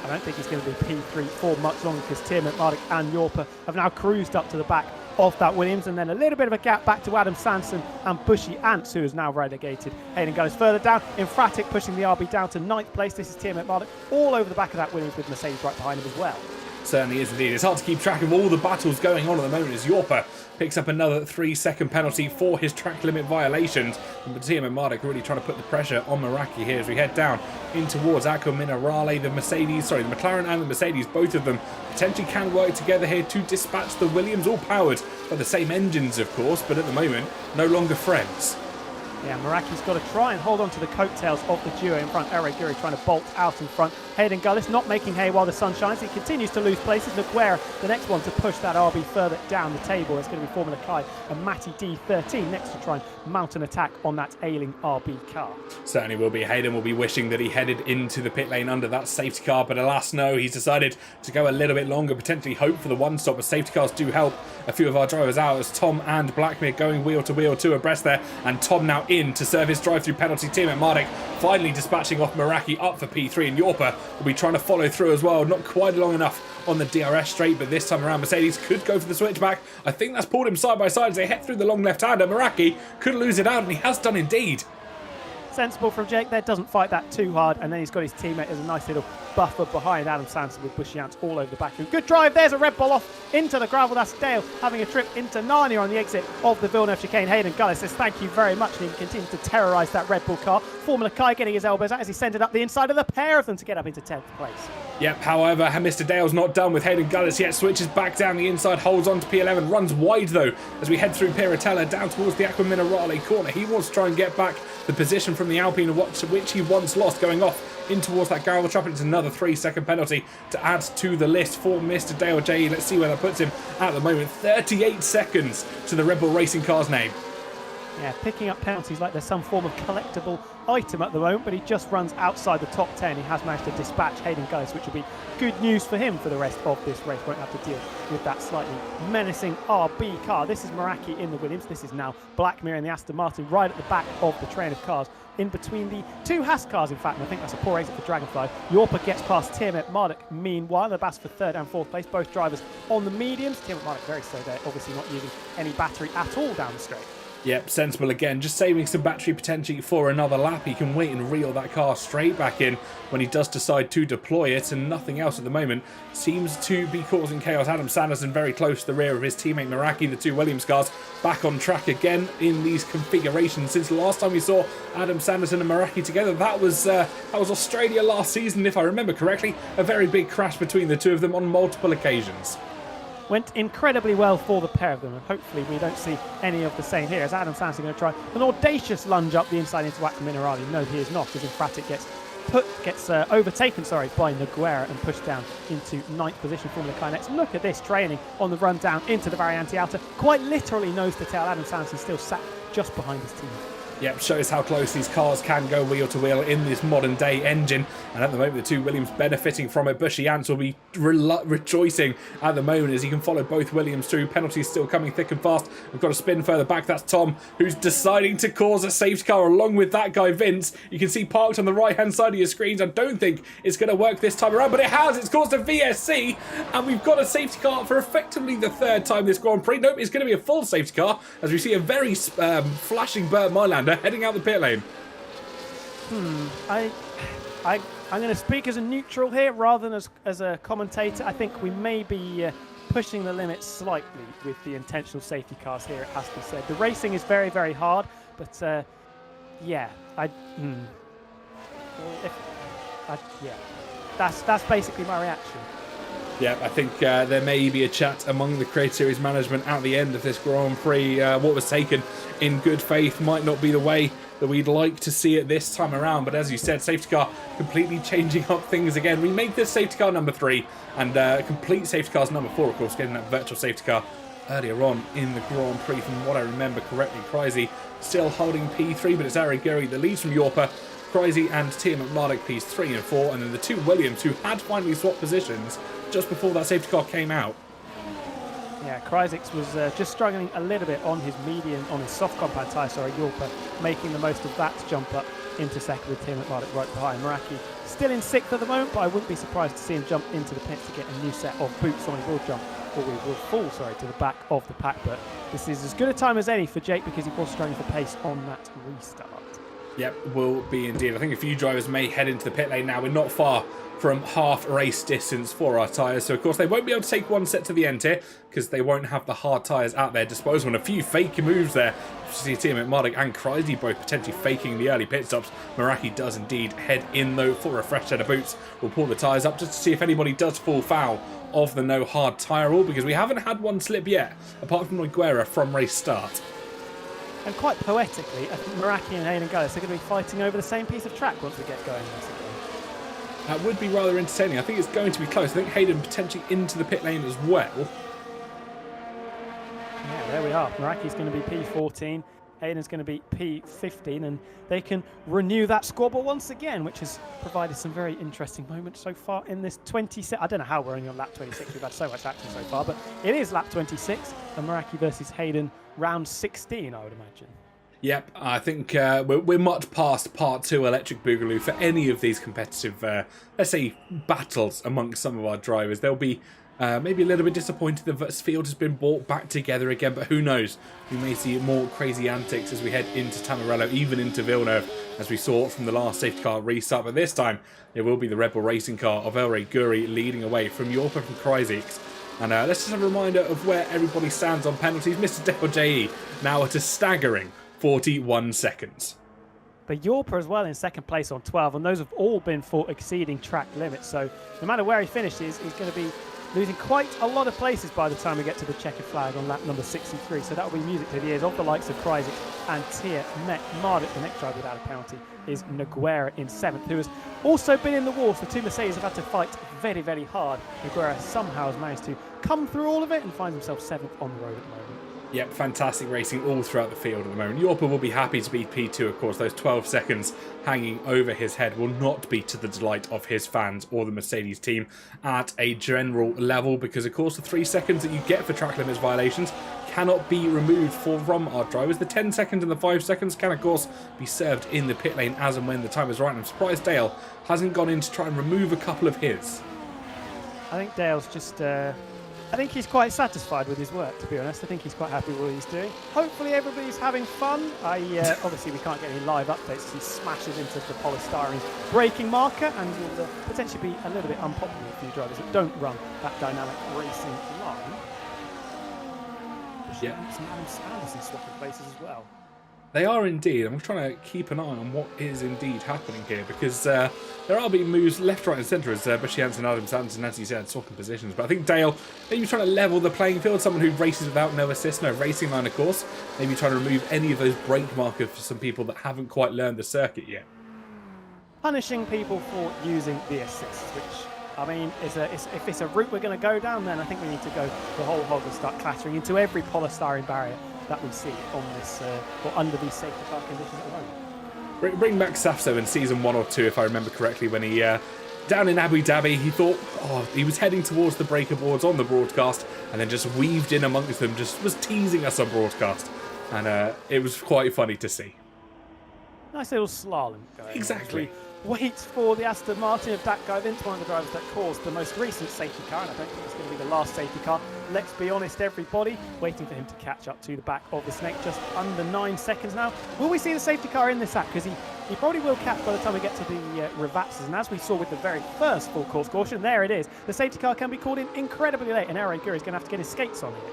[SPEAKER 2] I don't think he's going to be P3 for much longer because Tim McMurdoch and Yorpa have now cruised up to the back of that Williams, and then a little bit of a gap back to Adam Sanson and Bushy Ants, who is now relegated. Hayden Gullis further down, emphatic, pushing the RB down to 9th place. This is Tim McMurdoch all over the back of that Williams with Mercedes right behind him as well.
[SPEAKER 1] Certainly is indeed. It's hard to keep track of all the battles going on at the moment as Yorpa picks up another 3-second penalty for his track limit violations. And Tim McMurdoch really trying to put the pressure on Meraki here as we head down in towards Aqua Minerale. The McLaren and the Mercedes, both of them potentially can work together here to dispatch the Williams, all powered by the same engines, of course, but at the moment, no longer friends.
[SPEAKER 2] Yeah, Meraki's got to try and hold on to the coattails of the duo in front. El Rey Guri trying to bolt out in front. Hayden Gullis not making hay while the sun shines. He continues to lose places. Noguera, the next one to push that RB further down the table. It's going to be Formula Kai and Matty D13 next to try and mount an attack on that ailing RB car.
[SPEAKER 1] Certainly will be. Hayden will be wishing that he headed into the pit lane under that safety car, but alas no, he's decided to go a little bit longer, potentially hope for the one stop, but safety cars do help a few of our drivers out as Tom and Blackmere going wheel to wheel, 2 abreast there, and Tom now in to serve his drive-through penalty. Tim McMurdoch finally dispatching off Meraki up for P3, and Yorpa will be trying to follow through as well. Not quite long enough on the DRS straight, but this time around Mercedes could go for the switchback. I think that's pulled him side by side as they head through the long left-hander. Meraki could lose it out, and he has done indeed.
[SPEAKER 2] Sensible from Jake there, doesn't fight that too hard, and then he's got his teammate as a nice little buffer behind Adam Sanson with Bushy Ants all over the back. Good drive, there's a Red Bull off into the gravel. That's Dale having a trip into Narnia on the exit of the Villeneuve chicane. Hayden Gullis says thank you very much, and he continues to terrorise that Red Bull car. Formula Kai getting his elbows out as he sent it up the inside of the pair of them to get up into 10th place.
[SPEAKER 1] Yep, however, Mr. Dale's not done with Hayden Gullis yet. Switches back down the inside, holds on to P11, runs wide though as we head through Piratella down towards the Aqua Minerale corner. He wants to try and get back the position from the Alpine, which he once lost, going off in towards that gravel trap. It's another 3-second penalty to add to the list for Mr. Dale J. Let's see where that puts him at the moment. 38 seconds to the Red Bull Racing car's name.
[SPEAKER 2] Yeah, picking up penalties like there's some form of collectible item at the moment, but he just runs outside the top 10. He has managed to dispatch Hayden Gullis, which will be good news for him for the rest of this race. Won't have to deal with that slightly menacing RB car. This is Meraki in the Williams. This is now Blackmere in the Aston Martin right at the back of the train of cars, in between the 2 Haas cars, in fact, and I think that's a poor exit for Dragonfly. Yorpa gets past Tim McMurdoch. Meanwhile, the Bass for 3rd and 4th place, both drivers on the mediums. Tim McMurdoch very slow there, obviously not using any battery at all down the straight.
[SPEAKER 1] Yep, sensible again, just saving some battery potentially for another lap. He can wait and reel that car straight back in when he does decide to deploy it, and nothing else at the moment seems to be causing chaos. Adam Sanderson very close to the rear of his teammate Meraki. The 2 Williams cars back on track again in these configurations. Since last time we saw Adam Sanderson and Meraki together, that was Australia last season, if I remember correctly. A very big crash between the two of them on multiple occasions.
[SPEAKER 2] went incredibly well for the pair of them, and hopefully we don't see any of the same here, as Adam Sanson going to try an audacious lunge up the inside into whack Minerali. No, he is not, as Infratic gets overtaken by Nogueira and pushed down into 9th position. Formula Kinex. Look at this training on the run down into the Variante Alta. Quite literally nose to tail. Adam Sanson still sat just behind his team.
[SPEAKER 1] Yep, shows how close these cars can go wheel to wheel in this modern day engine. And at the moment, the two Williams benefiting from it. Bushy Ants will be rejoicing at the moment as he can follow both Williams through. Penalties still coming thick and fast. We've got a spin further back. That's Tom, who's deciding to cause a safety car along with that guy, Vince. You can see parked on the right-hand side of your screens. I don't think it's going to work this time around, but it has. It's caused a VSC, and we've got a safety car for effectively the 3rd time this Grand Prix. Nope, it's going to be a full safety car as we see a very flashing Burt Mylander heading out the pit lane.
[SPEAKER 2] I'm going to speak as a neutral here rather than as a commentator. I think we may be pushing the limits slightly with the intentional safety cars here, it has to be said. The racing is very, very hard, but yeah, that's basically my reaction.
[SPEAKER 1] Yeah, I think there may be a chat among the Creator Series management at the end of this Grand Prix. What was taken in good faith might not be the way that we'd like to see it this time around. But as you said, safety car completely changing up things again. We make this safety car number 3 and complete safety cars number 4, of course, getting that virtual safety car earlier on in the Grand Prix. From what I remember correctly, Kreisy still holding P3, but it's Aaron Gurry that leads from Yorpa. Kreisy and Tia McMurdoch P3 and 4, and then the two Williams who had finally swapped positions just before that safety car came out.
[SPEAKER 2] Yeah, Kreisix was just struggling a little bit on his medium, on his soft compound tyre, Yorpa, making the most of that to jump up into second with Tia McMurdoch right behind. Meraki still in 6th at the moment, but I wouldn't be surprised to see him jump into the pits to get a new set of boots on. He will jump, or he will fall, to the back of the pack, but this is as good a time as any for Jake because he was struggling for pace on that restart.
[SPEAKER 1] Yep, will be indeed. I think a few drivers may head into the pit lane now. We're not far from half race distance for our tyres, so of course they won't be able to take one set to the end here because they won't have the hard tyres at their disposal. And a few fake moves there. You see Tia McMurdoch and Kreisy both potentially faking the early pit stops. Meraki does indeed head in though for a fresh set of boots. We'll pull the tyres up just to see if anybody does fall foul of the no hard tyre rule, because we haven't had one slip yet, apart from Nogueira from race start.
[SPEAKER 2] And quite poetically, I think Meraki and Hayden Gullis are going to be fighting over the same piece of track once we get going once again.
[SPEAKER 1] That would be rather entertaining. I think it's going to be close. I think Hayden potentially into the pit lane as well.
[SPEAKER 2] Yeah, there we are. Meraki's going to be P14. Hayden's going to be P15, and they can renew that scoreboard once again, which has provided some very interesting moments so far in this 26. I don't know how we're only on lap 26. We've had so much action so far, but it is lap 26, and Meraki versus Hayden, round 16, I would imagine.
[SPEAKER 1] Yep, I think we're much past part 2 Electric Boogaloo for any of these competitive, let's say, battles amongst some of our drivers. They'll be maybe a little bit disappointed that this field has been brought back together again, but who knows? We may see more crazy antics as we head into Tamarello, even into Villeneuve, as we saw from the last safety car restart. But this time, it will be the Red Bull racing car of Elray Guri leading away from Yorpa from Kreisix. And let's just have a reminder of where everybody stands on penalties. Mr. Dale J.E. now at a staggering 41 seconds.
[SPEAKER 2] But Yorpa as well in second place on 12, and those have all been for exceeding track limits. So no matter where he finishes, he's going to be losing quite a lot of places by the time we get to the checkered flag on lap number 63. So that will be music to the ears of the likes of Kreisig and Tia McMurdoch. The next driver without a penalty is Nogueira in 7th, who has also been in the wars. The two Mercedes have had to fight very, very hard. Nogueira somehow has managed to come through all of it and finds himself 7th on the road at the moment.
[SPEAKER 1] Yep, fantastic racing all throughout the field at the moment. Yorpa will be happy to be P2, of course. Those 12 seconds hanging over his head will not be to the delight of his fans or the Mercedes team at a general level, because, of course, the 3 seconds that you get for track limits violations cannot be removed from our drivers. The 10 seconds and the 5 seconds can, of course, be served in the pit lane as and when the time is right. And I'm surprised Dale hasn't gone in to try and remove a couple of his.
[SPEAKER 2] I think Dale's just... I think he's quite satisfied with his work, to be honest. I think he's quite happy with what he's doing. Hopefully everybody's having fun. Obviously we can't get any live updates as he smashes into the polystyrene braking marker, and will potentially be a little bit unpopular with a few drivers that don't run that dynamic racing line.
[SPEAKER 1] Yeah.
[SPEAKER 2] And Adam Anderson swapping places as well.
[SPEAKER 1] They are indeed, and we're trying to keep an eye on what is indeed happening here, because there are being moves left, right and centre as Bushiance and Adam Sanderson, as you said, swapping positions. But I think Dale, maybe trying to level the playing field, someone who races without no assist, no racing line of course, maybe trying to remove any of those brake markers for some people that haven't quite learned the circuit yet.
[SPEAKER 2] Punishing people for using the assists, which, I mean, if it's a route we're going to go down, then I think we need to go the whole hog and start clattering into every polystyrene barrier that we see on this or under these safety car conditions at the moment.
[SPEAKER 1] Bring back Safso in season 1 or 2, if I remember correctly, when he down in Abu Dhabi, he thought he was heading towards the breaker boards on the broadcast, and then just weaved in amongst them, just was teasing us on broadcast, and it was quite funny to see.
[SPEAKER 2] Nice little slalom going.
[SPEAKER 1] Exactly.
[SPEAKER 2] Wait for the Aston Martin of Dak Guyvince, one of the drivers that caused the most recent safety car, and I don't think it's going to be the last safety car. Let's be honest, everybody, waiting for him to catch up to the back of the snake, just under 9 seconds now. Will we see the safety car in this act? Because he probably will catch by the time we get to the Ravaxes, and as we saw with the very first full course caution, there it is. The safety car can be called in incredibly late, and Aaron Gurry is going to have to get his skates on here.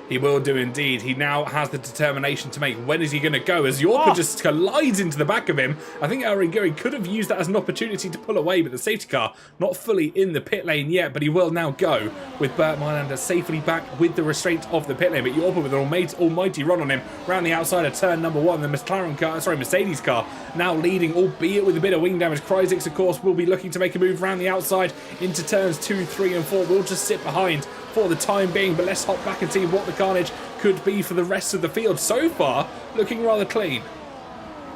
[SPEAKER 1] He will do indeed. He now has the determination to make. When is he going to go? As Yorker just collides into the back of him. I think Ariguri could have used that as an opportunity to pull away, but the safety car not fully in the pit lane yet, but he will now go with Bert Mylander safely back with the restraint of the pit lane. But Yorker with an almighty run on him round the outside of turn number 1. The Mercedes car now leading, albeit with a bit of wing damage. Kryzik, of course, will be looking to make a move round the outside into turns 2, 3 and 4. We'll just sit behind for the time being, but let's hop back and see what the carnage could be for the rest of the field. So far, looking rather clean.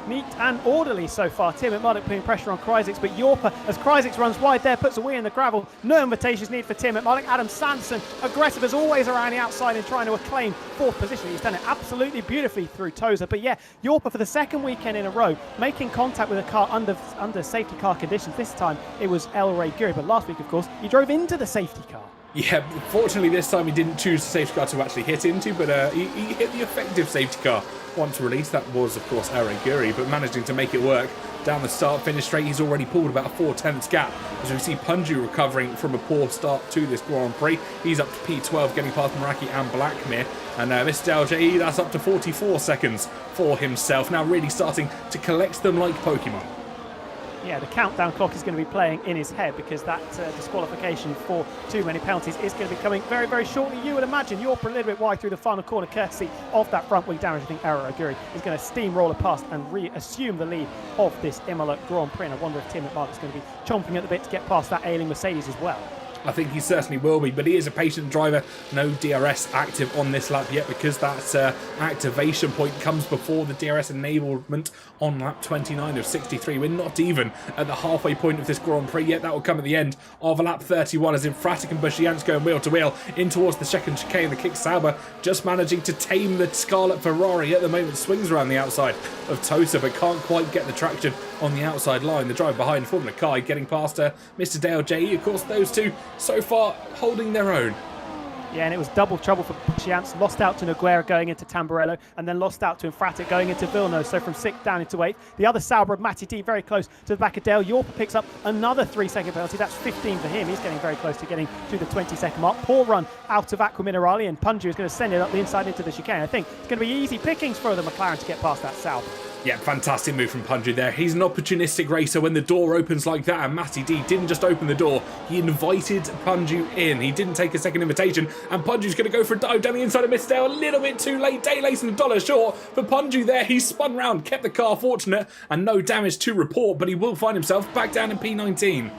[SPEAKER 2] Neat and orderly so far. Tim McMurdoch putting pressure on Kryzik, but Yorper, as Kryzik runs wide there, puts a wheel in the gravel. No invitations needed for Tim McMurdoch. Adam Sanderson, aggressive as always around the outside and trying to acclaim 4th position. He's done it absolutely beautifully through Tozer. But yeah, Yorper for the 2nd weekend in a row, making contact with a car under safety car conditions. This time it was El Ray Guri, but last week, of course, he drove into the safety car.
[SPEAKER 1] Yeah, fortunately this time he didn't choose the safety car to actually hit into, but he hit the effective safety car once released. That was, of course, Aaron Guri, but managing to make it work down the start-finish straight. He's already pulled about a 4/10 gap, as we see Punju recovering from a poor start to this Grand Prix. He's up to P12, getting past Meraki and Blackmere, and Mr. LJE, that's up to 44 seconds for himself. Now really starting to collect them like Pokemon.
[SPEAKER 2] Yeah, the countdown clock is going to be playing in his head, because that disqualification for too many penalties is going to be coming very, very shortly. You would imagine Yorper a little bit wide through the final corner, courtesy of that front wing damage. I think Aaron Aguri is going to steamroller past and reassume the lead of this Imola Grand Prix. And I wonder if Tim McMurdoch is going to be chomping at the bit to get past that ailing Mercedes as well.
[SPEAKER 1] I think he certainly will be, but he is a patient driver. No DRS active on this lap yet, because that activation point comes before the DRS enablement on lap 29 of 63. We're not even at the halfway point of this Grand Prix yet. That will come at the end of lap 31, as Infratic and Bushiance going wheel to wheel in towards the second chicane. The kick Sauber just managing to tame the Scarlet Ferrari at the moment. Swings around the outside of Tosa, but can't quite get the traction on the outside line. The driver behind, Formula Kai, getting past Mr. Dale J.E. Of course, those two so far holding their own.
[SPEAKER 2] Yeah, and it was double trouble for Bushiance. Lost out to Nogueira going into Tamburello, and then lost out to Infratic going into Villeneuve. So from 6th down into 8th. The other Sauber of Matty D very close to the back of Dale. Yorper picks up another 3-second penalty. That's 15 for him. He's getting very close to getting to the 20-second mark. Poor run out of Aqua Minerale, and Punju is going to send it up the inside into the chicane. I think it's going to be easy pickings for the McLaren to get past that Sauber.
[SPEAKER 1] Yeah, fantastic move from Punju there. He's an opportunistic racer when the door opens like that, and Matty D didn't just open the door, he invited Punju in. He didn't take a second invitation, and Punju's going to go for a dive down the inside of Miss Dale. A little bit too late. Day lacing $1 short for Punju there. He spun round, kept the car fortunate, and no damage to report, but he will find himself back down in P19.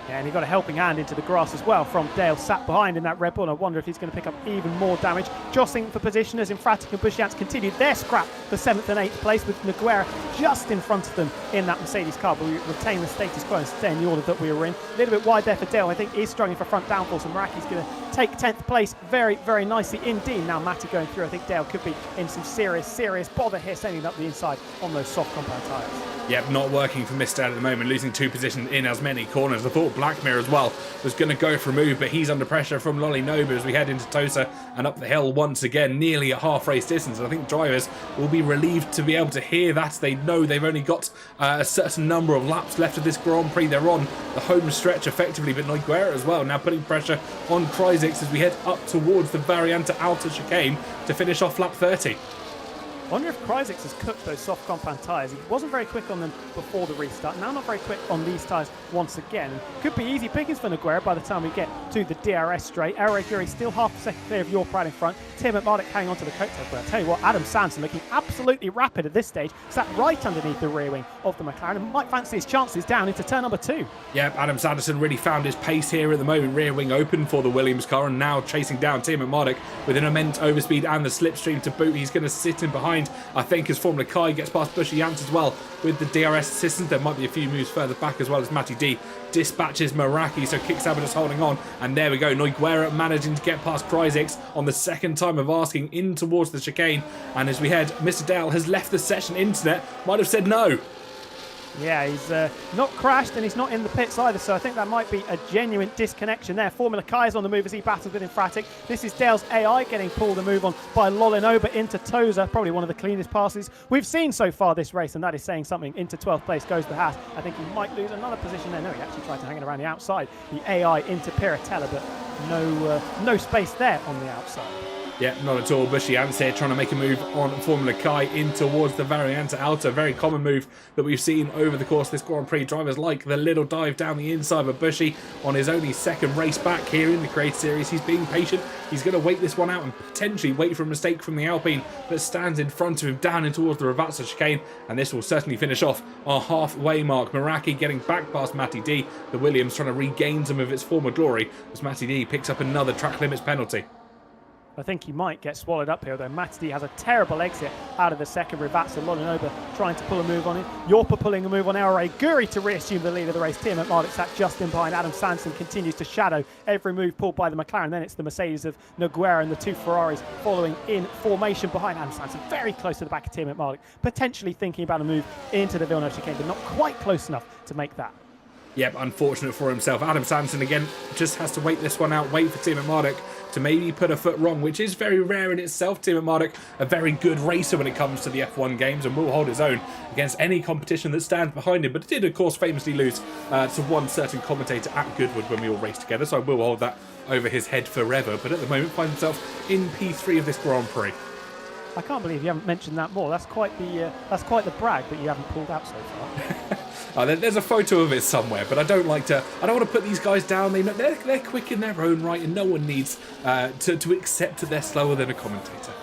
[SPEAKER 2] Yeah, and he got a helping hand into the grass as well from Dale, sat behind in that Red Bull. And I wonder if he's going to pick up even more damage. Jostling for position as Infratic and Bushiance continued their scrap for 7th and 8th place, with Nogueira just in front of them in that Mercedes car. But we retain the status quo and stay in the order that we were in. A little bit wide there for Dale. I think he's struggling for front downforce, and Maraki's going to take 10th place very, very nicely indeed. Now Matty going through. I think Dale could be in some serious bother here, sending up the inside on those soft compound tyres.
[SPEAKER 1] Yep, not working for Mr. at the moment, losing 2 positions in as many corners. I thought Blackmere as well was going to go for a move, but he's under pressure from Lolly Nobu as we head into Tosa and up the hill once again, nearly at half race distance. And I think drivers will be relieved to be able to hear that. They know they've only got a certain number of laps left of this Grand Prix. They're on the home stretch effectively, but Nogueira as well, now putting pressure on Kryzik as we head up towards the Variante Alta chicane to finish off lap 30.
[SPEAKER 2] I wonder if Kryzik has cooked those soft compound tyres. He wasn't very quick on them before the restart. Now not very quick on these tyres once again. Could be easy pickings for Nogueira by the time we get to the DRS straight. Guri still half a second clear of York right in front. Tim McMardick hanging on to the coattails. But I tell you what, Adam Sanson looking absolutely rapid at this stage. Sat right underneath the rear wing of the McLaren and might fancy his chances down into turn number 2.
[SPEAKER 1] Yep, Adam Sanderson really found his pace here at the moment. Rear wing open for the Williams car and now chasing down Tim McMardick with an immense overspeed and the slipstream to boot. He's going to sit in behind, I think, as Formula Kai gets past Bushy Yance as well with the DRS assistance. There might be a few moves further back as well as Matty D dispatches Meraki, so Kicksabber just holding on, and there we go, Nogueira managing to get past Kryzik on the second time of asking in towards the chicane. And as we head, Mr. Dale has left the session. Internet might have said no.
[SPEAKER 2] Yeah, he's not crashed and he's not in the pits either, so I think that might be a genuine disconnection there. Formula Kai is on the move as he battles with Infratic. This is Dale's AI getting pulled a move on by Lolinoba into Toza, probably one of the cleanest passes we've seen so far this race, and that is saying something. Into 12th place goes the Haas. I think he might lose another position there. No, he actually tried to hang it around the outside. The AI into Piratella, but no space there on the outside.
[SPEAKER 1] Yeah, not at all. Bushy Ants here trying to make a move on Formula Kai in towards the Variante Alta. Very common move that we've seen over the course of this Grand Prix. Drivers like the little dive down the inside, but Bushy on his only second race back here in the Creator Series. He's being patient. He's going to wait this one out and potentially wait for a mistake from the Alpine that stands in front of him down in towards the Ravazza chicane. And this will certainly finish off our halfway mark. Meraki getting back past Matty D. The Williams trying to regain some of its former glory as Matty D picks up another track limits penalty.
[SPEAKER 2] I think he might get swallowed up here, though. Matty has a terrible exit out of the second. Ravazza, Lolinoba trying to pull a move on him. Yorpa pulling a move on Elray. Guri to reassume the lead of the race. Tim McMardick sat just in behind. Adam Sanson continues to shadow every move pulled by the McLaren. Then it's the Mercedes of Nogueira and the two Ferraris following in formation behind Adam Sanson. Very close to the back of Tim McMardick. Potentially thinking about a move into the Villeneuve chicane, but not quite close enough to make that.
[SPEAKER 1] Yep, unfortunate for himself. Adam Sanson again just has to wait this one out, wait for Tim McMardick to maybe put a foot wrong, which is very rare in itself. Tim McMardick, a very good racer when it comes to the F1 games and will hold his own against any competition that stands behind him, but did of course famously lose to one certain commentator at Goodwood when we all raced together, so I will hold that over his head forever, but at the moment finds himself in P3 of this Grand Prix.
[SPEAKER 2] I can't believe you haven't mentioned that more. That's quite the brag that you haven't pulled out so far.
[SPEAKER 1] There's a photo of it somewhere, but I don't want to put these guys down. They're quick in their own right, and no one needs to accept that they're slower than a commentator.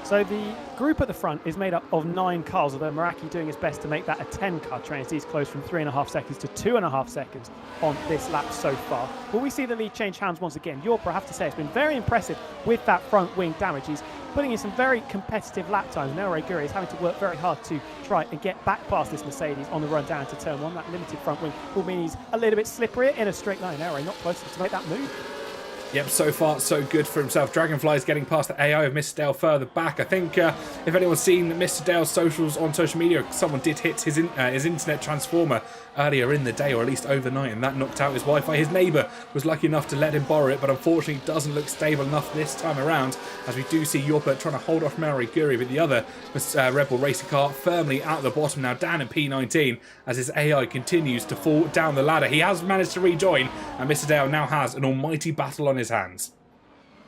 [SPEAKER 2] So the group at the front is made up of 9 cars, although Meraki doing his best to make that a 10-car train as he's close from 3.5 seconds to 2.5 seconds on this lap so far. Will we see the lead change hands once again? Yorpa, I have to say, has been very impressive with that front wing damage. He's putting in some very competitive lap times. And Elray Guri is having to work very hard to try and get back past this Mercedes on the run down to turn 1. That limited front wing will mean he's a little bit slipperier in a straight line. Elray not close enough to make that move.
[SPEAKER 1] Yep, so far so good for himself. Dragonfly is getting past the AI of Mr. Dale further back. I think if anyone's seen Mr. Dale's socials on social media, someone did hit his internet transformer earlier in the day, or at least overnight, and that knocked out his Wi-Fi. His neighbour was lucky enough to let him borrow it, but unfortunately doesn't look stable enough this time around, as we do see Yorpa trying to hold off Mary Guri, but the other Red Bull racing car firmly at the bottom now, down in P19, as his AI continues to fall down the ladder. He has managed to rejoin, and Mr. Dale now has an almighty battle on his hands.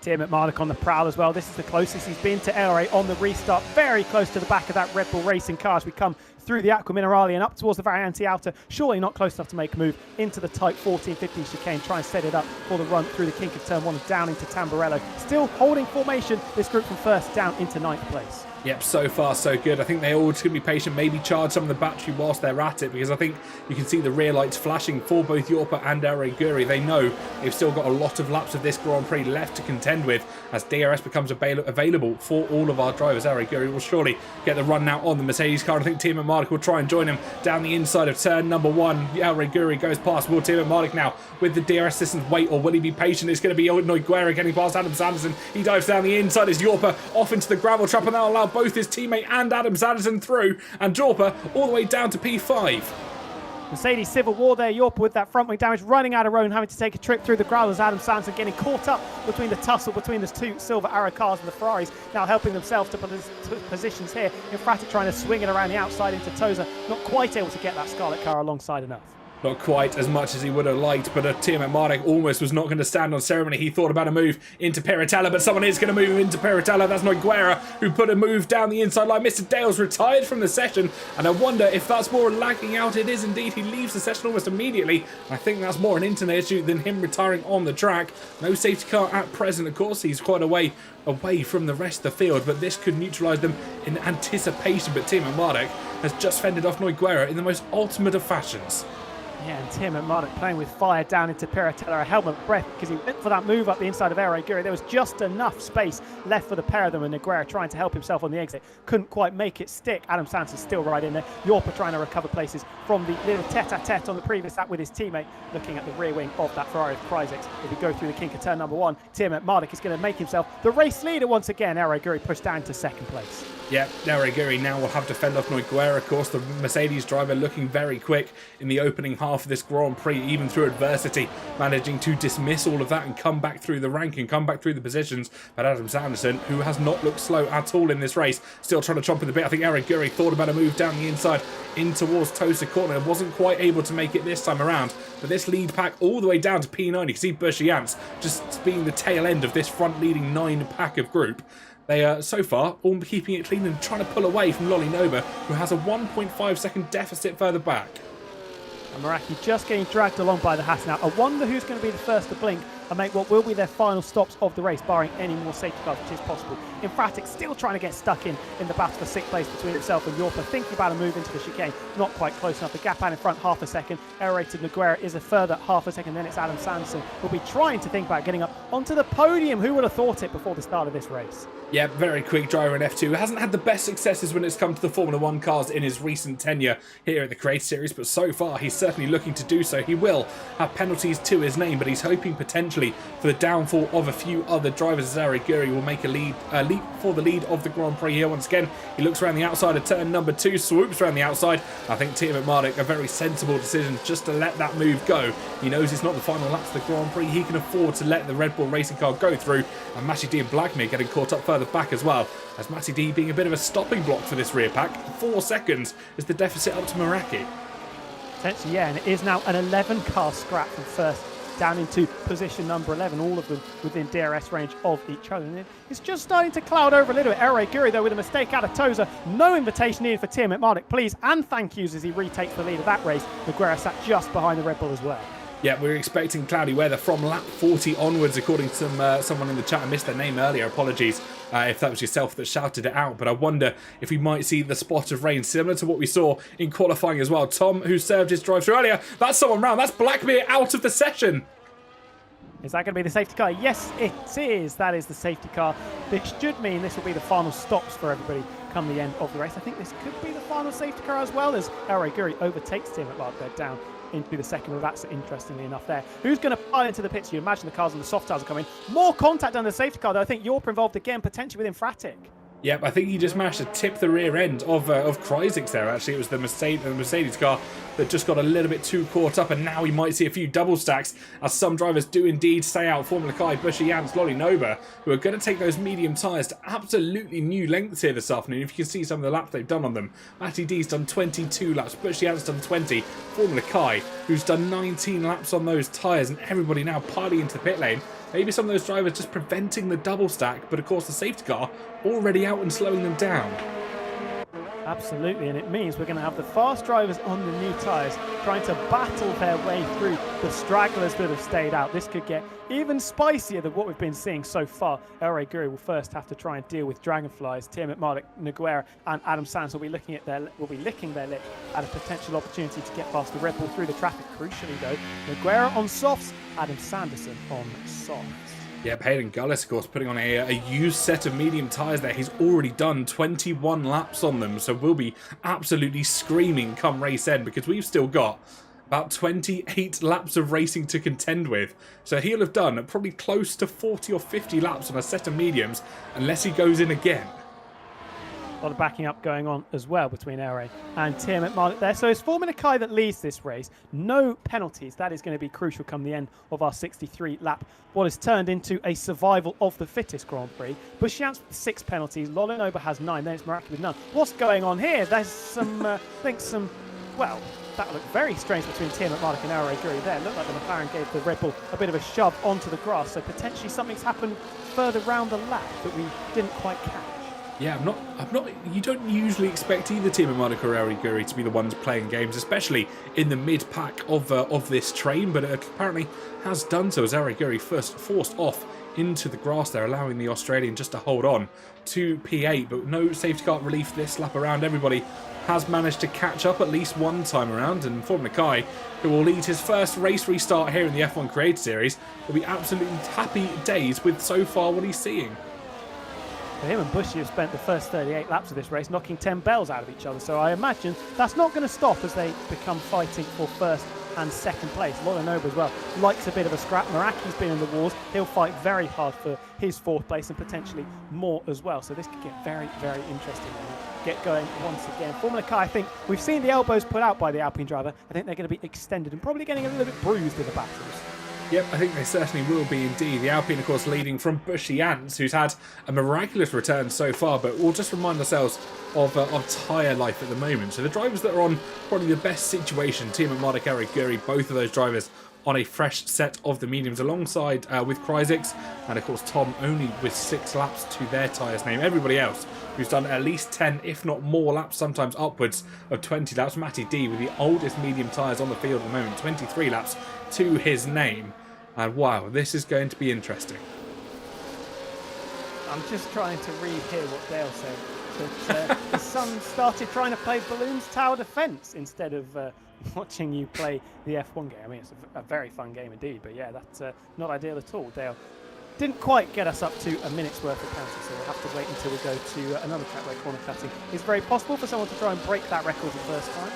[SPEAKER 2] Tim McMardick on the prowl as well. This is the closest he's been to Elray on the restart. Very close to the back of that Red Bull racing car as we come through the Aqua Minerale and up towards the Variante Alta. Surely not close enough to make a move into the tight 14-15 chicane. Try and set it up for the run through the kink of turn 1 and down into Tamburello. Still holding formation, this group from first down into 9th place.
[SPEAKER 1] Yep, so far so good. I think they all just going to be patient, maybe charge some of the battery whilst they're at it, because I think you can see the rear lights flashing for both Yorpa and Elray Guri. They know they've still got a lot of laps of this Grand Prix left to contend with as DRS becomes available for all of our drivers. Elray Guri will surely get the run now on the Mercedes car. I think Tim McMardick will try and join him down the inside of turn number 1. Elray Guri goes past. Will Tim McMardick now with the DRS systems wait, or will he be patient? It's going to be Nogueira getting past Adam Sanderson. He dives down the inside as Yorpa off into the gravel trap, and that'll allow both his teammate and Adam Sanderson through, and Yorpa all the way down to P5.
[SPEAKER 2] Mercedes Civil War there. Yorpa with that front wing damage, running out of road and having to take a trip through the gravel as Adam Sanderson getting caught up between the tussle between the two Silver Arrow cars and the Ferraris, now helping themselves to positions here. Infratic trying to swing it around the outside into Toza, not quite able to get that Scarlet car alongside enough.
[SPEAKER 1] Not quite as much as he would have liked, but Tiamat Marduk almost was not going to stand on ceremony. He thought about a move into Piratella, but someone is going to move into Piratella. That's Noguera, who put a move down the inside line. Mr. Dale's retired from the session, and I wonder if that's more lagging out. It is indeed. He leaves the session almost immediately. I think that's more an internet issue than him retiring on the track. No safety car at present. Of course, he's quite away from the rest of the field, but this could neutralise them in anticipation. But Tiamat Marduk has just fended off Noguera in the most ultimate of fashions.
[SPEAKER 2] Yeah, and Tiamat Marduk playing with fire down into Piratella, a helmet of breath, because he went for that move up the inside of Araiguri. There was just enough space left for the pair of them, and Noguera trying to help himself on the exit. Couldn't quite make it stick. Adam Santos still right in there. Yorpa trying to recover places from the little tete-a-tete on the previous lap with his teammate, looking at the rear wing of that Ferrari of Kryzix. If we go through the kink of turn number 1, Tiamat Marduk is going to make himself the race leader once again. Araiguri pushed down to second place.
[SPEAKER 1] Yeah, Araiguri now will have to fend off Noguera. Of course, the Mercedes driver looking very quick in the opening half of this Grand Prix, even through adversity, managing to dismiss all of that and come back through the ranking, come back through the positions. But Adam Sanderson, who has not looked slow at all in this race, still trying to chomp in the bit. I think Araiguri thought about a move down the inside in towards Tosa Corner. Wasn't quite able to make it this time around. But this lead pack all the way down to P9. You can see Bushyants just being the tail end of this front leading 9 pack of group. They are, so far, all keeping it clean and trying to pull away from Lolly Noba, who has a 1.5 second deficit further back.
[SPEAKER 2] And Meraki just getting dragged along by the Haas now. I wonder who's going to be the first to blink and make what will be their final stops of the race, barring any more safety cars, which is possible. Emphatic still trying to get stuck in the battle for 6th place between himself and Yorpa, thinking about a move into the chicane. Not quite close enough. The gap out in front, half a second. Aerated Noguera is a further half a second. Then it's Adam Sanderson who'll be trying to think about getting up onto the podium. Who would have thought it before the start of this race?
[SPEAKER 1] Yeah, very quick driver in F2. Hasn't had the best successes when it's come to the Formula 1 cars in his recent tenure here at the Creator Series, but so far he's certainly looking to do so. He will have penalties to his name, but he's hoping potentially for the downfall of a few other drivers as Araiguri will make a leap for the lead of the Grand Prix here. Once again, he looks around the outside of turn number 2, swoops around the outside. I think Tiamat Marduk, a very sensible decision just to let that move go. He knows it's not the final lap of the Grand Prix. He can afford to let the Red Bull racing car go through, and Matty D and Blackmere getting caught up further back as well, as Matty D being a bit of a stopping block for this rear pack. 4 seconds is the deficit up to Meraki.
[SPEAKER 2] Potentially, yeah, and it is now an 11 car scrap from first down into position number 11, all of them within DRS range of each other. And it's just starting to cloud over a little bit. Araiguri, though, with a mistake out of Tosa. No invitation needed for Tiamat Marduk, please, and thank yous as he retakes the lead of that race. Noguera sat just behind the Red Bull as well.
[SPEAKER 1] Yeah, we're expecting cloudy weather from lap 40 onwards, according to someone in the chat. I missed their name earlier. Apologies if that was yourself that shouted it out. But I wonder if we might see the spot of rain, similar to what we saw in qualifying as well. Tom, who served his drive-through earlier, that's someone round. That's Blackmere out of the session.
[SPEAKER 2] Is that going to be the safety car? Yes, it is. That is the safety car. This should mean this will be the final stops for everybody come the end of the race. I think this could be the final safety car as well, as Araiguri overtakes Tiamat Marduk down into the second row. That's interestingly enough there. Who's going to pile into the pits? You imagine the cars on the soft tires are coming. More contact on the safety car, though. I think Yorpa involved again, potentially with Emphatic.
[SPEAKER 1] Yep, I think he just managed to tip the rear end of Kryzix there. Actually, it was the Mercedes car that just got a little bit too caught up, and now we might see a few double stacks as some drivers do indeed stay out. Formula Kai, Bushyants, Lolly Noba, who are going to take those medium tyres to absolutely new lengths here this afternoon. If you can see some of the laps they've done on them. Matty D's done 22 laps, Bushyants done 20. Formula Kai, who's done 19 laps on those tyres, and everybody now piling into the pit lane. Maybe some of those drivers just preventing the double stack, but of course the safety car already out and slowing them down.
[SPEAKER 2] Absolutely, and it means we're going to have the fast drivers on the new tyres trying to battle their way through the stragglers that have stayed out. This could get even spicier than what we've been seeing so far. Araiguri will first have to try and deal with Dragonflies. Tiamat Marduk, Noguera and Adam Sands will be licking their lip at a potential opportunity to get past the Red Bull through the traffic. Crucially though, Noguera on softs, Adam Sanderson on softs.
[SPEAKER 1] Yep, Hayden Gullis, of course, putting on a used set of medium tyres there. He's already done 21 laps on them, so we'll be absolutely screaming come race end, because we've still got about 28 laps of racing to contend with. So he'll have done probably close to 40 or 50 laps on a set of mediums, unless he goes in again.
[SPEAKER 2] A lot of backing up going on as well between Aire and Tiamat Marduk there. So it's Formula Kai that leads this race. No penalties. That is going to be crucial come the end of our 63 lap. What has turned into a survival of the fittest Grand Prix. Bushyants with 6 penalties. Lolly Noba has 9. Then it's Meraki with none. What's going on here? There's some, well, that looked very strange between Tim McMardock and Elray Guri there. It looked like the McLaren gave the Red Bull a bit of a shove onto the grass, so potentially something's happened further round the lap that we didn't quite catch.
[SPEAKER 1] Yeah, I'm not. You don't usually expect either Team McMardock or Elray Guri to be the ones playing games, especially in the mid-pack of this train, but it apparently has done so as Elray Guri first forced off into the grass there, allowing the Australian just to hold on to P8, but no safety car relief this lap around. Everybody has managed to catch up at least one time around, and for Mackay, who will lead his first race restart here in the F1 Creator Series, will be absolutely happy days with so far what he's seeing.
[SPEAKER 2] Him and Bushy have spent the first 38 laps of this race knocking 10 bells out of each other, so I imagine that's not going to stop as they become fighting for first and second place. Lolanoba as well likes a bit of a scrap. Maraki's been in the wars. He'll fight very hard for his fourth place and potentially more as well. So this could get very, very interesting when we get going once again. Formula Car, I think we've seen the elbows put out by the Alpine driver. I think they're going to be extended and probably getting a little bit bruised in the battles.
[SPEAKER 1] Yep, I think they certainly will be indeed. The Alpine, of course, leading from Bushy Ants, who's had a miraculous return so far, but we'll just remind ourselves of tyre life at the moment. So the drivers that are on probably the best situation, Team McMardock, Elray Guri, both of those drivers on a fresh set of the mediums alongside with Kryzix, and of course Tom only with 6 laps to their tyres name. Everybody else who's done at least 10, if not more laps, sometimes upwards of 20 laps. Matty D with the oldest medium tyres on the field at the moment, 23 laps to his name. And wow, this is going to be interesting.
[SPEAKER 2] I'm just trying to rehear what Dale said. That the son started trying to play Balloons Tower Defence instead of watching you play the F1 game. I mean, it's a very fun game indeed, but yeah, that's not ideal at all. Dale didn't quite get us up to a minute's worth of penalty, so we'll have to wait until we go to another track where corner cutting is very possible for someone to try and break that record the first time.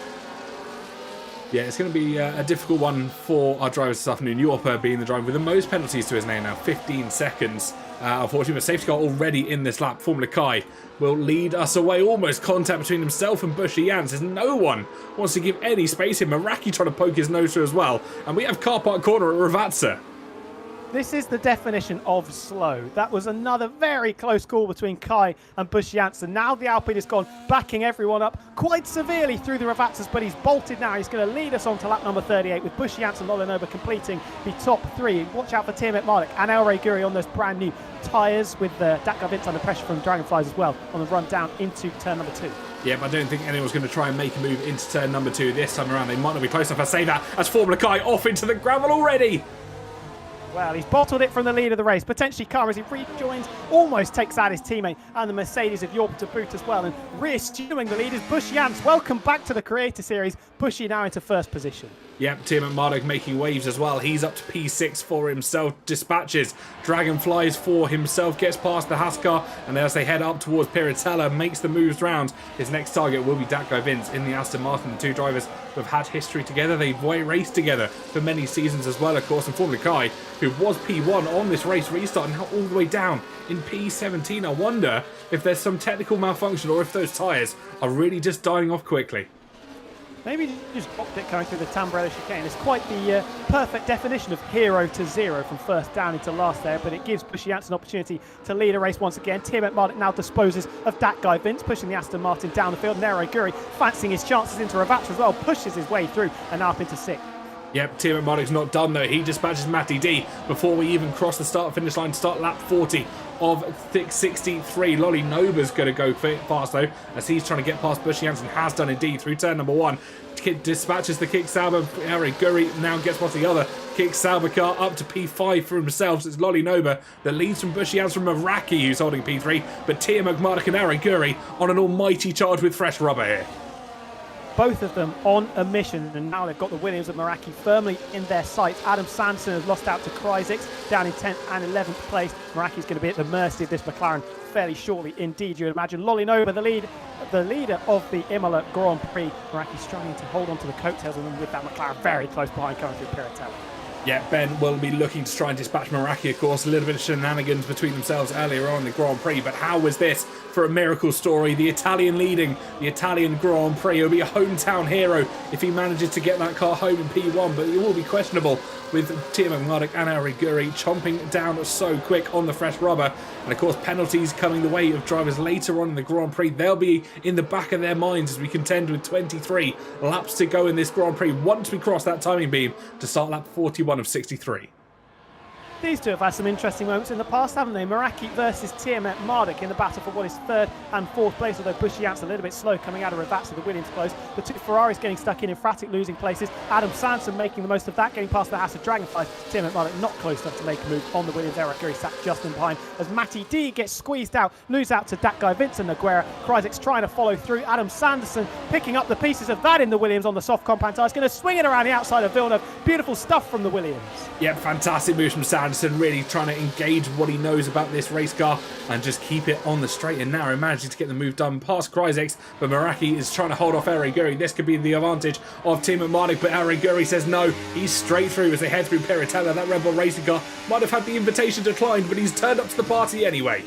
[SPEAKER 1] Yeah, it's going to be a difficult one for our drivers this afternoon. Yorper being the driver with the most penalties to his name now, 15 seconds. Unfortunately, with safety car already in this lap, Formula Kai will lead us away. Almost contact between himself and Bushy Jans as no one wants to give any space here. Meraki trying to poke his nose through as well. And we have car park corner at Ravazza.
[SPEAKER 2] This is the definition of slow. That was another very close call between Kai and Bush Janssen. Now the Alpine has gone backing everyone up quite severely through the Ravazzas, but he's bolted now. He's going to lead us on to lap number 38 with Bush Janssen and Lolanoba completing the top 3. Watch out for Tim McMardock and Elray Guri on those brand new tyres with Dakar Vince under pressure from Dragonflies as well on the run down into turn number 2.
[SPEAKER 1] Yep, I don't think anyone's going to try and make a move into turn number 2 this time around. They might not be close enough. I say that as Formula Kai off into the gravel already.
[SPEAKER 2] Well, he's bottled it from the lead of the race. Potentially Car as he rejoins, almost takes out his teammate and the Mercedes of Yorp to boot as well. And reassuming the lead is Bush Jans. Welcome back to the Creator Series. Bushy now into first position.
[SPEAKER 1] Yep, Tim McMardock making waves as well. He's up to P6 for himself. Dispatches Dragonflies for himself. Gets past the Haskar. And as they head up towards Piratella, makes the moves round. His next target will be Dakar Vince in the Aston Martin. The two drivers who have had history together. They've raced together for many seasons as well, of course. And Formula Kai, who was P1 on this race restart, and now all the way down in P17. I wonder if there's some technical malfunction or if those tyres are really just dying off quickly.
[SPEAKER 2] Maybe just popped it coming through the Tamburello chicane. It's quite the perfect definition of hero to zero from first down into last there, but it gives Bushy Jans an opportunity to lead a race once again. Tim McMardock now disposes of that guy Vince, pushing the Aston Martin down the field. Elray Guri fancying his chances into Ravazza as well, pushes his way through and up into 6th.
[SPEAKER 1] Yep, Tim McMardock's not done though. He dispatches Matty D before we even cross the start-finish line to start lap 40 of 63. Lolly Noba's going to go fast though, as he's trying to get past Bushy Janssen, has done indeed through turn number 1. Dispatches the kick Sauber. Elray Guri now gets past the other kick Sauber car up to P5 for himself. So it's Lolly Noba that leads from Bushy Janssen from Meraki, who's holding P3, but Tim McMardock and Elray Guri on an almighty charge with fresh rubber here.
[SPEAKER 2] Both of them on a mission, and now they've got the Williams of Meraki firmly in their sights. Adam Sanson has lost out to Kryzix, down in 10th and 11th place. Meraki's going to be at the mercy of this McLaren fairly shortly indeed, you would imagine. Lolly Noba, the leader of the Imola Grand Prix. Meraki struggling to hold on to the coattails of them with that McLaren very close behind coming through Piratella.
[SPEAKER 1] Yeah, Ben will be looking to try and dispatch Meraki, of course. A little bit of shenanigans between themselves earlier on in the Grand Prix, but how was this for a miracle story. The Italian leading the Italian Grand Prix. He'll be a hometown hero if he manages to get that car home in P1, but it will be questionable with Timo Marduk and Ariguri chomping down so quick on the fresh rubber. And of course, penalties coming the way of drivers later on in the Grand Prix. They'll be in the back of their minds as we contend with 23 laps to go in this Grand Prix once we cross that timing beam to start lap 41 of 63.
[SPEAKER 2] These two have had some interesting moments in the past, haven't they? Meraki versus Timo Marduk in the battle for what is third and fourth place, although Bushyan's a little bit slow coming out of Ravazza, the Williams close. The two Ferraris getting stuck in Fratic losing places. Adam Sanson making the most of that, getting past the Haas of Dragonflies. Timo Marduk not close enough to make a move on the Williams. Ariguri sat just in behind as Matty D gets squeezed out, lose out to that guy Vincent Nogueira. Kryzik's trying to follow through. Adam Sanderson picking up the pieces of that in the Williams on the soft compound tyres, going to swing it around the outside of Villeneuve. Beautiful stuff from the Williams.
[SPEAKER 1] Yep, fantastic moves from Sanderson, really trying to engage what he knows about this race car and just keep it on the straight and narrow, managing to get the move done past Kryzik's, but Meraki is trying to hold off Ariguri. This could be the advantage of Timo Marduk, but Ariguri says no, he's straight through as they head through Piratella. That Red Bull racing car might have had the invitation declined, but he's turned up to the party anyway.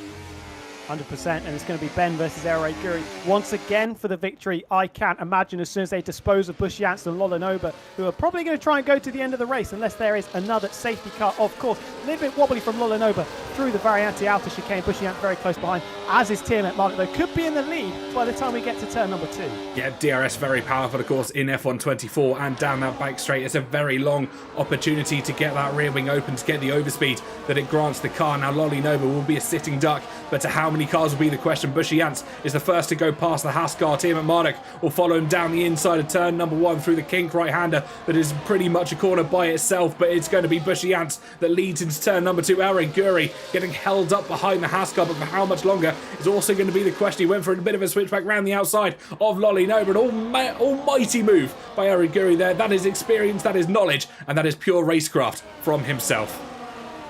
[SPEAKER 2] 100%, and it's going to be Ben versus Ariguri once again for the victory. I can't imagine as soon as they dispose of Bushyan's and Lolanoba, who are probably going to try and go to the end of the race unless there is another safety car, of course. A little bit wobbly from Lolanoba through the Variante outer chicane. Bushyan's very close behind, as is Timo Marduk, though could be in the lead by the time we get to turn number 2.
[SPEAKER 1] Yeah, DRS very powerful, of course, in F1 24 and down that back straight. It's a very long opportunity to get that rear wing open, to get the overspeed that it grants the car. Now Lolanoba will be a sitting duck, but to how many cars will be the question. Bushyan's is the first to go past the Haas car. Timo Marduk will follow him down the inside of turn number 1 through the kink right-hander that is pretty much a corner by itself, but it's going to be Bushyan's that leads into turn number 2. Ariguri getting held up behind the Haas car, but for how much longer is also going to be the question. He went for a bit of a switchback round the outside of Lolanoba. An almighty move by Ariguri there. That is experience, that is knowledge, and that is pure racecraft from himself.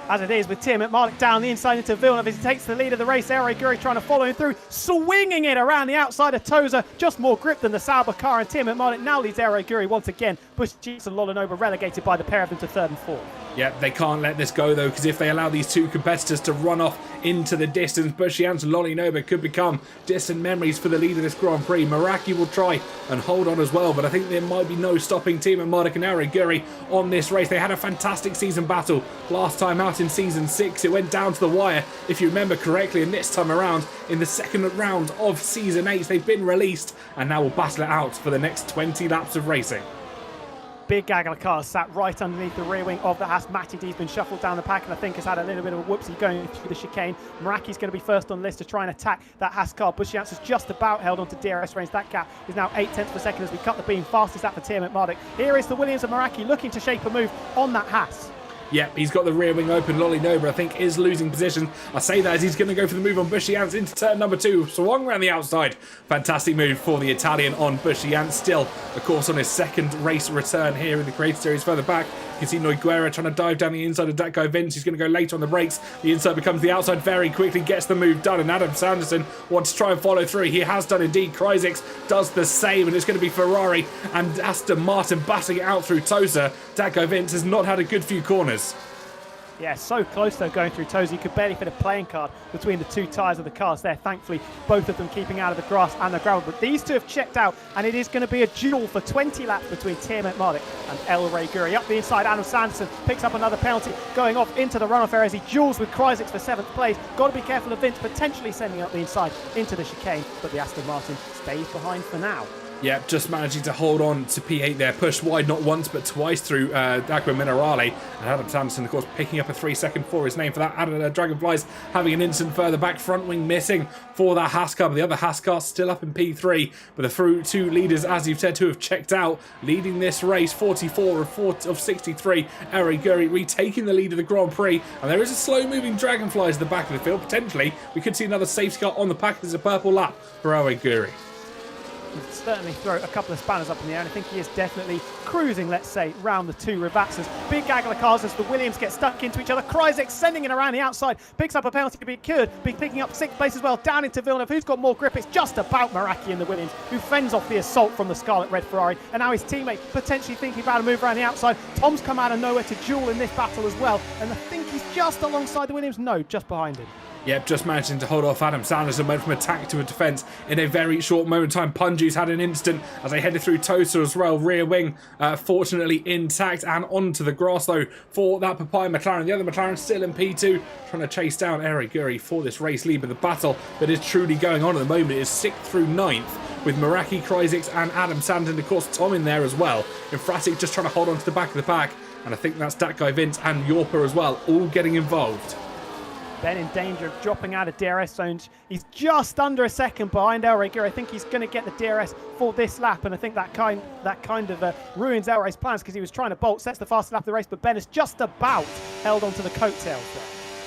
[SPEAKER 2] As it is with Timo Marduk down the inside into Villeneuve as he takes the lead of the race. Ariguri trying to follow him through, swinging it around the outside of Toza. Just more grip than the Sauber car, and Timo Marduk now leads Ariguri once again. Bushyan's and Lolanoba relegated by the pair of them to third and fourth.
[SPEAKER 1] Yeah, they can't let this go though, because if they allow these two competitors to run off into the distance, Bushyan's and Lolanoba could become distant memories for the lead of this Grand Prix. Meraki will try and hold on as well, but I think there might be no stopping Timo Marduk and Ariguri on this race. They had a fantastic season battle last time out in Season 6. It went down to the wire, if you remember correctly, and this time around, in the second round of Season 8, they've been released and now will battle it out for the next 20 laps of racing.
[SPEAKER 2] Big gaggle of cars sat right underneath the rear wing of the Haas. Matty D's been shuffled down the pack and I think has had a little bit of a whoopsie going through the chicane. Meraki's going to be first on the list to try and attack that Haas car. Bushyan's has just about held on to DRS range. That gap is now 8/10 per second as we cut the beam. Fastest lap for Timo Marduk. Here is the Williams of Meraki looking to shape a move on that Haas.
[SPEAKER 1] Yep, he's got the rear wing open. Lolanoba, I think, is losing position. I say that as he's going to go for the move on Bushyan's into turn number 2. Swung around the outside. Fantastic move for the Italian on Bushyan's. Still, of course, on his second race return here in the Creator Series further back. You can see Nogueira trying to dive down the inside of that guy Vince. He's going to go later on the brakes. The inside becomes the outside very quickly, gets the move done, and Adam Sanderson wants to try and follow through. He has done indeed. Kryzik's does the same, and it's going to be Ferrari and Aston Martin battling it out through Tosa. Daco Vince has not had a good few corners.
[SPEAKER 2] Yeah, so close though going through Toes. You could barely fit a playing card between the two tyres of the cars there. Thankfully, both of them keeping out of the grass and the gravel. But these two have checked out, and it is going to be a duel for 20 laps between Timo Marduk and Ariguri. Up the inside, Adam Sanderson picks up another penalty, going off into the runoff area as he duels with Kryzik for 7th place. Got to be careful of Vince potentially sending up the inside into the chicane, but the Aston Martin stays behind for now.
[SPEAKER 1] Yeah, just managing to hold on to P8 there. Pushed wide not once but twice through Aqua Minerale. And Adam Sanderson, of course, picking up a 3-second for his name for that. Dragonflies having an instant further back. Front wing missing for that Haas car. But the other Haas car still up in P3. But the two leaders, as you've said, who have checked out, leading this race 44 of 63. Ariguri retaking the lead of the Grand Prix. And there is a slow-moving Dragonflies at the back of the field. Potentially, we could see another safety car on the pack. There's a purple lap for Ariguri.
[SPEAKER 2] Certainly throw a couple of spanners up in the air, and I think he is definitely cruising, let's say, round the two Ravazzas. Big gaggle of cars as the Williams get stuck into each other. Kryzik sending it around the outside, picks up a penalty, but he could be picking up 6th place as well, down into Villeneuve, who's got more grip. It's just about Meraki and the Williams, who fends off the assault from the Scarlet Red Ferrari, and now his teammate potentially thinking about a move around the outside. Tom's come out of nowhere to duel in this battle as well, and I think he's just alongside the Williams. No, just behind him.
[SPEAKER 1] Yep, just managing to hold off Adam Sanderson, went from attack to a defence in a very short moment of time. Punju's had an instant as they headed through Tosa as well. Rear wing, fortunately intact and onto the grass though for that Papaya McLaren. The other McLaren still in P2, trying to chase down Eric Guri for this race lead. But the battle that is truly going on at the moment is 6th through 9th with Meraki, Kryzik and Adam Sanderson. Of course, Tom in there as well. Infratic just trying to hold on to the back of the pack. And I think that's that guy Vince and Yorpa as well, all getting involved.
[SPEAKER 2] Ben in danger of dropping out of DRS zones. He's just under a second behind El Rey. I think he's going to get the DRS for this lap, and I think that kind of ruins El Rey's plans because he was trying to bolt, sets the fastest lap of the race, but Ben has just about held onto the coattails there.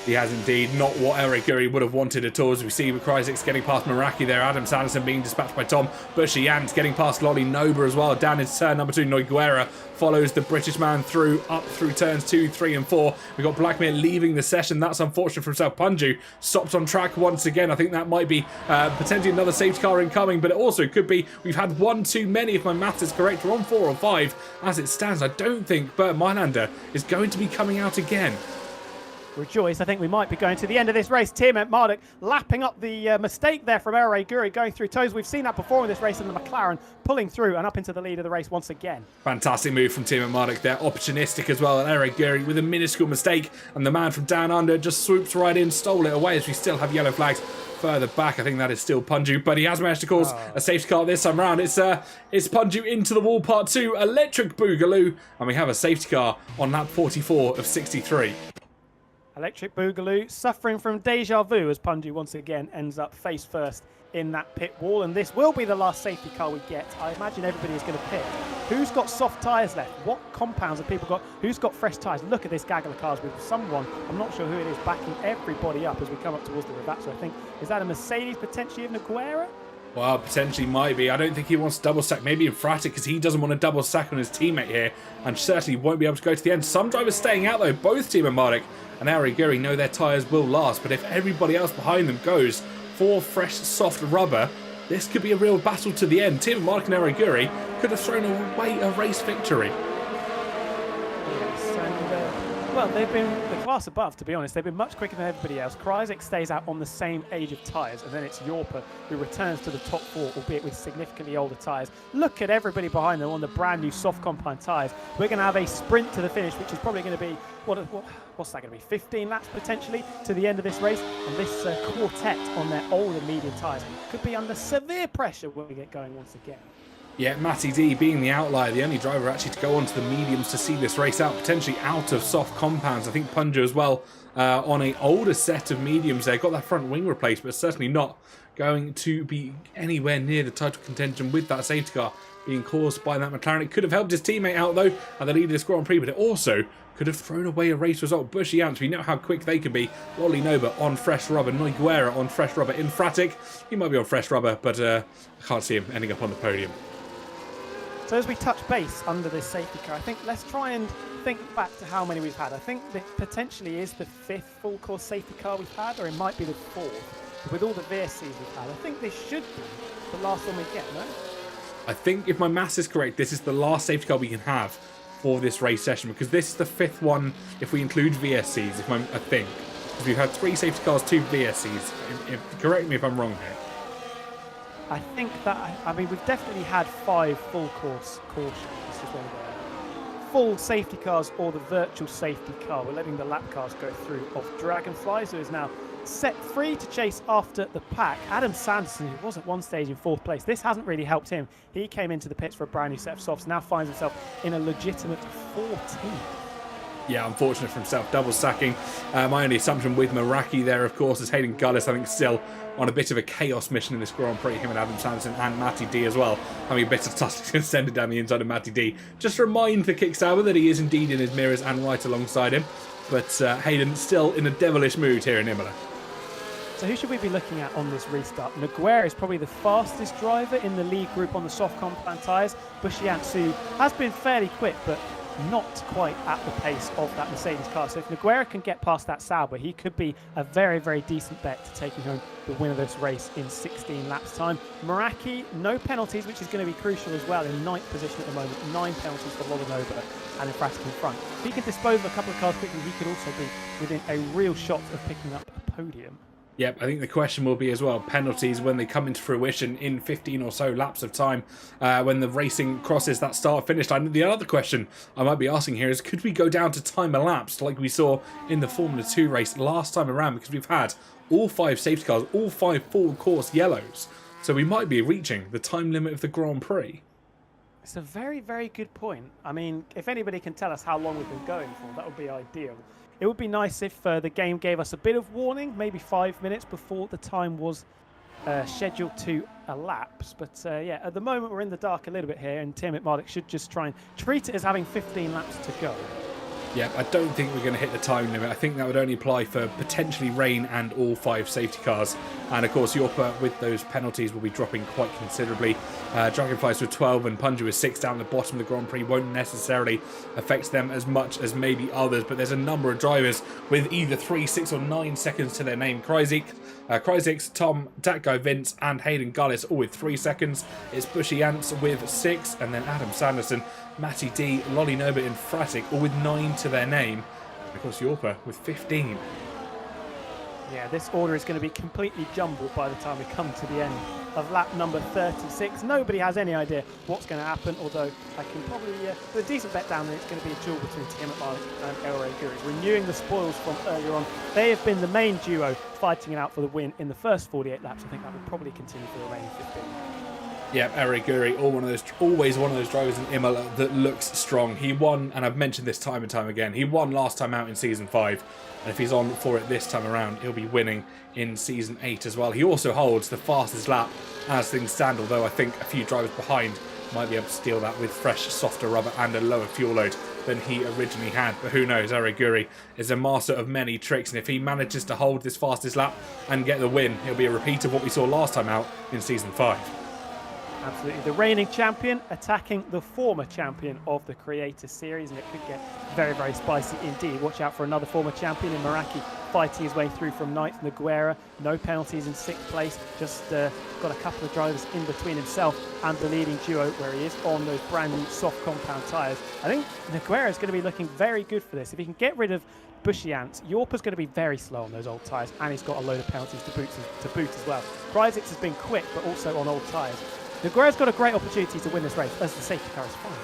[SPEAKER 1] He has indeed, not what Eric Guri would have wanted at all, as we see with Kryzik getting past Meraki there, Adam Sanderson being dispatched by Tom, Bushy Ant getting past Lolly Noba as well, down into turn number 2, Noiguera follows the British man up through turns 2, 3 and 4. We've got Blackmere leaving the session, that's unfortunate for himself. Punju stopped on track once again. I think that might be potentially another safety car incoming, but it also could be we've had one too many if my maths is correct. We're on 4 or 5 as it stands. I don't think Bert Meilander is going to be coming out again.
[SPEAKER 2] Rejoice, I think we might be going to the end of this race. Tiermet Marduk lapping up the mistake there from El Rey Guri going through toes. We've seen that before in this race, and the McLaren pulling through and up into the lead of the race once again. Fantastic
[SPEAKER 1] move from Tiermet Marduk there, opportunistic as well. El Rey Guri with a minuscule mistake, and the man from down under just swoops right in, stole it away as we still have yellow flags further back. I think that is still Punju, but he has managed to cause a safety car this time round. It's Punju into the wall part 2, electric boogaloo, and we have a safety car on lap 44 of 63.
[SPEAKER 2] Electric Boogaloo suffering from deja vu as Punju once again ends up face first in that pit wall, and this will be the last safety car we get. I imagine everybody is going to pick. Who's got soft tyres left? What compounds have people got? Who's got fresh tyres? Look at this gaggle of cars with someone, I'm not sure who it is, backing everybody up as we come up towards the Rivazza. I think, is that a Mercedes potentially of Nogueira?
[SPEAKER 1] Well, potentially might be. I don't think he wants to double stack. Maybe Infratic, because he doesn't want to double stack on his teammate here, and certainly won't be able to go to the end. Some drivers staying out though. Both Tiermet Marduk and Ari Guri know their tyres will last, but if everybody else behind them goes for fresh, soft rubber, this could be a real battle to the end. Tiermet Marduk and Ari Guri could have thrown away a race victory.
[SPEAKER 2] Yes, and well, they've been the class above, to be honest. They've been much quicker than everybody else. Kryzik stays out on the same age of tyres, and then it's Yorpa who returns to the top 4, albeit with significantly older tyres. Look at everybody behind them on the brand new soft compound tyres. We're going to have a sprint to the finish, which is probably going to be, what's that going to be, 15 laps potentially to the end of this race. And this quartet on their older medium tyres could be under severe pressure when we get going once again.
[SPEAKER 1] Yeah, Matty D being the outlier, the only driver actually to go onto the mediums to see this race out, potentially out of soft compounds. I think Punja as well on an older set of mediums there, got that front wing replaced, but certainly not going to be anywhere near the title contention with that safety car being caused by that McLaren. It could have helped his teammate out though at the lead of this Grand Prix, but it also could have thrown away a race result. Bushy Ants, we know how quick they can be. Lolly Noba on fresh rubber, Noiguera on fresh rubber. Infratic, he might be on fresh rubber, but I can't see him ending up on the podium.
[SPEAKER 2] So as we touch base under this safety car, I think let's try and think back to how many we've had. I think that potentially is the 5th full course safety car we've had, or it might be the 4th. With all the VSCs we've had, I think this should be the last one we get, no?
[SPEAKER 1] I think if my maths is correct, this is the last safety car we can have for this race session, because this is the 5th one if we include VSCs, I think. Because we've had 3 safety cars, 2 VSCs. Correct me if I'm wrong here.
[SPEAKER 2] I think that, I mean, we've definitely had 5 full course cautions. This is one of the full safety cars or the virtual safety car. We're letting the lap cars go through of Dragonflies, who is now set free to chase after the pack. Adam Sanderson, who was at one stage in 4th place, this hasn't really helped him. He came into the pits for a brand new set of softs, now finds himself in a legitimate 14th.
[SPEAKER 1] Yeah, unfortunate for himself, double stacking. My only assumption with Meraki there, of course, is Hayden Gullis, I think, still on a bit of a chaos mission in this Grand Prix, him and Adam Sanderson and Matty D as well, having a bit of tussle extended down the inside of Matty D. Just remind the Kickstarter that he is indeed in his mirrors and right alongside him, but Hayden still in a devilish mood here in Imola.
[SPEAKER 2] So who should we be looking at on this restart? Nogueira is probably the fastest driver in the lead group on the soft compound tyres. Bushiantsu has been fairly quick, but not quite at the pace of that Mercedes car. So if Nogueira can get past that Sauber, he could be a very, very decent bet to taking home the win of this race in 16 laps time. Meraki, no penalties, which is going to be crucial as well, in 9th position at the moment. 9 penalties for Lolanova and Infratic in front. If he can dispose of a couple of cars quickly, he could also be within a real shot of picking up a podium.
[SPEAKER 1] Yep, I think the question will be as well, penalties when they come into fruition in 15 or so laps of time, when the racing crosses that start-finish line. The other question I might be asking here is, could we go down to time elapsed like we saw in the Formula 2 race last time around? Because we've had all 5 safety cars, all 5 full course yellows. So we might be reaching the time limit of the Grand Prix.
[SPEAKER 2] It's a very, very good point. I mean, if anybody can tell us how long we've been going for, that would be ideal. It would be nice if the game gave us a bit of warning, maybe 5 minutes before the time was scheduled to elapse. But yeah, at the moment we're in the dark a little bit here, and Tim Marduk should just try and treat it as having 15 laps to go.
[SPEAKER 1] Yeah, I don't think we're going to hit the time limit. I think that would only apply for potentially rain and all 5 safety cars. And of course, Yorpa, with those penalties, will be dropping quite considerably. Dragonflies with 12 and Punju with 6 down the bottom of the Grand Prix won't necessarily affect them as much as maybe others. But there's a number of drivers with either 3, 6 or 9 seconds to their name. Kryzik, Tom, that guy Vince and Hayden Gullis all with 3 seconds. It's Bushy Ants with 6, and then Adam Sanderson, Matty D, Lolly Norbert and Fratic all with 9 to their name. And of course Yorpa with 15.
[SPEAKER 2] Yeah, this order is going to be completely jumbled by the time we come to the end of lap number 36. Nobody has any idea what's going to happen, although I can probably put a decent bet down that it's going to be a duel between Tim Marduk and Elray Guri. Renewing the spoils from earlier on, they have been the main duo fighting it out for the win in the first 48 laps. I think that will probably continue for the remaining 15.
[SPEAKER 1] Yeah, Eric Guri, always one of those drivers in Imola that looks strong. He won, and I've mentioned this time and time again, he won last time out in Season 5. And if he's on for it this time around, he'll be winning in Season 8 as well. He also holds the fastest lap as things stand, although I think a few drivers behind might be able to steal that with fresh, softer rubber and a lower fuel load than he originally had. But who knows, Eric Guri is a master of many tricks, and if he manages to hold this fastest lap and get the win, it'll be a repeat of what we saw last time out in Season 5.
[SPEAKER 2] Absolutely. The reigning champion attacking the former champion of the Creator Series, and it could get very, very spicy indeed. Watch out for another former champion in Meraki fighting his way through from 9th. Naguera, no penalties in 6th place. Just got a couple of drivers in between himself and the leading duo where he is on those brand new soft compound tyres. I think Naguera is going to be looking very good for this. If he can get rid of Bushy Ants, Yorpa's going to be very slow on those old tyres, and he's got a load of penalties to boot as well. Kryzik has been quick, but also on old tyres. Naguera's got a great opportunity to win this race as the safety car is finally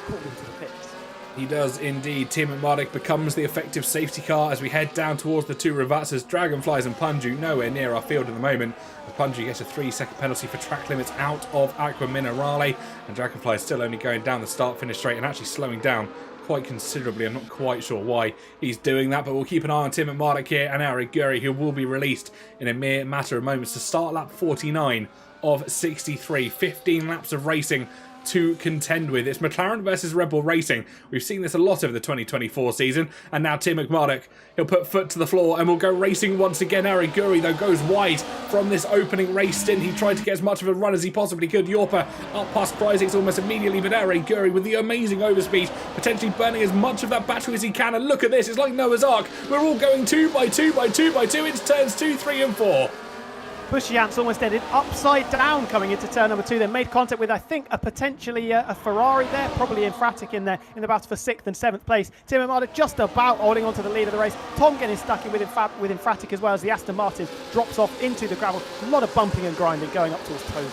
[SPEAKER 2] pulled into the pits.
[SPEAKER 1] He does indeed. Tim Marduk becomes the effective safety car as we head down towards the 2 Ravatsas. Dragonflies and Punju nowhere near our field at the moment. Punju gets a 3-second penalty for track limits out of Aqua Minerale, and Dragonfly is still only going down the start-finish straight and actually slowing down quite considerably. I'm not quite sure why he's doing that, but we'll keep an eye on Tim Marduk here and Eric Guri, who will be released in a mere matter of moments to start lap 49 of 63. 15 laps of racing to contend with. It's McLaren versus Red Bull Racing. We've seen this a lot over the 2024 season, and now Tim Marduk, he'll put foot to the floor and we'll go racing once again. Eric Guri, though, goes wide from this opening race stint. He tried to get as much of a run as he possibly could. Yorpa up past Kryzik almost immediately, but Eric Guri with the amazing overspeed, potentially burning as much of that battery as he can. And look at this, it's like Noah's Ark. We're all going 2 by 2 by 2 by 2. It's turns 2, 3 and 4.
[SPEAKER 2] Bushy Ants almost ended upside down coming into turn number 2. Then made contact with, I think, potentially a Ferrari there, probably Infratic in there in the battle for 6th and 7th place. Tim Marduk just about holding on to the lead of the race. Tom getting stuck in with Infratic as well as the Aston Martin drops off into the gravel. A lot of bumping and grinding going up towards Tozy.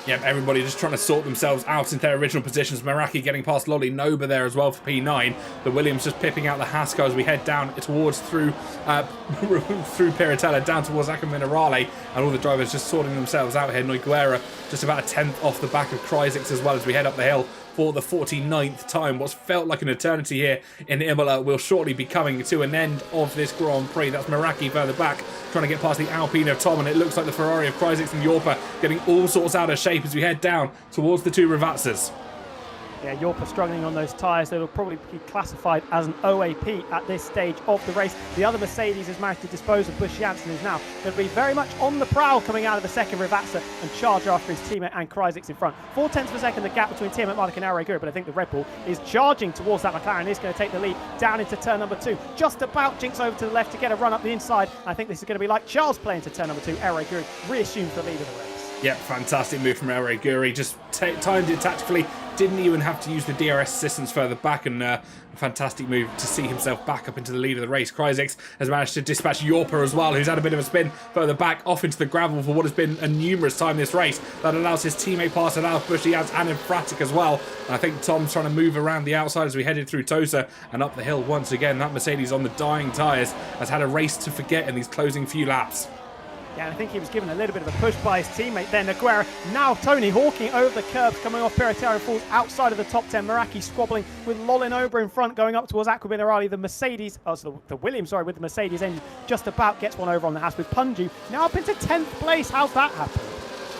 [SPEAKER 1] Yep, everybody just trying to sort themselves out into their original positions. Meraki getting past Lolly Noba there as well for P9. The Williams just pipping out the Haskell as we head down towards through Piratella down towards Aqua Minerale, and all the drivers just sorting themselves out here. Noguera just about a 10th off the back of Kryzik as well as we head up the hill for the 49th time. What's felt like an eternity here in Imola will shortly be coming to an end of this Grand Prix. That's Meraki further back, trying to get past the Alpine of Tom, and it looks like the Ferrari of Kryzik and Yorpa getting all sorts out of shape as we head down towards the 2 Ravatsas.
[SPEAKER 2] Yeah, Yorpa struggling on those tyres. They'll probably be classified as an OAP at this stage of the race. The other Mercedes has managed to dispose of Bush Janssen, who's now going to be very much on the prowl coming out of the second Rivazza and charge after his teammate and Kryzik's in front. 0.4 of a second the gap between Tim Marduk and Array Guru, but I think the Red Bull is charging towards that McLaren. Is going to take the lead down into turn number 2. Just about jinks over to the left to get a run up the inside. I think this is going to be like Charles playing to turn number 2. Array Guru reassumes the lead of the race.
[SPEAKER 1] Yep, fantastic move from Eric Guri. Just timed it tactically, Didn't even have to use the DRS assistance further back, and a fantastic move to see himself back up into the lead of the race. Kryzik has managed to dispatch Yorper as well, who's had a bit of a spin further back off into the gravel for what has been a numerous time this race. That allows his teammate pass allows Bushy-Yans and Infratic as well. And I think Tom's trying to move around the outside as we headed through Tosa and up the hill once again. That Mercedes on the dying tyres has had a race to forget in these closing few laps.
[SPEAKER 2] Yeah, I think he was given a little bit of a push by his teammate there, Nogueira. Now Tony hawking over the curbs, coming off Piratera and falls outside of the top 10. Meraki squabbling with Lolin Ober in front, going up towards Aqua Minerali. The Mercedes, the Williams, sorry, with the Mercedes engine just about gets one over on the Haas with Punju. Now up into 10th place. How's that happen?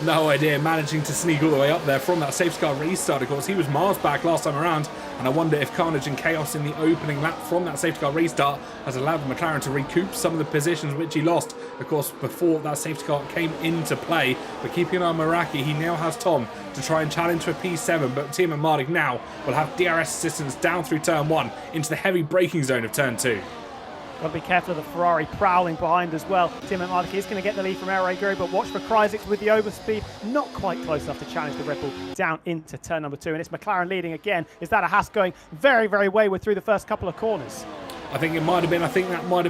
[SPEAKER 1] No idea, managing to sneak all the way up there from that safety car restart. Of course, he was miles back last time around, and I wonder if carnage and chaos in the opening lap from that safety car restart has allowed McLaren to recoup some of the positions which he lost, of course, before that safety car came into play. But keeping an eye on Meraki, he now has Tom to try and challenge for a P7, but Tim and Mardik now will have DRS assistance down through turn 1 into the heavy braking zone of turn 2.
[SPEAKER 2] Got to be careful of the Ferrari prowling behind as well. Tim Mardik is going to get the lead from El Guri, but watch for Kryzik with the overspeed. Not quite close enough to challenge the Red Bull down into turn number 2. And it's McLaren leading again. Is that a Haas going very, very wayward through the first couple of corners?
[SPEAKER 1] I think that might have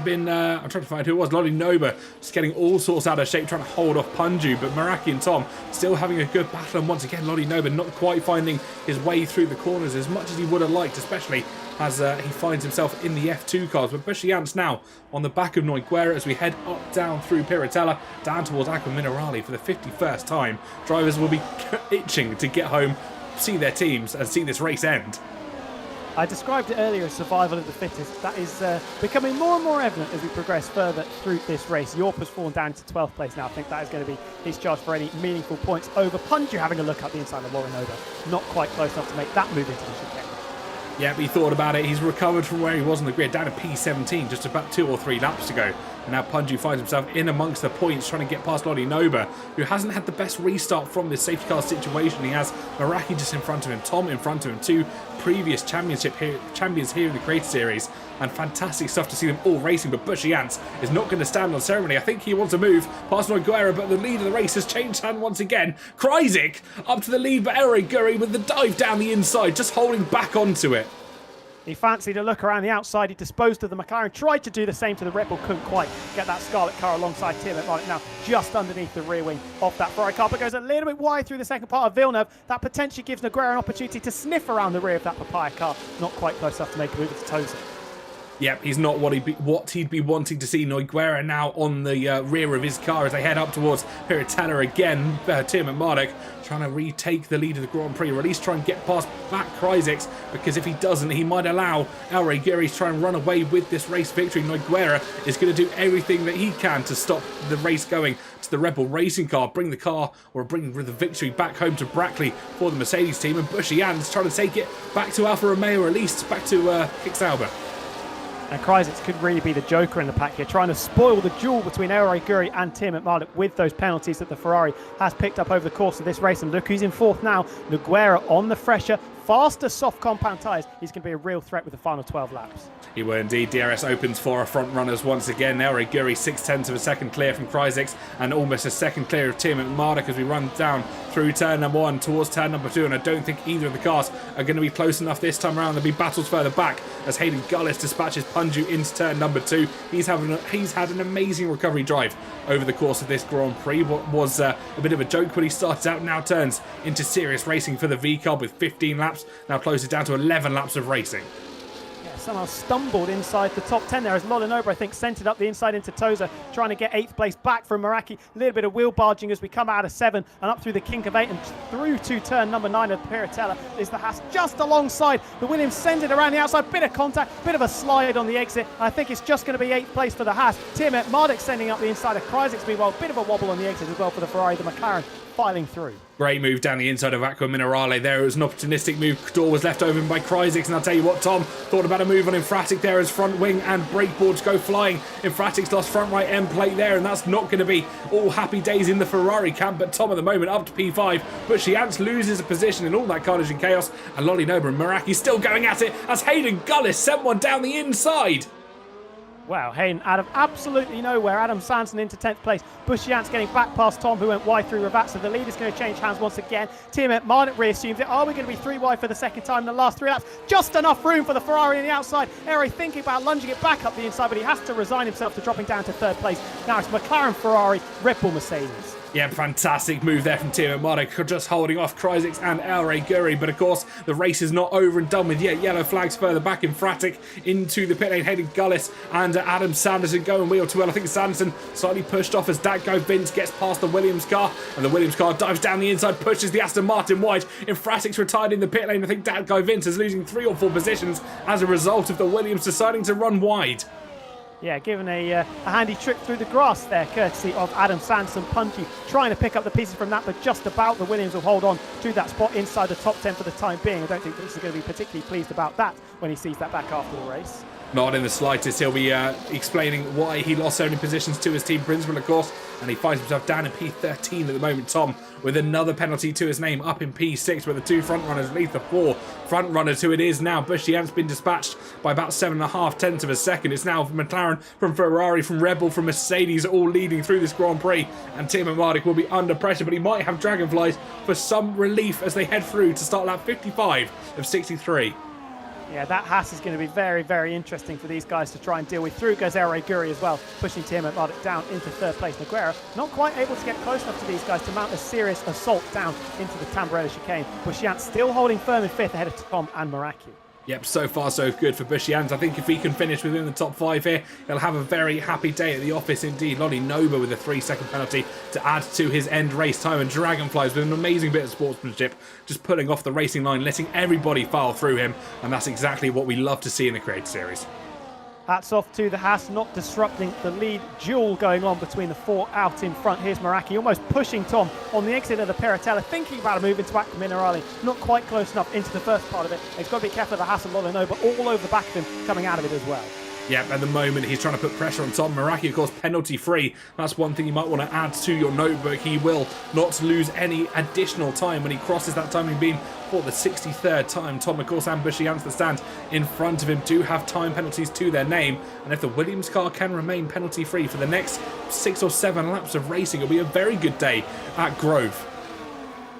[SPEAKER 1] been, I'm trying to find who it was, Lolly Noba, just getting all sorts out of shape, trying to hold off Punju, but Meraki and Tom still having a good battle, and once again, Lolly Noba not quite finding his way through the corners as much as he would have liked, especially as he finds himself in the F2 cars. But Bushy-Yans now on the back of Nogueira as we head up, down through Piratella, down towards Aqua Minerali for the 51st time. Drivers will be itching to get home, see their teams, and see this race end.
[SPEAKER 2] I described it earlier as survival of the fittest. That is becoming more and more evident as we progress further through this race. Yorper's fallen down to 12th place now. I think that is going to be his charge for any meaningful points over Punju, having a look up the inside of Lauren Ober. Not quite close enough to make that move into the chicane.
[SPEAKER 1] Yeah, but he thought about it. He's recovered from where he was on the grid, down to P17, just about 2 or 3 laps to go. And now Punju finds himself in amongst the points, trying to get past Lolly Noba, who hasn't had the best restart from this safety car situation. He has Meraki just in front of him, Tom in front of him, 2 previous champions here in the Creator Series, and fantastic stuff to see them all racing. But Bushy-Yans is not going to stand on ceremony. I think he wants to move past Nogueira, but the lead of the race has changed hand once again. Kryzik up to the lead, but El Guri with the dive down the inside, just holding back onto it.
[SPEAKER 2] He fancied a look around the outside. He disposed of the McLaren. Tried to do the same to the Red Bull. Couldn't quite get that Scarlet car alongside Tim Mardik. Now just underneath the rear wing of that Ferrari car. But goes a little bit wide through the second part of Villeneuve. That potentially gives Nogueira an opportunity to sniff around the rear of that Papaya car. Not quite close enough to make a move to Tosa.
[SPEAKER 1] Yep, he's not what he'd be wanting to see. Nogueira now on the rear of his car as they head up towards Piratella again. Tim Mardik trying to retake the lead of the Grand Prix, or at least try and get past back Kryzik, because if he doesn't, he might allow El Guri to try and run away with this race victory. Nogueira is going to do everything that he can to stop the race going to the Red Bull racing car, bring the victory back home to Brackley for the Mercedes team, and Bushy-Yans trying to take it back to Alfa Romeo, or at least back to Kick Sauber.
[SPEAKER 2] And Kryzik could really be the joker in the pack here, trying to spoil the duel between El Guri and Tim Mardik with those penalties that the Ferrari has picked up over the course of this race. And look who's in 4th now. Nogueira on the fresher, faster soft compound tyres. He's going to be a real threat with the final 12 laps.
[SPEAKER 1] He will indeed. DRS opens for our front runners once again. El Guri 6/10 of a second clear from Kryzik, and almost a second clear of Tim Mardik as we run down through turn number 1 towards turn number 2. And I don't think either of the cars are going to be close enough this time around. There'll be battles further back as Hayden Gullis dispatches Punju into turn number 2. He's had an amazing recovery drive over the course of this Grand Prix. What was a bit of a joke when he started out now turns into serious racing for the V-Cub with 15 laps, now closes down to 11 laps of racing.
[SPEAKER 2] Somehow stumbled inside the top 10 there as Lolin Ober, I think, sent it up the inside into Tosa, trying to get 8th place back from Meraki. A little bit of wheel barging as we come out of 7 and up through the kink of 8 and through to turn number 9 of Piratella is the Haas just alongside. The Williams send it around the outside, bit of contact, bit of a slide on the exit. I think it's just going to be 8th place for the Haas. Tim Mardik sending up the inside of Kryzik, meanwhile, bit of a wobble on the exit as well for the Ferrari. The McLaren filing through.
[SPEAKER 1] Great move down the inside of Aqua Minerale there. It was an opportunistic move. Door was left open by Kryzik, and I'll tell you what, Tom thought about a move on Infratic there as front wing and brake boards go flying. Infratic's lost front right end plate there, and that's not going to be all happy days in the Ferrari camp. But Tom at the moment up to P5, but Bushy-Yans loses a position in all that carnage and chaos, and Lolly Noba and Meraki still going at it as Hayden Gullis sent one down the inside.
[SPEAKER 2] Wow, Hayden out of absolutely nowhere. Adam Sanson into 10th place. Bushiant's getting back past Tom, who went wide through Ravat. So the lead is going to change hands once again. Teammate Marnik reassumes it. Are we going to be 3 wide for the second time in the last 3 laps? Just enough room for the Ferrari on the outside. Eri thinking about lunging it back up the inside, but he has to resign himself to dropping down to 3rd place. Now it's McLaren, Ferrari, Red Bull, Mercedes.
[SPEAKER 1] Yeah, fantastic move there from Timo Marnik, just holding off Kryzik and El Guri. But of course, the race is not over and done with yet. Yellow flags further back in Fratic into the pit lane, heading Gullis and Adam Sanderson going wheel to well. I think Sanderson slightly pushed off as Datgo Vince gets past the Williams car, and the Williams car dives down the inside, pushes the Aston Martin wide. In Fratic's retired in the pit lane. I think Datgo Vince is losing 3 or 4 positions as a result of the Williams deciding to run wide.
[SPEAKER 2] Yeah, given a handy trick through the grass there, courtesy of Adam Sanderson. Punchy trying to pick up the pieces from that, but just about the Williams will hold on to that spot inside the top 10 for the time being. I don't think Vince is going to be particularly pleased about that when he sees that back after the race.
[SPEAKER 1] Not in the slightest. He'll be explaining why he lost so many positions to his team principal, of course, and he finds himself down in P13 at the moment. Tom, with another penalty to his name, up in P6, where the 2 front runners lead the 4 front runners, who it is now. Bushiant's been dispatched by about 7.5 tenths of a second. It's now McLaren, from Ferrari, from Red Bull, from Mercedes, all leading through this Grand Prix, and Timo Marnik will be under pressure, but he might have Dragonflies for some relief as they head through to start lap 55 of 63.
[SPEAKER 2] Yeah, that Haas is going to be very, very interesting for these guys to try and deal with. Through goes El Guri as well, pushing Timo Marnik down into 3rd place. Nogueira not quite able to get close enough to these guys to mount a serious assault down into the Tamburello chicane. Bushiant still holding firm in 5th ahead of Tom and Meraki.
[SPEAKER 1] Yep, so far so good for Bushiant. I think if he can finish within the top 5 here, he'll have a very happy day at the office indeed. Lolly Noba with a 3-second penalty to add to his end race time, and Dragonflies with an amazing bit of sportsmanship, just pulling off the racing line, letting everybody file through him, and that's exactly what we love to see in the Creator Series.
[SPEAKER 2] Hats off to the Haas, not disrupting the lead duel going on between the 4 out in front. Here's Meraki almost pushing Tom on the exit of the Peratella, thinking about a move into Aqua Minerale. Not quite close enough into the first part of it. He's got to be careful of the Haas and Lolino, but all over the back of him coming out of it as well.
[SPEAKER 1] Yeah, at the moment he's trying to put pressure on Tom. Meraki, of course, penalty free. That's one thing you might want to add to your notebook. He will not lose any additional time when he crosses that timing beam for the 63rd time. Tom, of course, and Bushiant, the stand in front of him, do have time penalties to their name. And if the Williams car can remain penalty free for the next 6 or 7 laps of racing, it'll be a very good day at Grove.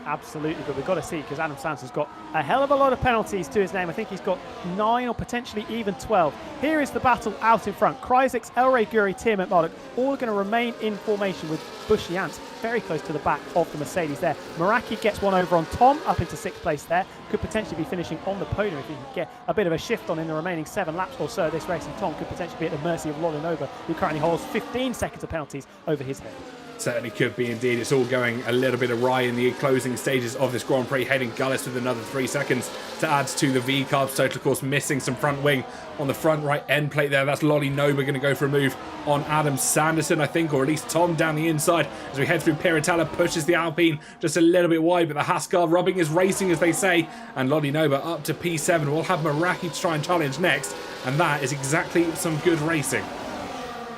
[SPEAKER 2] Absolutely, but we've got to see, because Adam Sanson's got a hell of a lot of penalties to his name. I think he's got 9 or potentially even 12. Here is the battle out in front. Kryzik, El Guri, Timo Marnik, all going to remain in formation with Bushiant very close to the back of the Mercedes there. Meraki gets one over on Tom, up into 6th place there. Could potentially be finishing on the podium if he can get a bit of a shift on in the remaining 7 laps or so of this race. And Tom could potentially be at the mercy of Lolinova, who currently holds 15 seconds of penalties over his head.
[SPEAKER 1] Certainly could be indeed. It's all going a little bit awry in the closing stages of this Grand Prix, heading Gullis with another 3 seconds to add to the V-Carbs total. Of course, missing some front wing on the front right end plate there. That's Lolly Noba going to go for a move on Adam Sanderson, I think, or at least Tom down the inside as we head through Piratella, pushes the Alpine just a little bit wide, but the Haskar rubbing his racing, as they say, and Lolly Noba up to P7. We'll have Meraki to try and challenge next, and that is exactly some good racing.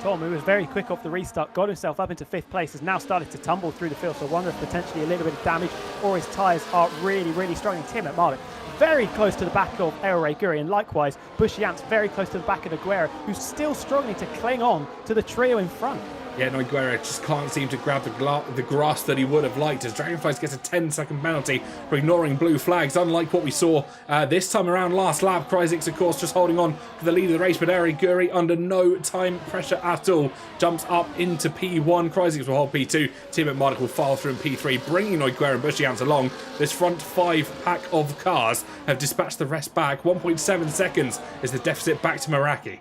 [SPEAKER 2] Tom, who was very quick off the restart, got himself up into 5th place, has now started to tumble through the field, so I wonder if potentially a little bit of damage or his tyres are really, really struggling. Timo Marnik very close to the back of El Guri, and likewise Bushiant's very close to the back of Nogueira, who's still struggling to cling on to the trio in front. Yeah,
[SPEAKER 1] Nogueira just can't seem to grab the grass that he would have liked, as Dragonflies gets a 10-second penalty for ignoring blue flags, unlike what we saw this time around last lap. Kryzik, of course, just holding on to the lead of the race, but El Guri, under no time pressure at all, jumps up into P1. Kryzik will hold P2. Timo Marnik will file through in P3, bringing Nogueira and Bushiant along. This front 5 pack of cars have dispatched the rest back. 1.7 seconds is the deficit back to Meraki.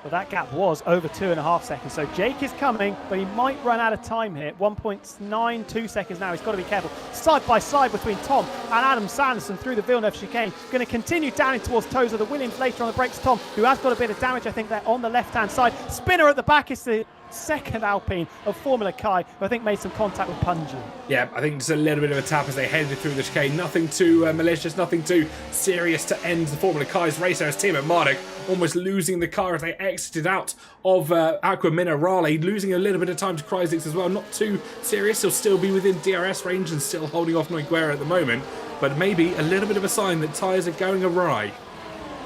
[SPEAKER 2] Well, that gap was over 2.5 seconds. So Jake is coming, but he might run out of time here. 1.92 seconds now. He's got to be careful. Side by side between Tom and Adam Sanderson through the Villeneuve chicane. Going to continue down in towards toes of the Williams later on the brakes. Tom, who has got a bit of damage, I think, there on the left-hand side. Spinner at the back is the second Alpine of Formula Kai, who I think made some contact with Punji.
[SPEAKER 1] Yeah, I think just a little bit of a tap as they headed through the chicane. Nothing too malicious, nothing too serious to end the Formula Kai's race. As Timo Marnik almost losing the car as they exited out of Aqua Minerale, losing a little bit of time to Kryzik as well. Not too serious, he'll still be within DRS range and still holding off Nogueira at the moment, but maybe a little bit of a sign that tyres are going awry.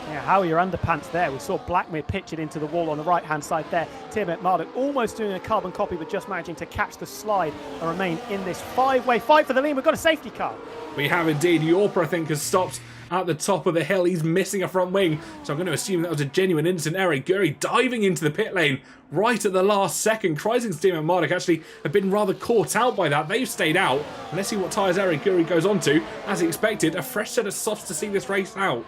[SPEAKER 2] Yeah, how are your underpants there? We saw Blackmere pitch it into the wall on the right-hand side there. Tim Marduk almost doing a carbon copy, but just managing to catch the slide and remain in this five-way fight for the lead. We've got a safety car.
[SPEAKER 1] We have indeed. Yorper, I think, has stopped at the top of the hill. He's missing a front wing, so I'm going to assume that was a genuine innocent error. Guri diving into the pit lane right at the last second. Kreising's team and Marduk actually have been rather caught out by that. They've stayed out. And let's see what tyres Eric Guri goes on to. As expected, a fresh set of softs to see this race out.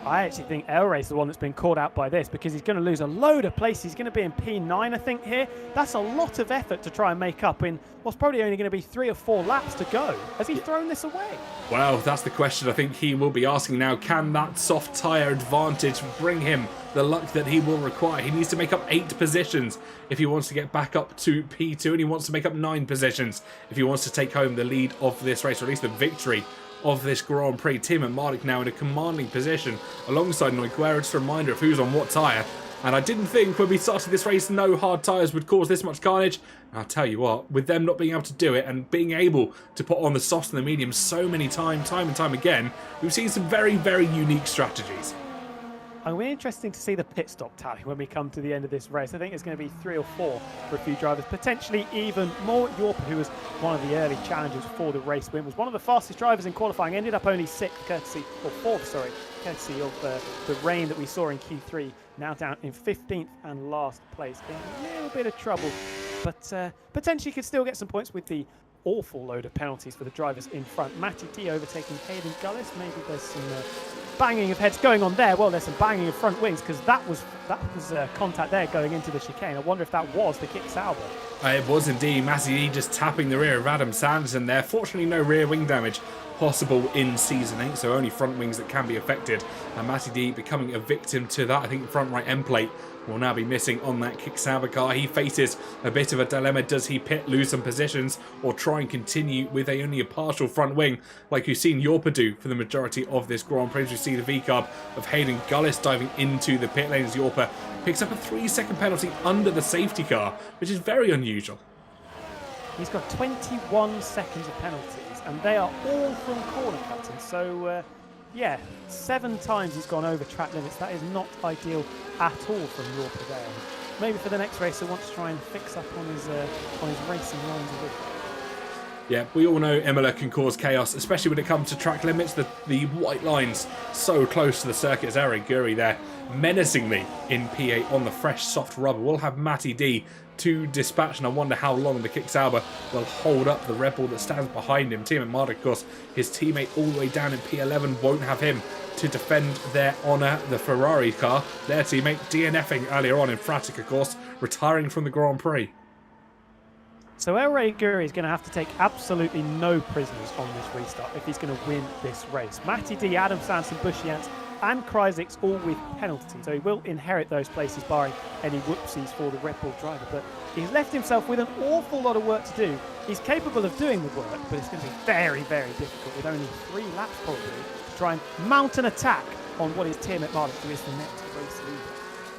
[SPEAKER 2] I actually think Elray's the one that's been caught out by this because he's going to lose a load of places. He's going to be in P9, I think, here. That's a lot of effort to try and make up in what's probably only going to be 3 or 4 laps to go. Has he thrown this away?
[SPEAKER 1] Well, that's the question I think he will be asking now. Can that soft tyre advantage bring him the luck that he will require? He needs to make up 8 positions if he wants to get back up to P2, and he wants to make up 9 positions if he wants to take home the lead of this race, or at least the victory of this Grand Prix. Tim and Marduk now in a commanding position alongside Noiguera. Just a reminder of who's on what tyre. And I didn't think when we started this race no hard tyres would cause this much carnage. And I'll tell you what, with them not being able to do it and being able to put on the softs and the mediums so many time and time again, we've seen some very, very unique strategies.
[SPEAKER 2] It'll be interesting to see the pit stop tally when we come to the end of this race. I think it's going to be 3 or 4 for a few drivers, potentially even more. Yorper, who was one of the early challengers for the race win, was one of the fastest drivers in qualifying, ended up only 6th, courtesy of the rain that we saw in Q3, now down in 15th and last place. In a little bit of trouble, but potentially could still get some points with the awful load of penalties for the drivers in front. Matty T overtaking Hayden Gullis. Maybe there's some banging of heads going on there. Well, there's some banging of front wings because that was contact there going into the chicane. I wonder if that was the kick Sauber.
[SPEAKER 1] It was indeed. Matty D just tapping the rear of Adam Sanderson there. Fortunately, no rear wing damage possible in Season 8, so only front wings that can be affected. And Matty D becoming a victim to that. I think the front right end plate will now be missing on that kick Sauber car. He faces a bit of a dilemma. Does he pit, lose some positions, or try and continue with only a partial front wing like you've seen Yorper do for the majority of this Grand Prix? We see the V-carb of Hayden Gullis diving into the pit lane as Yorper picks up a 3-second penalty under the safety car, which is very unusual.
[SPEAKER 2] He's got 21 seconds of penalties, and they are all from corner cutting. So, yeah, 7 times he's gone over track limits. That is not ideal at all from Yorper there. Maybe for the next race, he wants to try and fix up on his racing lines a bit.
[SPEAKER 1] Yeah, we all know Imola can cause chaos, especially when it comes to track limits. The white lines so close to the circuit as Eric Guri there, menacingly in P8 on the fresh soft rubber. We'll have Matty D to dispatch, and I wonder how long the kick Sauber will hold up the Red Bull that stands behind him. Team at Marduk, of course, his teammate all the way down in P11 won't have him to defend their honour. The Ferrari car, their teammate, DNFing earlier on in Fratic, of course, retiring from the Grand Prix.
[SPEAKER 2] So Elray Guri is going to have to take absolutely no prisoners on this restart if he's going to win this race. Matty D, Adam Sanson, Bushians and Kreising's all with penalties, so he will inherit those places barring any whoopsies for the Red Bull driver. But he's left himself with an awful lot of work to do. He's capable of doing the work, but it's going to be very, very difficult with only 3 laps probably to try and mount an attack on what is Tim at Marduk, who is the next race leader.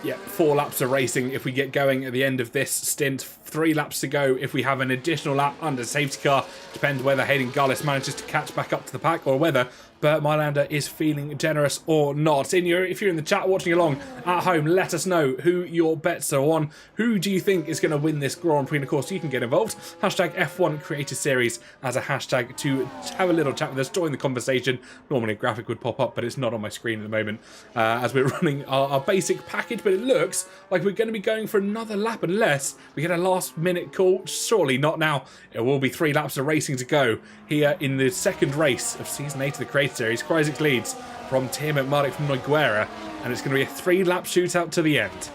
[SPEAKER 1] Yeah, 4 laps of racing if we get going at the end of this stint. 3 laps to go if we have an additional lap under safety car. Depends whether Hayden Gullis manages to catch back up to the pack or whether Bert Mylander is feeling generous or not. If you're in the chat watching along at home, let us know who your bets are on. Who do you think is going to win this Grand Prix? And of course, you can get involved. Hashtag F1 Creator Series as a hashtag to have a little chat with us, join the conversation. Normally a graphic would pop up, but it's not on my screen at the moment as we're running our basic package. But it looks like we're going to be going for another lap unless we get a last minute call. Surely not now. It will be 3 laps of racing to go here in the second race of Season 8 of the Creator Series. Kreising leads from Tim at Marduk from Noiguera, and it's going to be a 3-lap shootout to the end.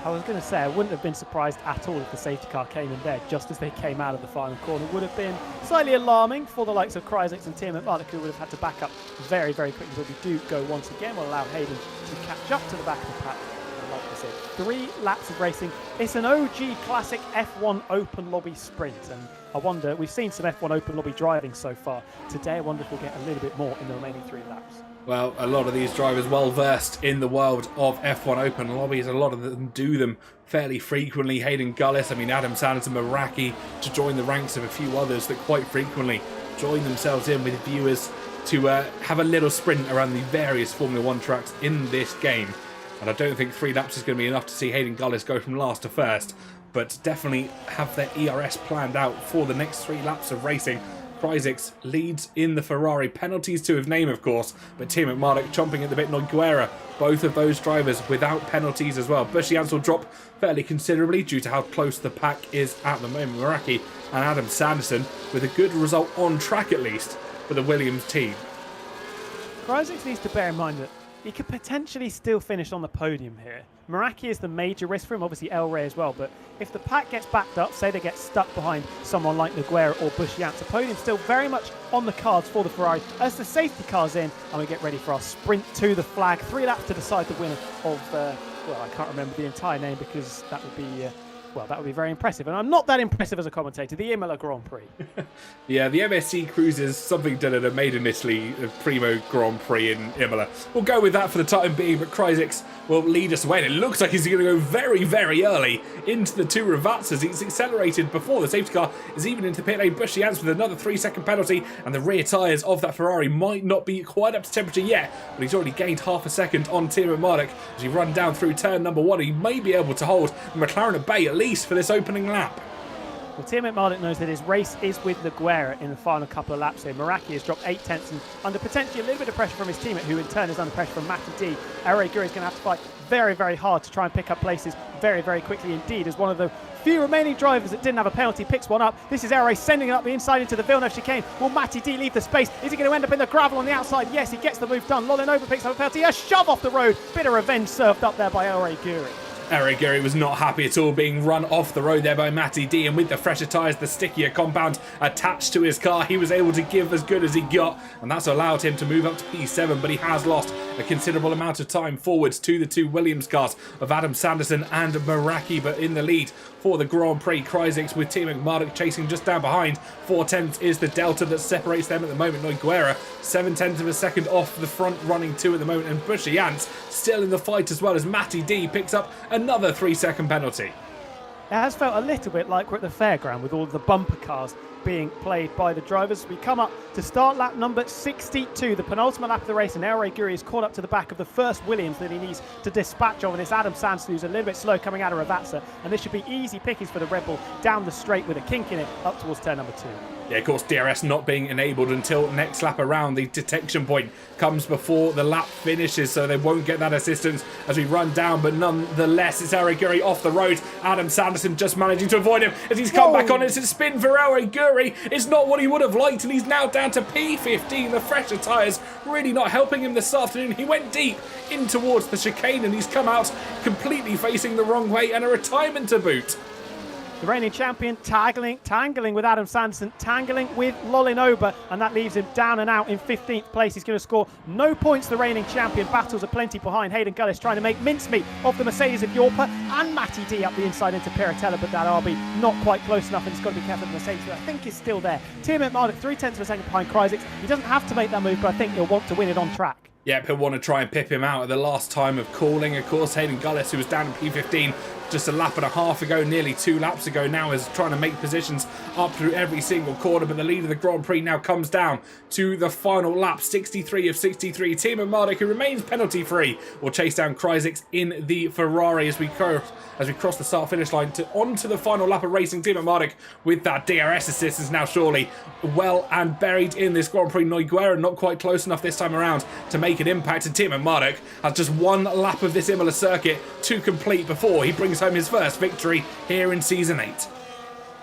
[SPEAKER 2] I was going to say, I wouldn't have been surprised at all if the safety car came in there just as they came out of the final corner. It would have been slightly alarming for the likes of Kreising and Tim at Marduk, who would have had to back up very, very quickly. But we do go once again. We'll allow Hayden to catch up to the back of the pack. Like I said, 3 laps of racing. It's an OG classic F1 open lobby sprint, and I wonder, we've seen some F1 open lobby driving so far. Today I wonder if we'll get a little bit more in the remaining 3 laps.
[SPEAKER 1] Well, a lot of these drivers well versed in the world of F1 open lobbies. A lot of them do them fairly frequently. Hayden Gullis, Adam Sanderson, Meraki, to join the ranks of a few others that quite frequently join themselves in with viewers to have a little sprint around the various Formula 1 tracks in this game. And I don't think 3 laps is going to be enough to see Hayden Gullis go from last to first, but definitely have their ERS planned out for the next 3 laps of racing. Kreisig leads in the Ferrari, penalties to his name of course, but Tim McMardock chomping at the bit. Nogueira, both of those drivers without penalties as well. Bushyanz will drop fairly considerably due to how close the pack is at the moment. Meraki and Adam Sanderson with a good result on track at least for the Williams team.
[SPEAKER 2] Kreisig needs to bear in mind that he could potentially still finish on the podium here. Meraki is the major risk for him, obviously El Rey as well, but if the pack gets backed up, say they get stuck behind someone like Nogueira or Bushyanz, the podium's still very much on the cards for the Ferrari as the safety car's in and we get ready for our sprint to the flag. 3 laps to decide the winner of, well, I can't remember the entire name because that would be... well, that would be very impressive. And I'm not that impressive as a commentator. The Imola Grand Prix.
[SPEAKER 1] Yeah, the MSC cruises something done at a made in Italy Primo Grand Prix in Imola. We'll go with that for the time being, but Kreisig will lead us away. And it looks like he's going to go very, very early into the 2 Ravazzas. He's accelerated before the safety car is even into pit lane. Bushyanz with another 3-second penalty, and the rear tyres of that Ferrari might not be quite up to temperature yet, but he's already gained half a second on Timo Mardik as he run down through turn number 1. He may be able to hold the McLaren at bay at least for this opening lap.
[SPEAKER 2] Well, Tim McMardock knows that his race is with Nogueira in the final couple of laps here. Meraki has dropped 8 tenths and under potentially a little bit of pressure from his teammate, who in turn is under pressure from Matty D. Erre Guri is going to have to fight very, very hard to try and pick up places very, very quickly indeed, as one of the few remaining drivers that didn't have a penalty picks one up. This is Erre sending it up the inside into the Villeneuve chicane. Will Matty D leave the space? Is he going to end up in the gravel on the outside? Yes, he gets the move done. Lolinova picks up a penalty. A shove off the road. Bit of revenge served up there by Erre Guri.
[SPEAKER 1] Erre Guri was not happy at all being run off the road there by Matty D, and with the fresher tyres, the stickier compound attached to his car, he was able to give as good as he got, and that's allowed him to move up to P7, but he has lost a considerable amount of time forwards to the 2 Williams cars of Adam Sanderson and Meraki, but in the lead for the Grand Prix. Kreisig with Tim McMardock chasing just down behind. 4 tenths is the delta that separates them at the moment. Nogueira 7 tenths of a second off the front running 2 at the moment, and Bushyanz still in the fight as well as Matty D picks up another 3-second penalty.
[SPEAKER 2] It has felt a little bit like we're at the fairground with all of the bumper cars being played by the drivers. We come up to start lap number 62, the penultimate lap of the race, and Erre Guri is caught up to the back of the first Williams that he needs to dispatch of, and it's Adam Sanderson who's a little bit slow coming out of Ravazza, and this should be easy pickings for the Red Bull down the straight with a kink in it up towards turn number 2.
[SPEAKER 1] Yeah, of course, DRS not being enabled until next lap around. The detection point comes before the lap finishes, so they won't get that assistance as we run down, but nonetheless, it's Erre Guri off the road. Adam Sanderson just managing to avoid him as he's come back on. It's a spin for Erre Guri. It's not what he would have liked, and he's now down to P15. The fresher tyres really not helping him this afternoon. He went deep in towards the chicane, and he's come out completely facing the wrong way, and a retirement to boot.
[SPEAKER 2] The reigning champion tangling with Adam Sanderson, tangling with Lolinova, and that leaves him down and out in 15th place. He's going to score no points. The reigning champion battles are plenty behind. Hayden Gullis trying to make mincemeat of the Mercedes of Yorpa, and Matty D up the inside into Piratella, but that RB not quite close enough, and it's got to be careful of the Mercedes, but I think is still there. Tim McMardock 3 tenths of a second behind Kreisig. He doesn't have to make that move, but I think he'll want to win it on track.
[SPEAKER 1] Yep, he'll want to try and pip him out at the last time of calling. Of course, Hayden Gullis, who was down in P15 just a lap and a half ago, nearly 2 laps ago now, is trying to make positions up through every single corner, but the lead of the Grand Prix now comes down to the final lap. 63 of 63. Timo Mardik, who remains penalty free, will chase down Kreisig in the Ferrari as we cross the start-finish line onto the final lap of racing. Timo Mardik with that DRS assist is now surely well and buried in this Grand Prix. Nogueira not quite close enough this time around to make an impact, and Timo Mardik has just 1 lap of this Imola circuit to complete before he brings home his first victory here in Season 8.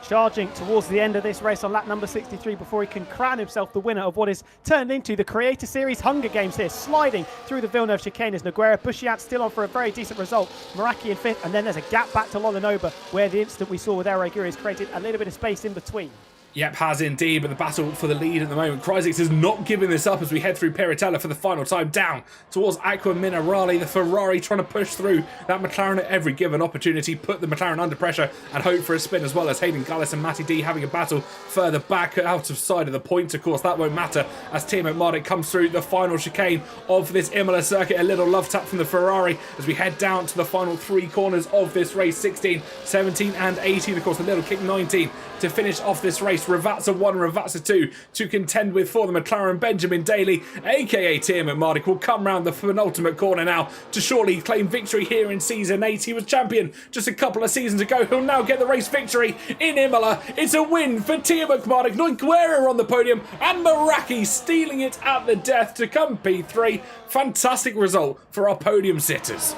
[SPEAKER 2] Charging towards the end of this race on lap number 63 before he can crown himself the winner of what is turned into the Creator Series Hunger Games here. Sliding through the Villeneuve chicane is Nogueira. Bushyanz still on for a very decent result. Meraki in 5th, and then there's a gap back to Lolinova where the incident we saw with Erre Guri has created a little bit of space in between.
[SPEAKER 1] Yep, has indeed, but the battle for the lead at the moment. Kreisig is not giving this up as we head through Piratella for the final time down towards Aqua Minerale. The Ferrari trying to push through that McLaren at every given opportunity, put the McLaren under pressure and hope for a spin, as well as Hayden Gullis and Matty D having a battle further back out of sight of the points. Of course, that won't matter as Timo Mardik comes through the final chicane of this Imola circuit. A little love tap from the Ferrari as we head down to the final 3 corners of this race. 16, 17 and 18. Of course, the little kick 19 to finish off this race. course, Ravazza 1 and Ravazza 2 to contend with for the McLaren. Benjamin Daly, aka Tim McMardick, will come round the penultimate corner now to surely claim victory here in Season 8. He was champion just a couple of seasons ago. He'll now get the race victory in Imola. It's a win for Tim McMardick. Noiguera on the podium and Meraki stealing it at the death to come P3. Fantastic result for our podium sitters.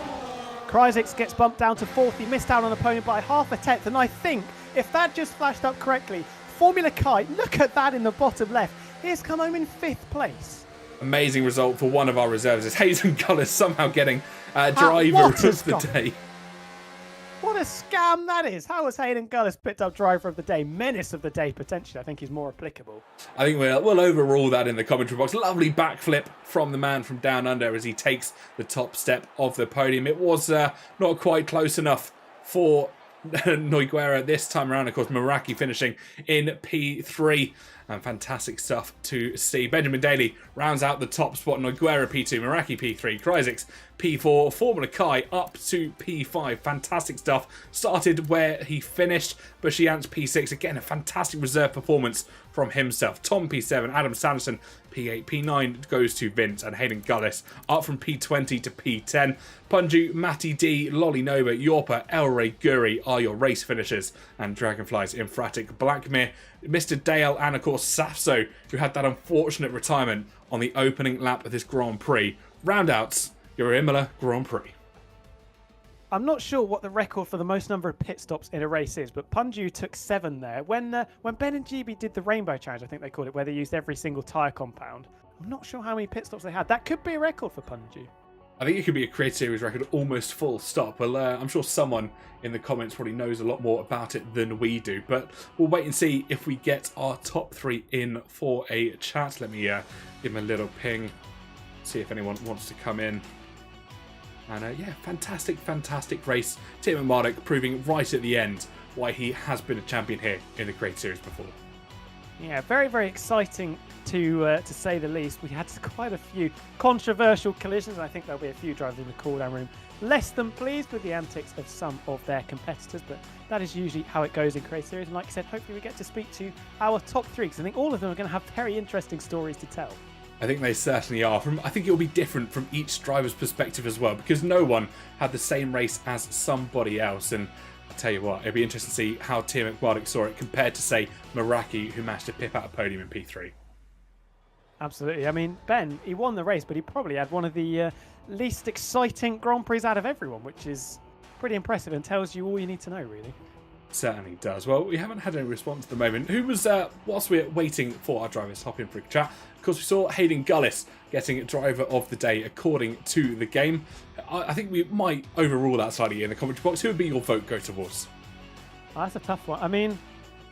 [SPEAKER 2] Kryzik gets bumped down to 4th. He missed out on the podium by half a tenth. And I think, if that just flashed up correctly, Formula Kai, look at that in the bottom left. He has come home in 5th place.
[SPEAKER 1] Amazing result for one of our reserves. Is Hayden Gullis somehow getting driver of the day.
[SPEAKER 2] What a scam that is. How was Hayden Gullis picked up driver of the day? Menace of the day, potentially. I think he's more applicable.
[SPEAKER 1] I think we'll overrule that in the commentary box. Lovely backflip from the man from down under as he takes the top step of the podium. It was not quite close enough for Noiguera this time around. Of course, Meraki finishing in P3. And fantastic stuff to see. Benjamin Daly rounds out the top spot. Noiguera P2, Meraki P3, Kryzik P4, Formula Kai up to P5. Fantastic stuff. Started where he finished. Bushiance P6. Again, a fantastic reserve performance from himself. Tom P7, Adam Sanderson P8, P9 goes to Vince and Hayden Gullis up from P20 to P10. Punju, Matty D, Lolly Nova, Yorpa, Elray Guri are your race finishers, and Dragonflies Infratic, Blackmere, Mr. Dale, and of course Safso, who had that unfortunate retirement on the opening lap of this Grand Prix. Roundouts your Imola Grand Prix.
[SPEAKER 2] I'm not sure what the record for the most number of pit stops in a race is, but Punju took 7 there. When Ben and GB did the Rainbow Challenge, I think they called it, where they used every single tyre compound, I'm not sure how many pit stops they had. That could be a record for Punju.
[SPEAKER 1] I think it could be a Creator Series record, almost full stop. Well, I'm sure someone in the comments probably knows a lot more about it than we do, but we'll wait and see if we get our top 3 in for a chat. Let me give him a little ping, see if anyone wants to come in. And yeah, fantastic race. Tim McMardick proving right at the end why he has been a champion here in the Creator Series before.
[SPEAKER 2] Yeah, very exciting to say the least. We had quite a few controversial collisions, and I think there'll be a few drivers in the cool-down room less than pleased with the antics of some of their competitors, but that is usually how it goes in Creator Series. And like I said, hopefully we get to speak to our top 3, because I think all of them are going to have very interesting stories to tell.
[SPEAKER 1] I think they certainly are. I think it will be different from each driver's perspective as well, because no one had the same race as somebody else. And I'll tell you what, it'll be interesting to see how Tim McMardick saw it compared to, say, Meraki, who managed to pip out a podium in P3.
[SPEAKER 2] Absolutely. I mean, Ben, he won the race, but he probably had one of the least exciting Grand Prix out of everyone, which is pretty impressive and tells you all you need to know, really.
[SPEAKER 1] Certainly does. Well, we haven't had any response at the moment. Who was, whilst we're waiting for our drivers to hop in for a chat, of course we saw Hayden Gullis getting driver of the day according to the game. I think we might overrule that slightly in the commentary box. Who would be your vote go towards?
[SPEAKER 2] Oh, that's a tough one. I mean,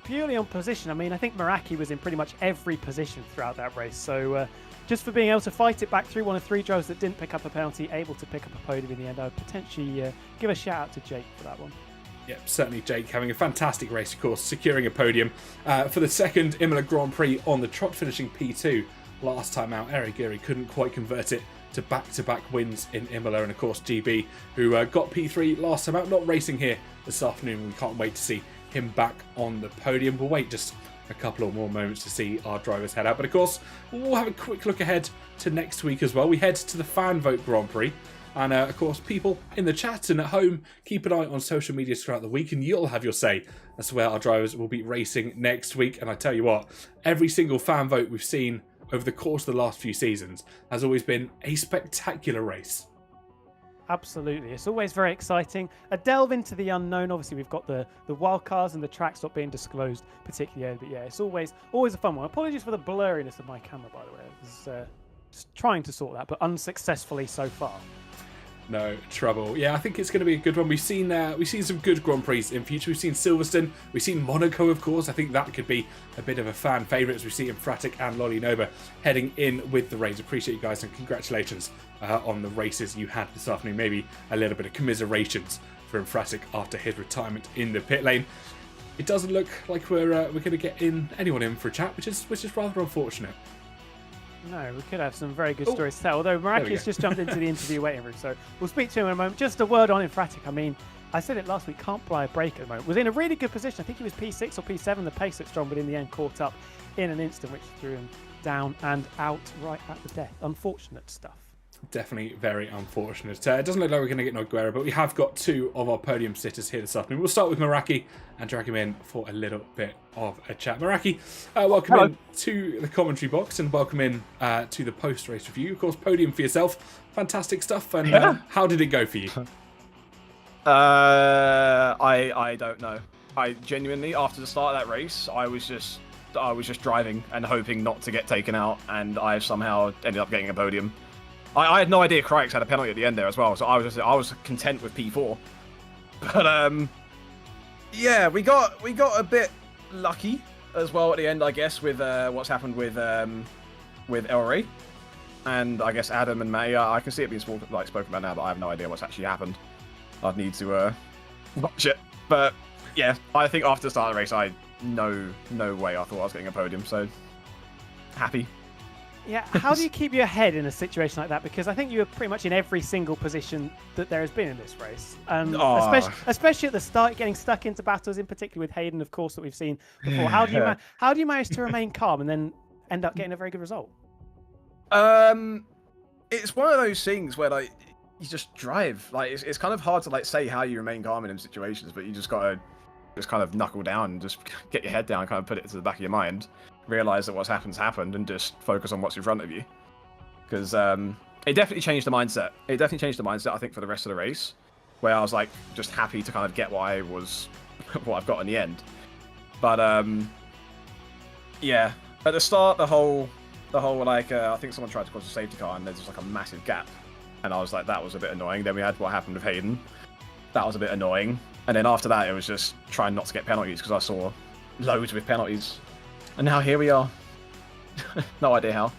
[SPEAKER 2] purely on position, I mean, I think Meraki was in pretty much every position throughout that race. So just for being able to fight it back through, one of 3 drivers that didn't pick up a penalty, able to pick up a podium in the end, I would potentially give a shout out to Jake for that one.
[SPEAKER 1] Yep, certainly Jake having a fantastic race, of course, securing a podium for the second Imola Grand Prix on the trot, finishing P2 last time out. Eric Guri couldn't quite convert it to back-to-back wins in Imola, and of course GB, who got P3 last time out, not racing here this afternoon. We can't wait to see him back on the podium. We'll wait just a couple of more moments to see our drivers head out, but of course we'll have a quick look ahead to next week as well. We head to the Fan Vote Grand Prix. And of course, people in the chat and at home, keep an eye on social media throughout the week and you'll have your say as to where our drivers will be racing next week. And I tell you what, every single fan vote we've seen over the course of the last few seasons has always been a spectacular race.
[SPEAKER 2] Absolutely. It's always very exciting. A delve into the unknown. Obviously, we've got the wild cards and the tracks not being disclosed particularly early. But yeah, it's always a fun one. Apologies for the blurriness of my camera, by the way. I was just trying to sort that, but unsuccessfully so far.
[SPEAKER 1] No trouble. Yeah, I think it's going to be a good one. We've seen some good Grand Prix in future. We've seen Silverstone. We've seen Monaco, of course. I think that could be a bit of a fan favourite as we see Infratic and Lolly Nova heading in with the race. Appreciate you guys and congratulations on the races you had this afternoon. Maybe a little bit of commiserations for Infratic after his retirement in the pit lane. It doesn't look like we're going to get anyone in for a chat, which is rather unfortunate.
[SPEAKER 2] No, we could have some very good stories to tell. Although Maraki's just jumped into the interview waiting room, so we'll speak to him in a moment. Just a word on Infratic. I mean, I said it last week, can't buy a break at the moment. Was in a really good position. I think he was P6 or P7. The pace looked strong, but in the end caught up in an instant, which threw him down and out right at the death. Unfortunate stuff.
[SPEAKER 1] Definitely very unfortunate. It doesn't look like we're going to get Noguera, but we have got two of our podium sitters here this afternoon. We'll start with Meraki and drag him in for a little bit of a chat. Meraki, welcome in to the commentary box and welcome in to the post-race review. Of course, podium for yourself. Fantastic stuff. And how did it go for you?
[SPEAKER 3] I don't know. I genuinely, after the start of that race, I was just driving and hoping not to get taken out, and I somehow ended up getting a podium. I had no idea Crix had a penalty at the end there as well, so I was content with P4. But yeah, we got a bit lucky as well at the end, I guess, with what's happened with El Rey, and I guess Adam and May. I can see it being spoken about now, but I have no idea what's actually happened. I'd need to watch it. But yeah, I think after the start of the race, no way I thought I was getting a podium. So happy.
[SPEAKER 2] Yeah, how do you keep your head in a situation like that? Because I think you were pretty much in every single position that there has been in this race. Especially at the start, getting stuck into battles, in particular with Hayden, of course, that we've seen before. How do you manage to remain calm and then end up getting a very good result?
[SPEAKER 3] It's one of those things where you just drive. It's kind of hard to say how you remain calm in them situations, but you just gotta kind of knuckle down and just get your head down and kind of put it to the back of your mind. Realize that what's happened and just focus on what's in front of you, because it definitely changed the mindset. I think, for the rest of the race, where I was just happy to kind of get what I've got in the end. But yeah, at the start, the whole I think someone tried to cause a safety car and there's just a massive gap, and I was like, that was a bit annoying. Then we had what happened with Hayden, that was a bit annoying, and then after that it was just trying not to get penalties, because I saw loads with penalties. And now here we are. No idea how.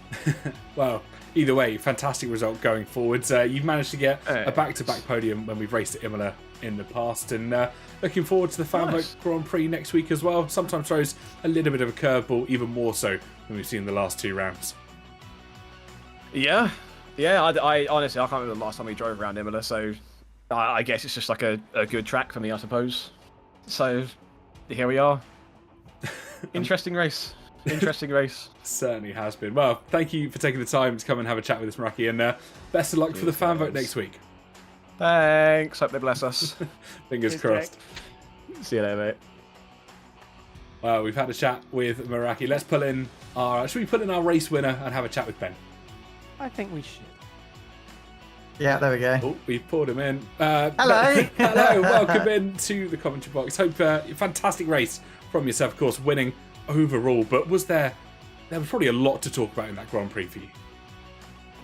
[SPEAKER 1] Well, either way, fantastic result going forwards. You've managed to get a back-to-back podium when we've raced at Imola in the past, and looking forward to the Fanvote Grand Prix next week as well. Sometimes throws a little bit of a curveball, even more so than we've seen in the last two rounds.
[SPEAKER 3] Yeah. I honestly, I can't remember the last time we drove around Imola, so I guess it's just a good track for me, I suppose. So here we are. Interesting race.
[SPEAKER 1] Certainly has been. Well, thank you for taking the time to come and have a chat with us, Meraki, and best of luck for the fan vote next week.
[SPEAKER 3] Thanks. Hope they bless us.
[SPEAKER 1] Fingers crossed.
[SPEAKER 3] See you later, mate.
[SPEAKER 1] Well, we've had a chat with Meraki. Let's pull in should we pull in our race winner and have a chat with Ben?
[SPEAKER 2] I think we should.
[SPEAKER 4] Yeah, there we go.
[SPEAKER 1] Oh, we've pulled him in.
[SPEAKER 4] Hello.
[SPEAKER 1] Hello, welcome in to the commentary box. Hope fantastic race from yourself, of course, winning overall. But there was probably a lot to talk about in that Grand Prix for you.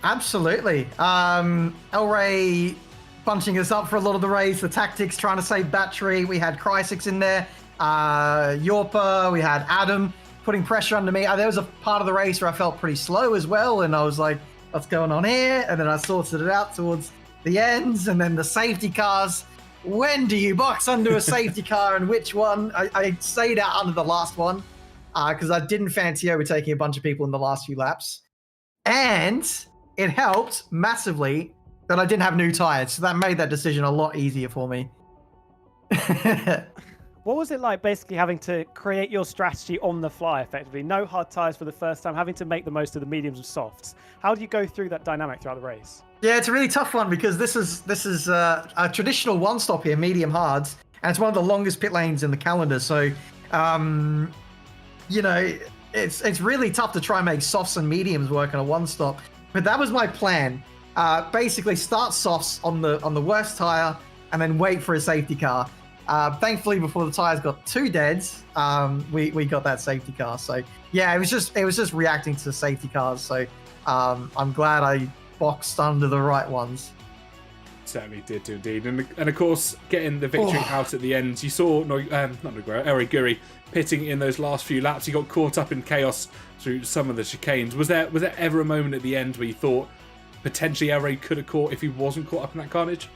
[SPEAKER 4] Absolutely. El Rey bunching us up for a lot of the race, the tactics, trying to save battery. We had Crysix in there, Yorpa, we had Adam putting pressure under me. There was a part of the race where I felt pretty slow as well, and I was like, what's going on here? And then I sorted it out towards the ends, and then the safety cars. When do you box under a safety car, and which one? I stayed out under the last one because I didn't fancy overtaking a bunch of people in the last few laps. And it helped massively that I didn't have new tires, so that made that decision a lot easier for me.
[SPEAKER 2] What was it like basically having to create your strategy on the fly effectively? No hard tyres for the first time, having to make the most of the mediums and softs. How do you go through that dynamic throughout the race?
[SPEAKER 4] Yeah, it's a really tough one because this is a traditional one-stop here, medium hards, and it's one of the longest pit lanes in the calendar. So, it's really tough to try and make softs and mediums work on a one-stop. But that was my plan. Basically, start softs on the worst tire and then wait for a safety car. Thankfully, before the tires got too dead, we got that safety car. So yeah, it was just reacting to the safety cars. So I'm glad I boxed under the right ones.
[SPEAKER 1] Certainly did indeed, and of course getting the victory out at the end. You saw El Rey Guri pitting in those last few laps. He got caught up in chaos through some of the chicanes. Was there ever a moment at the end where you thought potentially El Rey could have caught if he wasn't caught up in that carnage?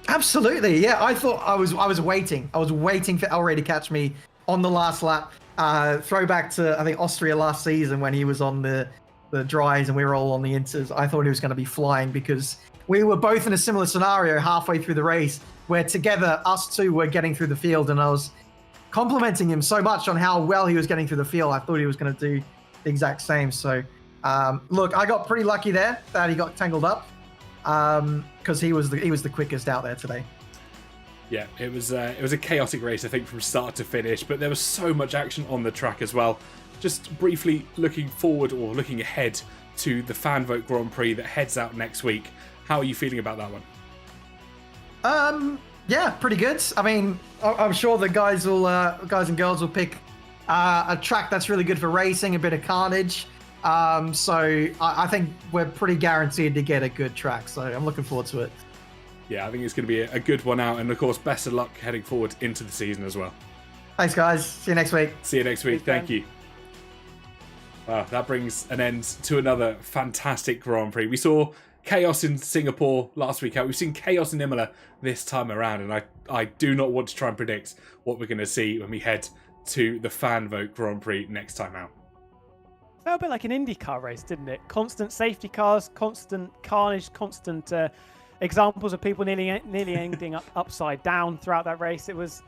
[SPEAKER 4] Absolutely, yeah. I thought I was waiting. I was waiting for El Rey to catch me on the last lap. Throwback to I think Austria last season when he was on the dries and we were all on the inters. I thought he was going to be flying because we were both in a similar scenario halfway through the race. where together us two were getting through the field, and I was complimenting him so much on how well he was getting through the field. I thought he was going to do the exact same. So, look, I got pretty lucky there that he got tangled up because he was the quickest out there today.
[SPEAKER 1] Yeah, it was a chaotic race, I think, from start to finish, but there was so much action on the track as well. Just briefly looking forward or looking ahead to the Fan Vote Grand Prix that heads out next week. How are you feeling about that one?
[SPEAKER 4] Yeah, pretty good. I mean, I'm sure the guys and girls will pick a track that's really good for racing, a bit of carnage. So I think we're pretty guaranteed to get a good track. So I'm looking forward to it.
[SPEAKER 1] Yeah, I think it's going to be a good one out, and of course, best of luck heading forward into the season as well.
[SPEAKER 4] Thanks, guys. See you next week.
[SPEAKER 1] See you next week. Thank you. Wow, that brings an end to another fantastic Grand Prix. We saw chaos in Singapore last week out. We've seen chaos in Imola this time around, and I do not want to try and predict what we're going to see when we head to the Fan Vote Grand Prix next time out.
[SPEAKER 2] Felt a bit like an IndyCar race, didn't it? Constant safety cars, constant carnage, constant examples of people nearly ending up upside down throughout that race. It was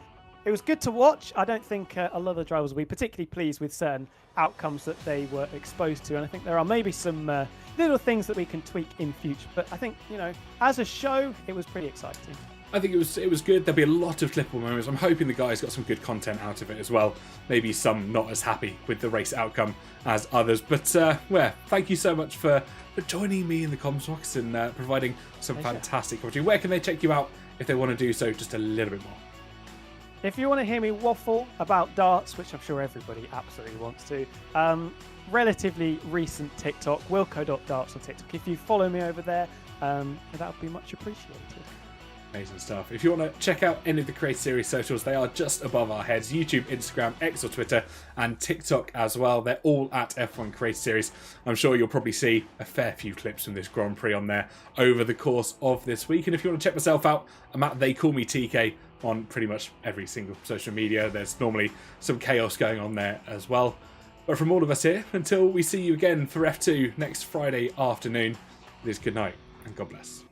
[SPEAKER 2] good to watch. I don't think a lot of the drivers will be particularly pleased with certain outcomes that they were exposed to, and I think there are maybe some little things that we can tweak in future. But I think, as a show, it was pretty exciting.
[SPEAKER 1] I think it was good. There'll be a lot of clippable moments. I'm hoping the guys got some good content out of it as well. Maybe some not as happy with the race outcome as others. But thank you so much for joining me in the comms box and providing some fantastic commentary. Where can they check you out if they want to do so just a little bit more?
[SPEAKER 2] If you want to hear me waffle about darts, which I'm sure everybody absolutely wants to, relatively recent TikTok, wilco.darts on TikTok. If you follow me over there, that would be much appreciated.
[SPEAKER 1] Amazing stuff. If you want to check out any of the Creator Series socials, they are just above our heads. YouTube, Instagram, X or Twitter, and TikTok as well. They're all at F1 Creator Series. I'm sure you'll probably see a fair few clips from this Grand Prix on there over the course of this week. And if you want to check myself out, I'm at They Call Me TK on pretty much every single social media. There's normally some chaos going on there as well. But from all of us here, until we see you again for F2 next Friday afternoon, it is good night and God bless.